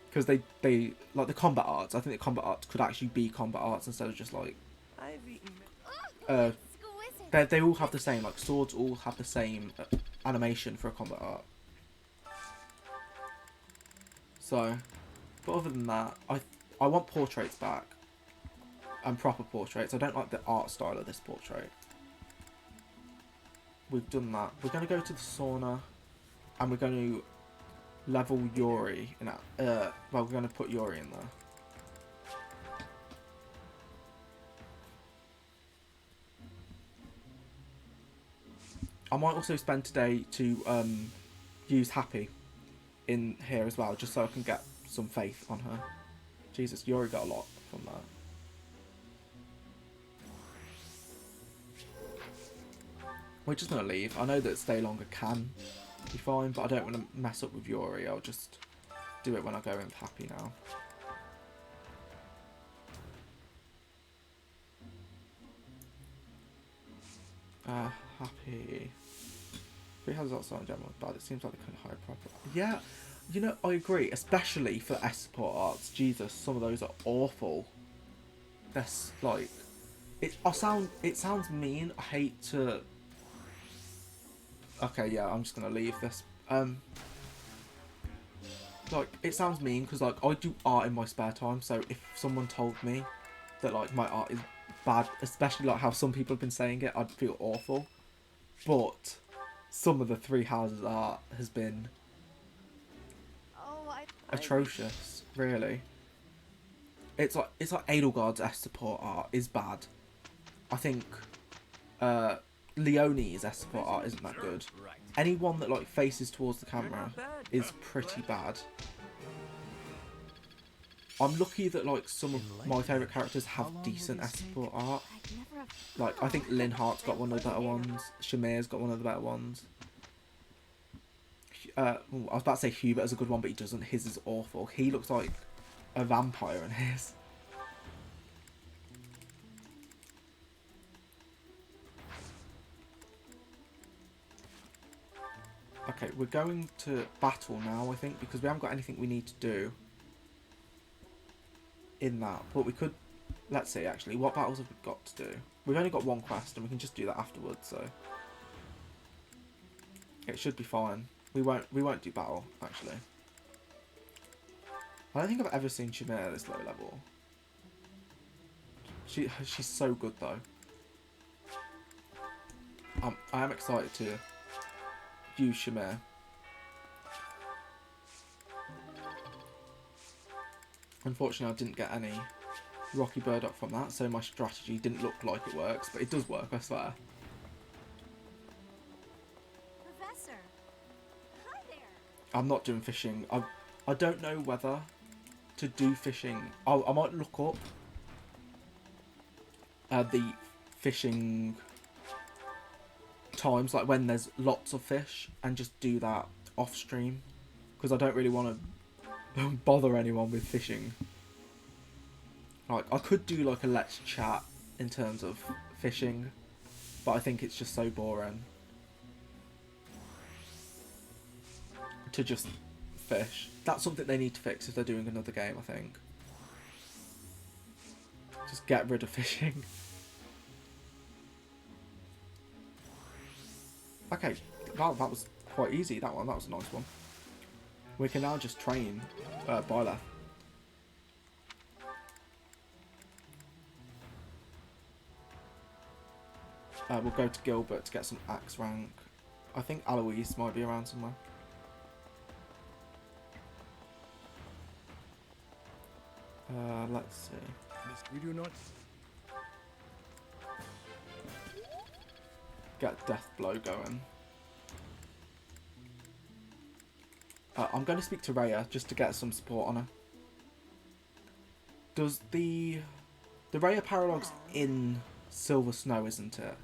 Because they like the combat arts. I think the combat arts could actually be combat arts instead of just like. They all have the same, like swords all have the same animation for a combat art. So, but other than that, I want portraits back. And proper portraits. I don't like the art style of this portrait. We've done that. We're going to go to the sauna. And we're going to level Yuri in that. Well, we're going to put Yuri in there. I might also spend today to use Happy in here as well, just so I can get some faith on her. Jesus, Yuri got a lot from that. We're just going to leave. I know that stay longer can be fine, but I don't want to mess up with Yuri. I'll just do it when I go in with Happy now. Happy. Free houses outside in general, but it seems like they couldn't hire properly. Yeah, you know, I agree. Especially for the S support arts. Jesus, some of those are awful. That's like, it sounds mean. I hate to. Okay, yeah, I'm just gonna leave this. Like, it sounds mean because like I do art in my spare time. So if someone told me that like my art is bad, especially like how some people have been saying it, I'd feel awful. But some of the Three Houses art has been atrocious, really. It's like Edelgard's S support art is bad. I think Leonie's S support art isn't that good. Anyone that like faces towards the camera is pretty bad. I'm lucky that like some of my favourite characters have decent S support art. Like I think Linhart's got one of the better ones. Shamir's got one of the better ones. I was about to say Hubert has a good one, but he doesn't. His is awful. He looks like a vampire in his. Okay, we're going to battle now, I think, because we haven't got anything we need to do in that. But we could, let's see actually, what battles have we got to do? We've only got one quest and we can just do that afterwards, so it should be fine. We won't do battle, actually. I don't think I've ever seen Shamir at this low level. She's so good though. I am excited to use Shamir. Unfortunately, I didn't get any Rocky Burdock from that, so my strategy didn't look like it works, but it does work, I swear. Professor, hi there. I'm not doing fishing. I don't know whether to do fishing. I might look up the fishing times, like when there's lots of fish, and just do that off stream, because I don't really want to bother anyone with fishing. Like I could do like a let's chat in terms of fishing, but I think it's just so boring to just fish. That's something they need to fix if they're doing another game, I think. Just get rid of fishing. Okay, that was quite easy, that one. That was a nice one. We can now just train Byleth. We'll go to Gilbert to get some axe rank. I think Aloise might be around somewhere. Let's see. We do not. Get Death Blow going. I'm going to speak to Rhea just to get some support on her. Does the Rhea Paralog's in Silver Snow, isn't it?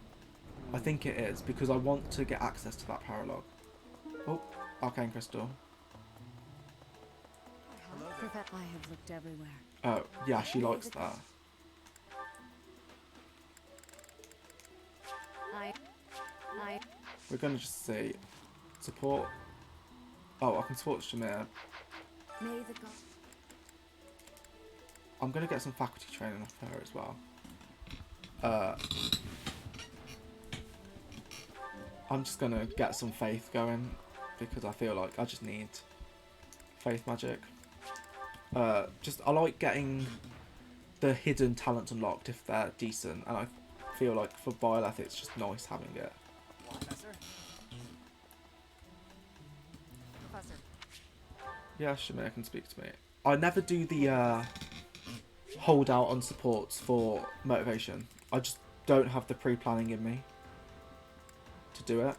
I think it is, because I want to get access to that Paralog. Oh, Arcane Crystal. I have looked everywhere. Oh, yeah, she likes that. We're gonna just see support. Oh, I can support Shamir. May the god. I'm gonna get some faculty training off her as well. I'm just gonna get some faith going because I feel like I just need faith magic. I like getting the hidden talents unlocked if they're decent, and I feel like for Byleth it's just nice having it. Professor? Professor. Yeah, Shamir can speak to me. I never do the hold out on supports for motivation. I just don't have the pre-planning in me to do it.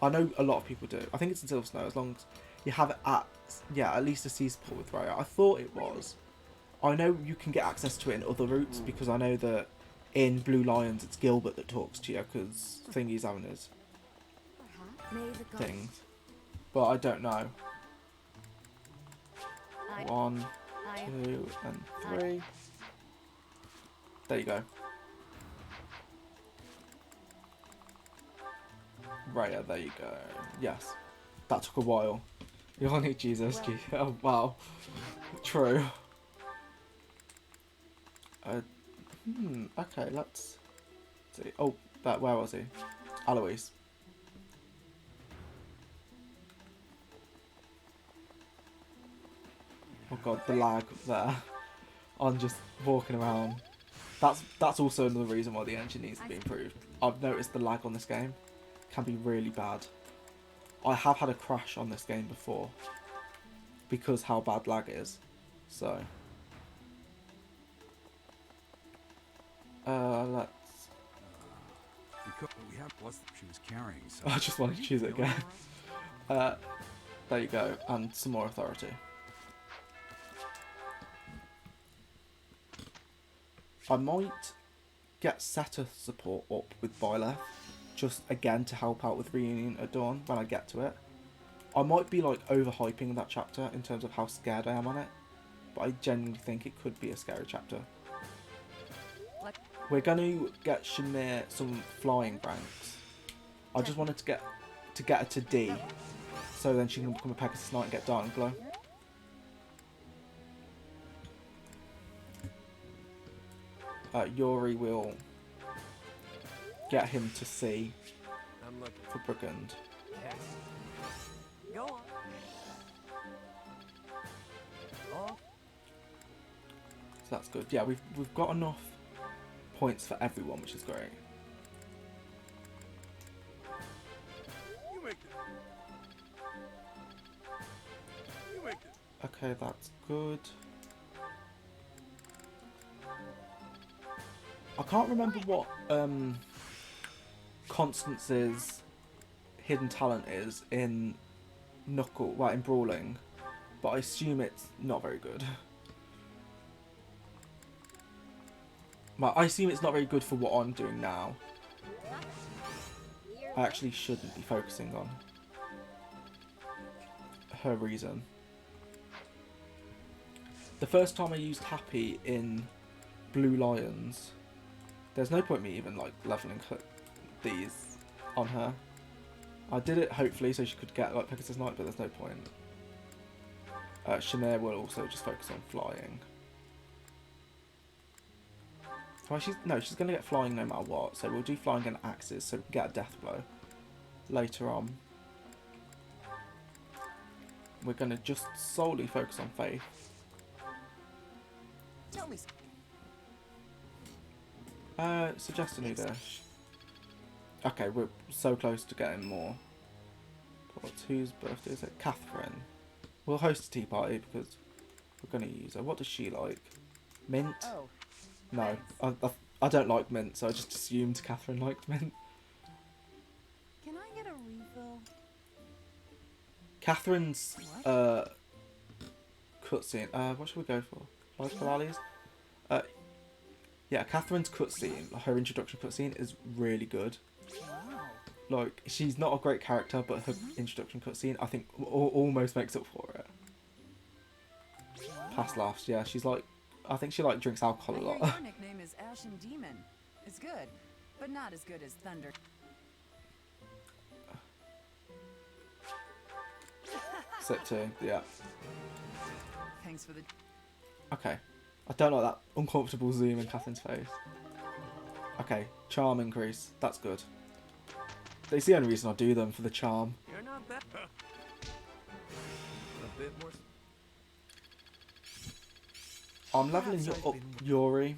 I know a lot of people do. I think it's in Silver Snow, as long as you have it at least a C support with Raya. I thought it was. I know you can get access to it in other routes because I know that in Blue Lions it's Gilbert that talks to you because Thingy's having his May the god. things. But I don't know. I, 1, I, 2, and 3. There you go. Raya, there you go. Yes. That took a while. You all need Jesus. Well- Oh, wow. True. Okay, let's see. Oh, where was he? Alois. Oh god, the lag there. On just walking around. That's also another reason why the engine needs to be improved. I've noticed the lag on this game can be really bad. I have had a crash on this game before because how bad lag is. So let's. We have what she was carrying. So I just want to choose it again. There you go, and some more authority. I might get Seta support up with Byleth, just again to help out with Reunion at Dawn when I get to it. I might be like overhyping that chapter in terms of how scared I am on it, but I genuinely think it could be a scary chapter. We're going to get Shamir some flying ranks. I just wanted to get her to D, so then she can become a Pegasus Knight and get Dark Glow. Yuri will get him to C I'm looking. for Brigand. Yes. Go on. Oh, So that's good. Yeah, we've got enough points for everyone, which is great. You make it. You make it. Okay, that's good. I can't remember what Constance's hidden talent is in in Brawling, but I assume it's not very good. Well, I assume it's not very good for what I'm doing now. I actually shouldn't be focusing on her reason. The first time I used Happy in Blue Lions, there's no point me even like leveling these on her. I did it hopefully so she could get like Pegasus Knight, but there's no point. Shamir will also just focus on flying. Well, she's going to get flying no matter what, so we'll do flying and axes so we can get a death blow later on. We're going to just solely focus on faith. Tell me. Suggest a new dish. Okay, we're so close to getting more. Whose birthday is it? Catherine. We'll host a tea party because we're going to use her. What does she like? Mint? Oh, No, I don't like mint, so I just assumed Catherine liked mint. can I get a refill? Catherine's cutscene. What should we go for? Like Palali's? Yeah, Catherine's cutscene, her introduction cutscene, is really good. Wow. Like, she's not a great character, but her introduction cutscene, I think, almost makes up for it. Past laughs, yeah. She's like, I think she like drinks alcohol I a hear lot. your nickname is Ashen Demon. It's good, but not as good as thunder. Set 2, yeah. Thanks for the. Okay. I don't like that uncomfortable zoom in Catherine's face. Okay, charm increase. That's good. It's the only reason I do them, for the charm. You're not bad. A bit more. I'm leveling up Yuri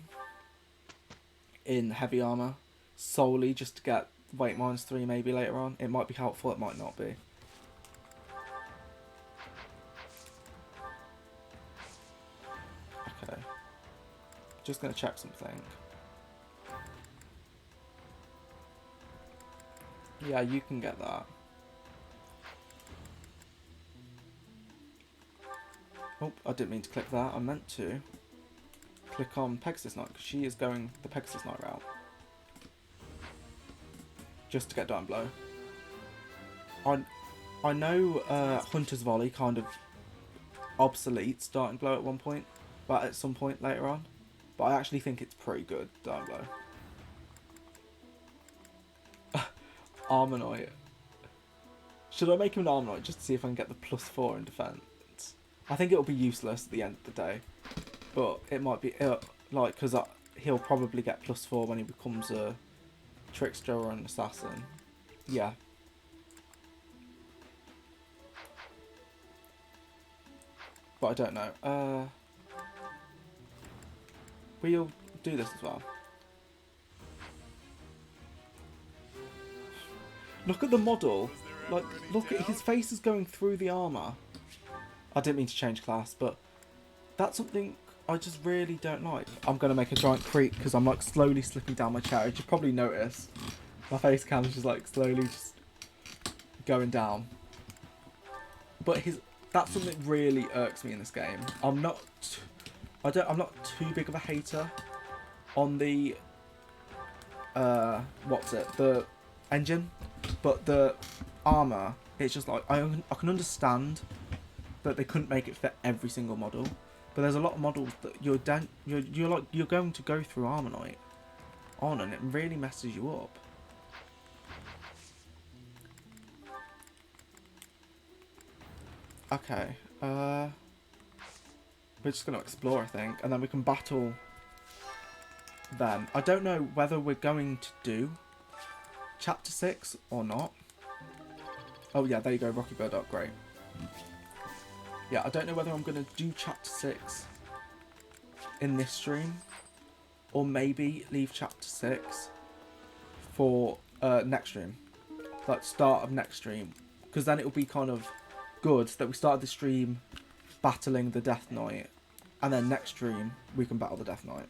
in heavy armor solely just to get weight -3 maybe later on. It might be helpful, it might not be. Okay. Just gonna check something. Yeah, you can get that. Oh, I didn't mean to click that. I meant to click on Pegasus Knight, because she is going the Pegasus Knight route. Just to get Dying Blow. I know Hunter's Volley kind of obsoletes Dying Blow at one point, but at some point later on. But I actually think it's pretty good, Dying Blow. Armor Knight. Should I make him an Armor Knight just to see if I can get the +4 in defense? I think it'll be useless at the end of the day, but it might be like, because he'll probably get +4 when he becomes a trickster or an assassin. Yeah. But I don't know. We'll do this as well. Look at the model. Like, look at his face is going through the armor. I didn't mean to change class, but that's something I just really don't like. I'm going to make a giant creak because I'm like slowly slipping down my chair. As you probably notice, my face cam is just like slowly just going down. But that's something that really irks me in this game. I'm not too big of a hater on the the engine, but the armor, it's just like I can understand that they couldn't make it fit every single model, but there's a lot of models that you're going to go through Armor Knight on, and it really messes you up. Okay, we're just going to explore, I think, and then we can battle them. I don't know whether we're going to do Chapter 6 or not. Oh yeah, there you go, Rocky Bird up, great. Yeah, I don't know whether I'm going to do Chapter 6 in this stream, or maybe leave Chapter 6 for next stream, like start of next stream, because then it'll be kind of good that we started the stream battling the Death Knight, and then next stream we can battle the Death Knight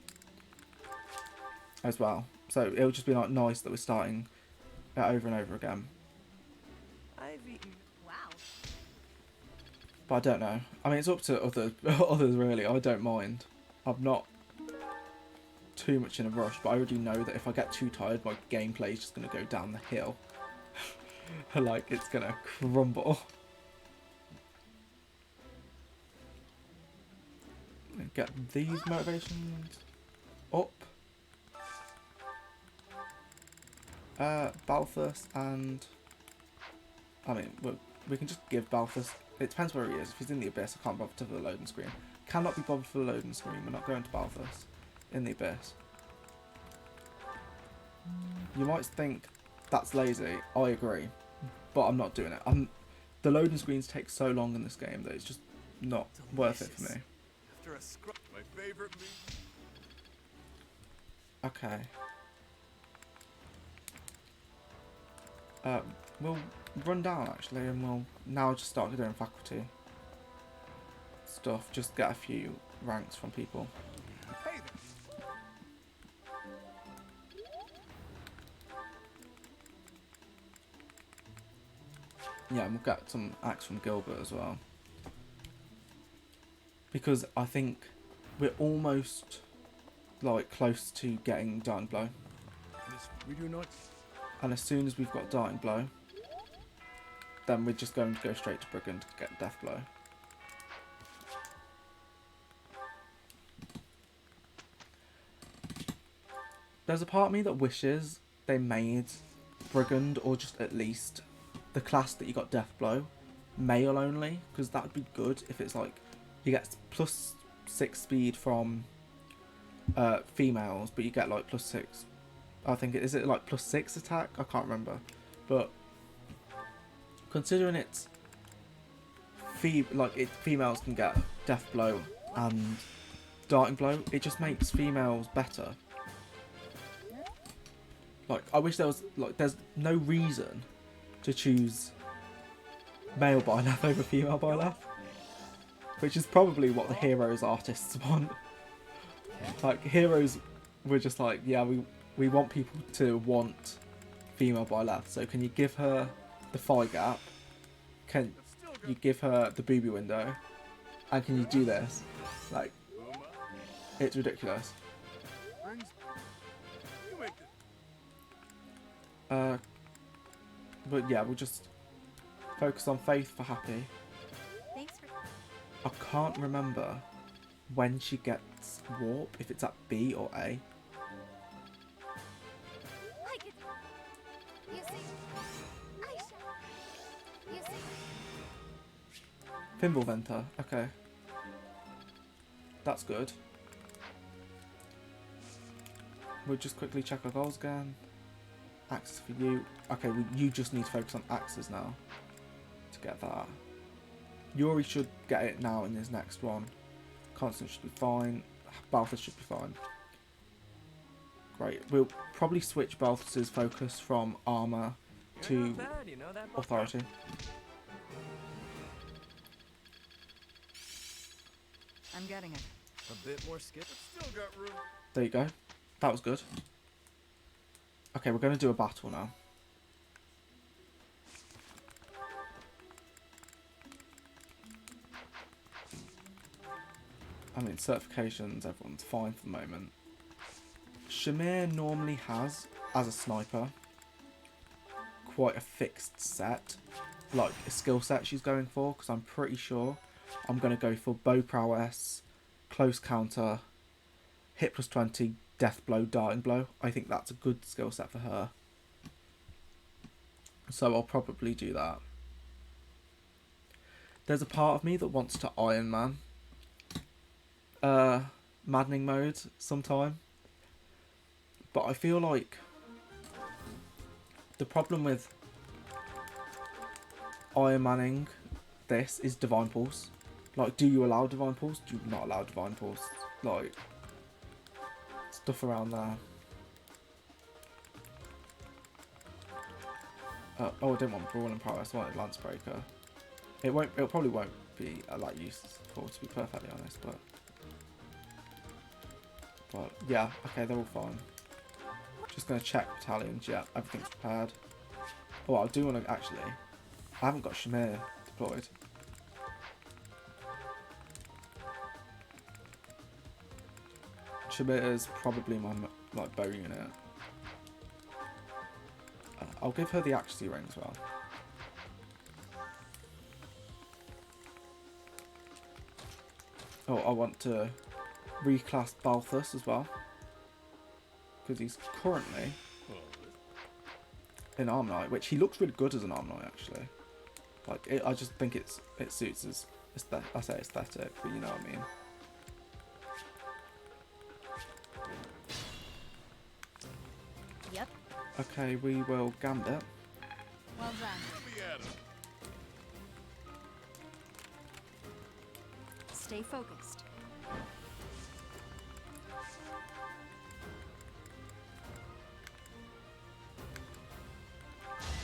as well. So it'll just be like nice that we're starting it over and over again. I've eaten. Wow. But I don't know. I mean, it's up to others really. I don't mind. I'm not too much in a rush, but I already know that if I get too tired, my gameplay is just going to go down the hill. Like, it's going to crumble. Get these motivations up. Balthus and... I mean, we can just give Balthus... It depends where he is. If he's in the Abyss, I can't bother for the loading screen. Cannot be bothered for the loading screen. We're not going to Balthus in the Abyss. You might think that's lazy. I agree. But I'm not doing it. The loading screens take so long in this game that it's just not worth it for me. After a scrub, my favorite meat. Okay. We'll run down actually, and we'll now just start doing faculty stuff. Just get a few ranks from people. Hey Yeah, and we'll get some acts from Gilbert as well, because I think we're almost like close to getting Dying Blow. we do not. And as soon as we've got Dying Blow, then we're just going to go straight to Brigand to get Death Blow. There's a part of me that wishes they made Brigand, or just at least the class that you got Deathblow, male only, because that would be good if it's like you get +6 speed from females, but you get like +6. I think is it like +6 attack? I can't remember, but considering it's females can get Deathblow and Darting Blow, it just makes females better. Like, I wish there was, like, there's no reason to choose male Byleth over female Byleth, which is probably what the Heroes artists want. Like, Heroes were just like, yeah, we want people to want female Byleth, so can you give her the thigh gap? Can you give her the boobie window? And can you do this? Like, it's ridiculous. But yeah, we'll just focus on Faith for Happy. Thanks for. I can't remember when she gets Warp, if it's at B or A. I could. You see, I shall. You see. Thimble Venter, okay. That's good. We'll just quickly check our goals again. Axes for you. Okay, you just need to focus on axes now to get that. Yuri should get it now in his next one. Constant should be fine. Balthus should be fine. Great. We'll probably switch Balthus's focus from armor to authority. I'm getting it. A bit more skip. Still got room. There you go. That was good. Okay, we're going to do a battle now. I mean, certifications, everyone's fine for the moment. Shamir normally has, as a sniper, quite a fixed set. Like, a skill set she's going for, because I'm pretty sure I'm going to go for bow prowess, close counter, hit +20, death blow, darting blow. I think that's a good skill set for her. So I'll probably do that. There's a part of me that wants to Iron Man Maddening mode sometime. But I feel like the problem with Iron Manning this is Divine Pulse. Like, do you allow Divine Pulse? Do you not allow Divine Pulse? Like, stuff around there. Oh, I didn't want Brawling Prowess, I wanted Lance Breaker. It probably won't be that useful, to be perfectly honest, but yeah, okay, they're all fine. Just gonna check battalions. Yeah, everything's prepared. Oh, I do want to actually. I haven't got Shamir deployed. Shamir is probably my bow unit. I'll give her the accuracy ring as well. Oh, I want to reclass Balthus as well, because he's currently in Arm Knight, which he looks really good as an Arm Knight actually. Like, I just think it suits his I say aesthetic, but you know what I mean. Yep. Okay, we will Gambit. Well done. Stay focused.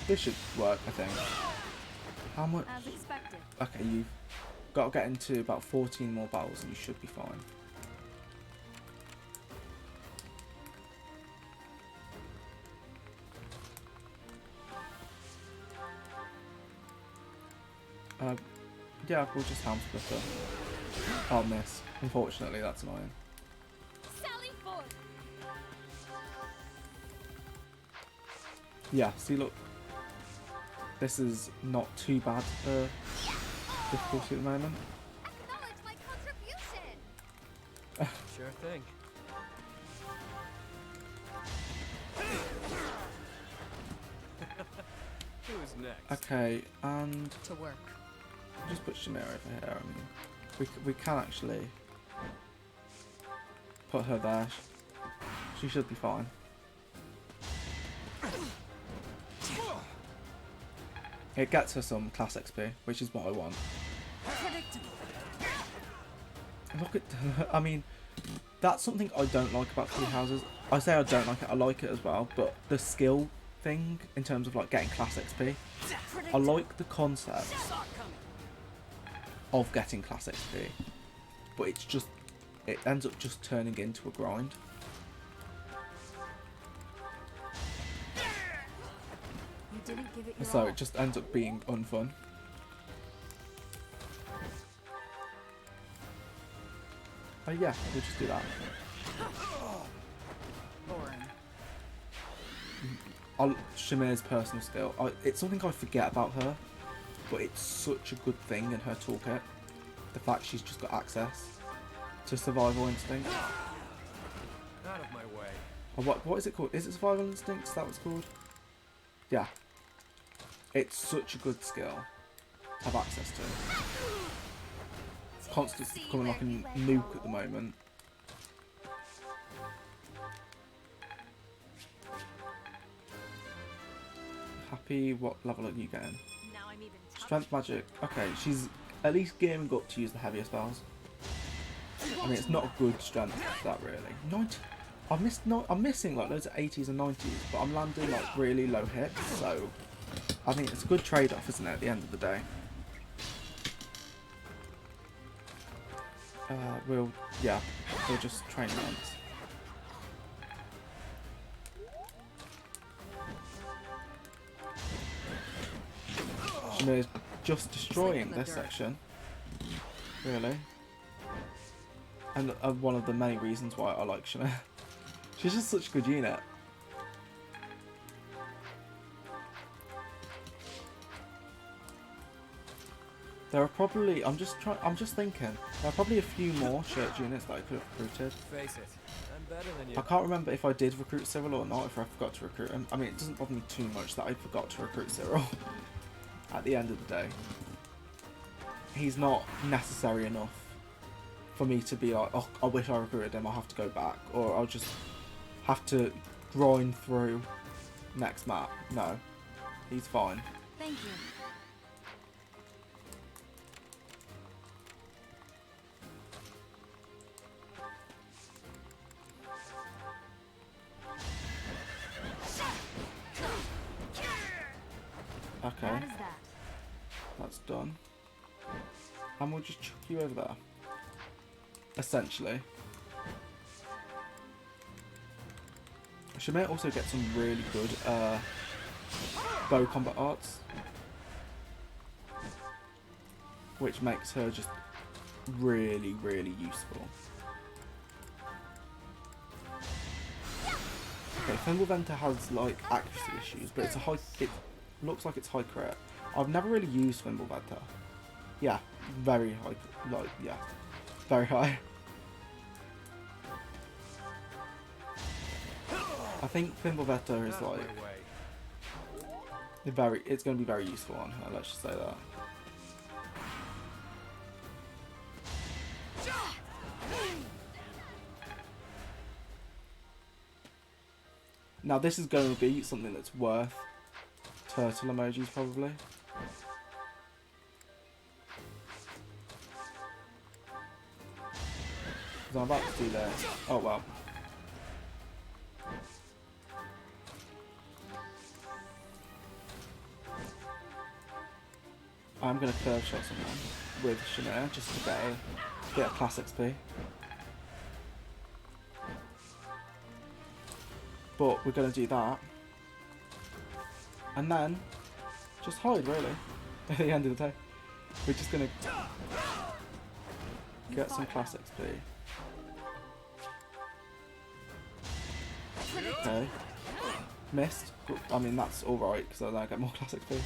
This should work, I think. How much? As expected. Okay, you've got to get into about 14 more battles and you should be fine. Yeah, we'll just Helm Splitter. I'll miss. Unfortunately, that's annoying. Sally forth. Yeah, see, look. This is not too bad for difficulty at the moment. Acknowledge my contribution. Sure thing. Who's next? Okay, and To work. just put Shamir over here. I mean, we can actually put her there. She should be fine. It gets her some class XP, which is what I want. Look at, I mean, that's something I don't like about Three Houses. I say I don't like it, I like it as well, but the skill thing in terms of like getting class XP, I like the concept of getting class XP, but it's just, it ends up just turning into a grind. You didn't give it your So all. it just ends up being unfun. Oh yeah, we'll just do that. Boring. Shamir's personal skill. It's something I forget about her, but it's such a good thing in her toolkit. The fact she's just got access to survival instinct. Out of my way. Or what is it called? Is it survival instinct? Is that what it's called? Yeah. It's such a good skill to have access to. Constant's becoming like a nuke at the moment. Happy, what level are you getting? Now I'm even tougher. Strength magic. Okay, she's at least gearing up to use the heavier spells. I mean, it's not a good strength, that really. 90. I'm missing like loads of 80s and 90s, but I'm landing like really low hits, so I think it's a good trade-off, isn't it, at the end of the day? We'll just train once. Shamir's just destroying this section, really. And one of the many reasons why I like Shamir. She's just such a good unit. There are probably, I'm just thinking, there are probably a few more church units that I could have recruited. Face it, I'm better than you. I can't remember if I did recruit Cyril or not, if I forgot to recruit him. I mean, it doesn't bother me too much that I forgot to recruit Cyril. At the end of the day, he's not necessary enough for me to be like, oh, I wish I recruited him, I'll have to go back, or I'll just have to grind through next map. No, he's fine. Thank you. Okay, That is that. that's done. And we'll just chuck you over there. Essentially. She may also get some really good bow combat arts, which makes her just really, really useful. Okay, Thimble Venter has like accuracy issues, but it's a high. It looks like it's high crit. I've never really used Thimble Venter. Yeah, very high. Like yeah, very high. I think Thimble Venter is Out of like my way. it's going to be very useful on her. Let's just say that. Now this is going to be something that's worth turtle emojis probably. Because I'm about to do this. Oh well. I'm going to curve shot someone with Shamir just to get a bit of class XP. But we're going to do that. And then just hide really at the end of the day. We're just going to get some class XP. Okay. Missed. But, I mean that's alright because I don't get more class XP.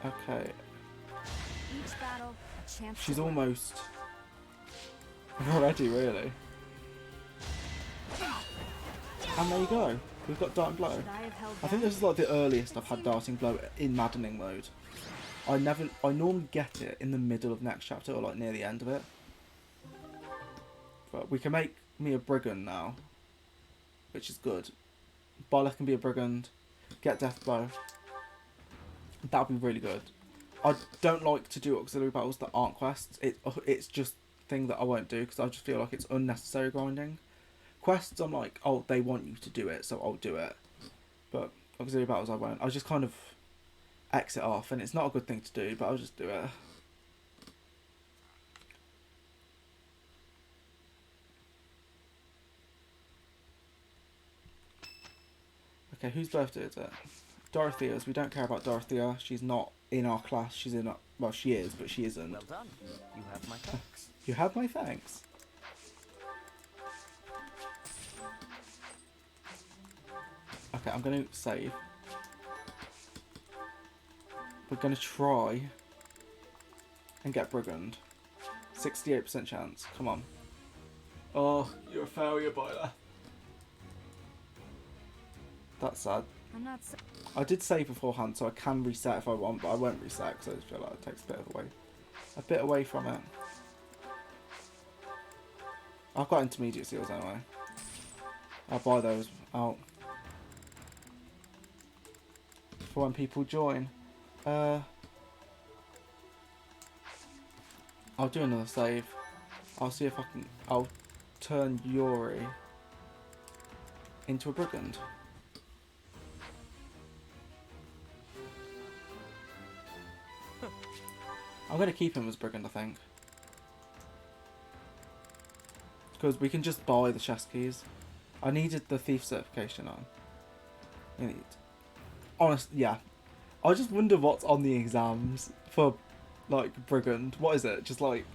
Okay. Each battle, a chance. She's to win. almost already really. And there you go. We've got Darting Blow. Should I have held I think back? this is like the earliest I've had Darting Blow in Maddening mode. I normally get it in the middle of next chapter or like near the end of it. But we can make me a brigand now, which is good. Byleth can be a brigand, get Death Blow. That would be really good. I don't like to do auxiliary battles that aren't quests. It's just a thing that I won't do because I just feel like it's unnecessary grinding. Quests, I'm like, oh, they want you to do it, so I'll do it. But auxiliary battles, I won't. I just kind of exit off, and it's not a good thing to do, but I'll just do it. Okay, whose birthday is it? Dorothea's. We don't care about Dorothea. She's not in our class. She's in our... Well, she is, but she isn't. Well done. You have my thanks. You have my thanks. Okay, I'm going to save. We're going to try and get Brigand. 68% chance. Come on. Oh, you're a failure, Boiler. That's sad. I'm not. I did save beforehand, so I can reset if I want, but I won't reset because I just feel like it takes a bit away from it. I've got intermediate seals anyway. I'll buy those out for when people join. I'll do another save. I'll see if I can. I'll turn Yuri into a brigand. I'm going to keep him as brigand, I think. Because we can just buy the chest keys. I needed the thief certification on. Yeah. I just wonder what's on the exams for, like, brigand. What is it? Just, like,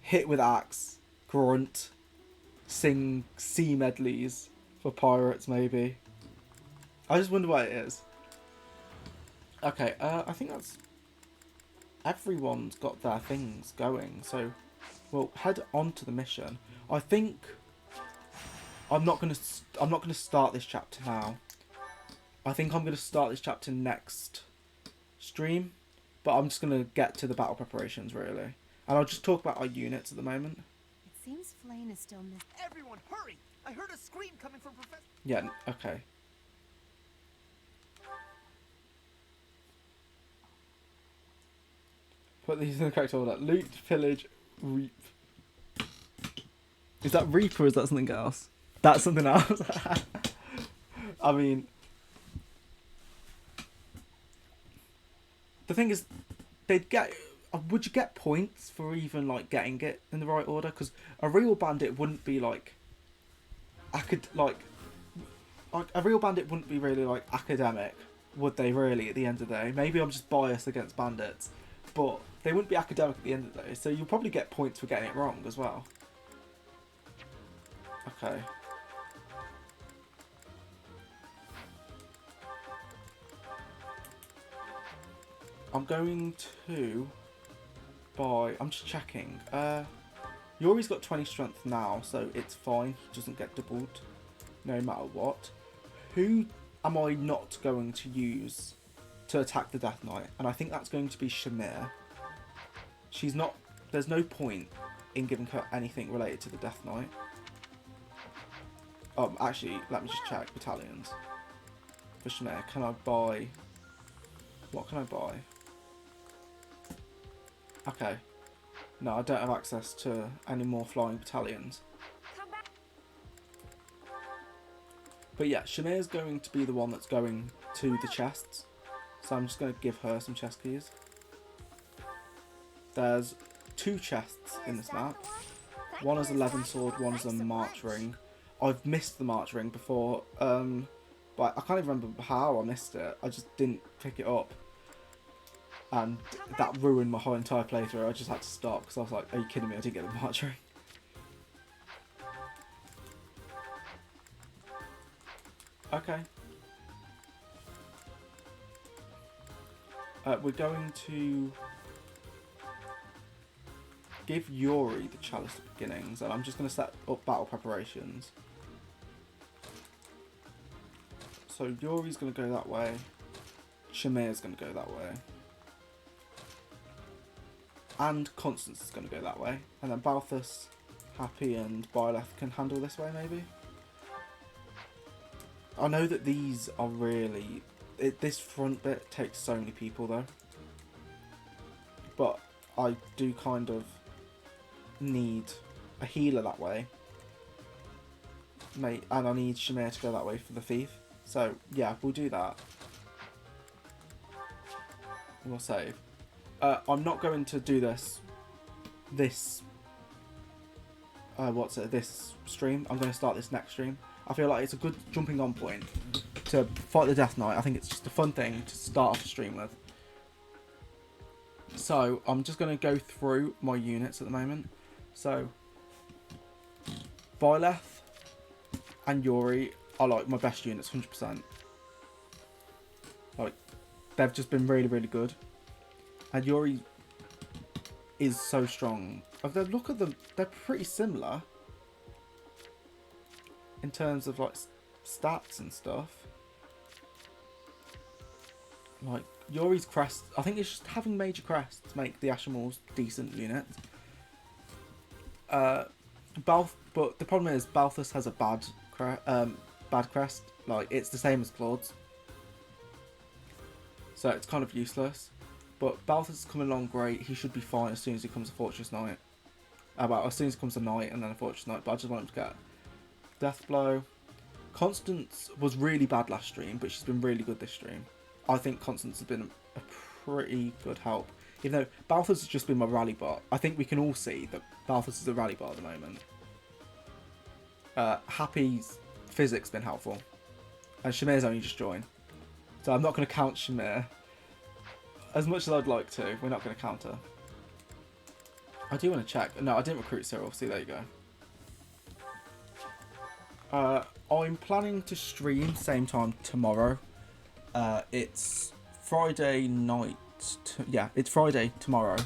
hit with axe, grunt, sing sea medleys for pirates, maybe. I just wonder what it is. Okay, I think that's... Everyone's got their things going, so we'll head on to the mission. I think I'm not gonna start this chapter now. I think I'm gonna start this chapter next stream, but I'm just gonna get to the battle preparations really, and I'll just talk about our units at the moment. It seems Flame is still missing. Everyone, hurry! I heard a scream coming from Professor. Yeah. Okay. Put these in the correct order. Loot, pillage, reap. Is that reap or is that something else? That's something else. I mean, the thing is, they'd get. Would you get points for even like getting it in the right order? Because a real bandit wouldn't be like. A real bandit wouldn't be really like academic, would they? Really, at the end of the day, maybe I'm just biased against bandits, but they wouldn't be academic at the end of the day. So you'll probably get points for getting it wrong as well. Okay. I'm going to buy... I'm just checking. Yuri's got 20 strength now, so it's fine. He doesn't get doubled no matter what. Who am I not going to use to attack the Death Knight? And I think that's going to be Shamir. She's not... There's no point in giving her anything related to the Death Knight. Actually, let me just check battalions. For Shamir, can I buy... What can I buy? Okay. No, I don't have access to any more flying battalions. But yeah, Shamir's going to be the one that's going to the chests. So I'm just going to give her some chest keys. There's 2 chests in this map. One is a Levin sword, one is a March ring. I've missed the March ring before, but I can't even remember how I missed it. I just didn't pick it up. And that ruined my whole entire playthrough. I just had to stop because I was like, are you kidding me? I didn't get the March ring. Okay. We're going to give Yuri the Chalice of Beginnings, and I'm just going to set up battle preparations. So Yuri's going to go that way. Shamir's going to go that way. And Constance is going to go that way. And then Balthus, Happy and Byleth can handle this way maybe. I know that these are really... this front bit takes so many people though. But I do kind of need a healer that way. Mate, and I need Shamir to go that way for the thief. So yeah, we'll do that. We'll save. I'm not going to do this stream. I'm going to start this next stream. I feel like it's a good jumping on point to fight the Death Knight. I think it's just a fun thing to start off a stream with. So I'm just going to go through my units at the moment. So Byleth and Yuri are like my best units, 100%. Like, they've just been really, really good. And Yuri is so strong. Look at them, they're pretty similar in terms of like stats and stuff. Like Yuri's crest, I think it's just having major crests make the Ashen Wolves decent units. But the problem is Balthus has a bad crest. Like it's the same as Claude's, so it's kind of useless. But Balthus is coming along great. He should be fine as soon as he becomes a Fortress Knight. As soon as he becomes a Knight and then a Fortress Knight. But I just want him to get Death Blow. Constance was really bad last stream, but she's been really good this stream. I think Constance has been a pretty good help. Even though Balthus has just been my rally bot. I think we can all see that Balthus is a rally bot at the moment. Happy's physics been helpful. And Shamir's only just joined. So I'm not going to count Shamir. As much as I'd like to, we're not going to count her. I do want to check. No, I didn't recruit Cyril. See, there you go. I'm planning to stream same time tomorrow. It's Friday night. Yeah, it's Friday tomorrow.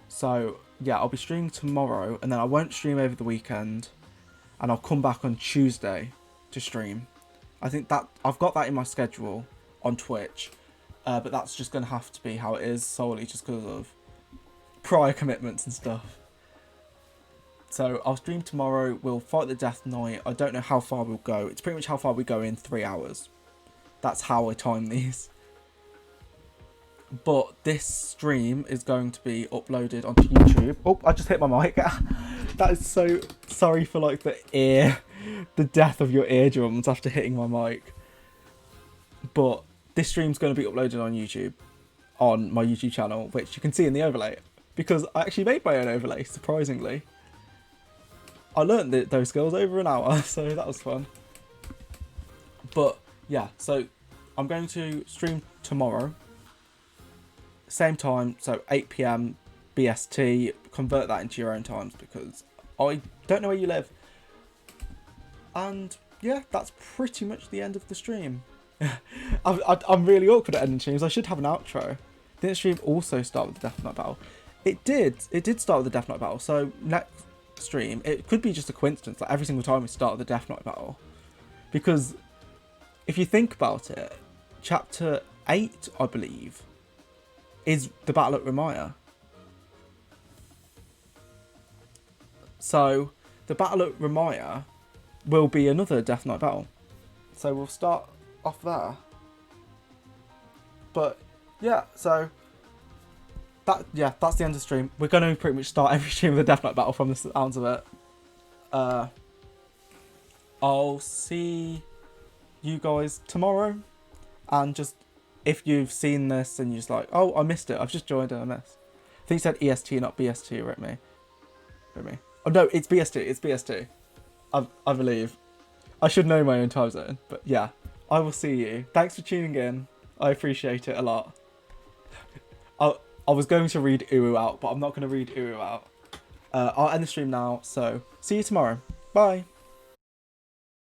So, yeah, I'll be streaming tomorrow. And then I won't stream over the weekend. And I'll come back on Tuesday to stream. I think that I've got that in my schedule on Twitch. But that's just going to have to be how it is, solely just because of prior commitments and stuff. So I'll stream tomorrow, we'll fight the Death Knight. I don't know how far we'll go. It's pretty much how far we go in 3 hours. That's how I time these. But this stream is going to be uploaded onto YouTube. Oh, I just hit my mic. That is so sorry for like the death of your eardrums after hitting my mic. But this stream's going to be uploaded on YouTube, on my YouTube channel, which you can see in the overlay. Because I actually made my own overlay, surprisingly. I learned those skills over an hour, so that was fun. But, yeah, so I'm going to stream tomorrow. Same time, so 8 PM BST. Convert that into your own times, because I don't know where you live. And, yeah, that's pretty much the end of the stream. I'm really awkward at ending streams. I should have an outro. Didn't the stream also start with the Death Knight battle? It did start with the Death Knight battle. So next stream, it could be just a coincidence. Like every single time we start with the Death Knight battle. Because if you think about it, chapter 8, I believe, is the battle at Ramaya. So the battle at Ramaya will be another Death Knight battle. So we'll start off there. But yeah, so that's the end of the stream. We're going to pretty much start every stream with a Death Knight battle from the sounds of it. I'll see you guys tomorrow. And just, if you've seen this and you're just like, oh, I missed it, I've just joined and I missed. I think it said EST, not BST, wrote me. Oh no, it's BST, it's BST. I believe. I should know my own time zone, but yeah. I will see you. Thanks for tuning in. I appreciate it a lot. I was going to read Uwu out, but I'm not going to read Uwu out. I'll end the stream now, so see you tomorrow. Bye.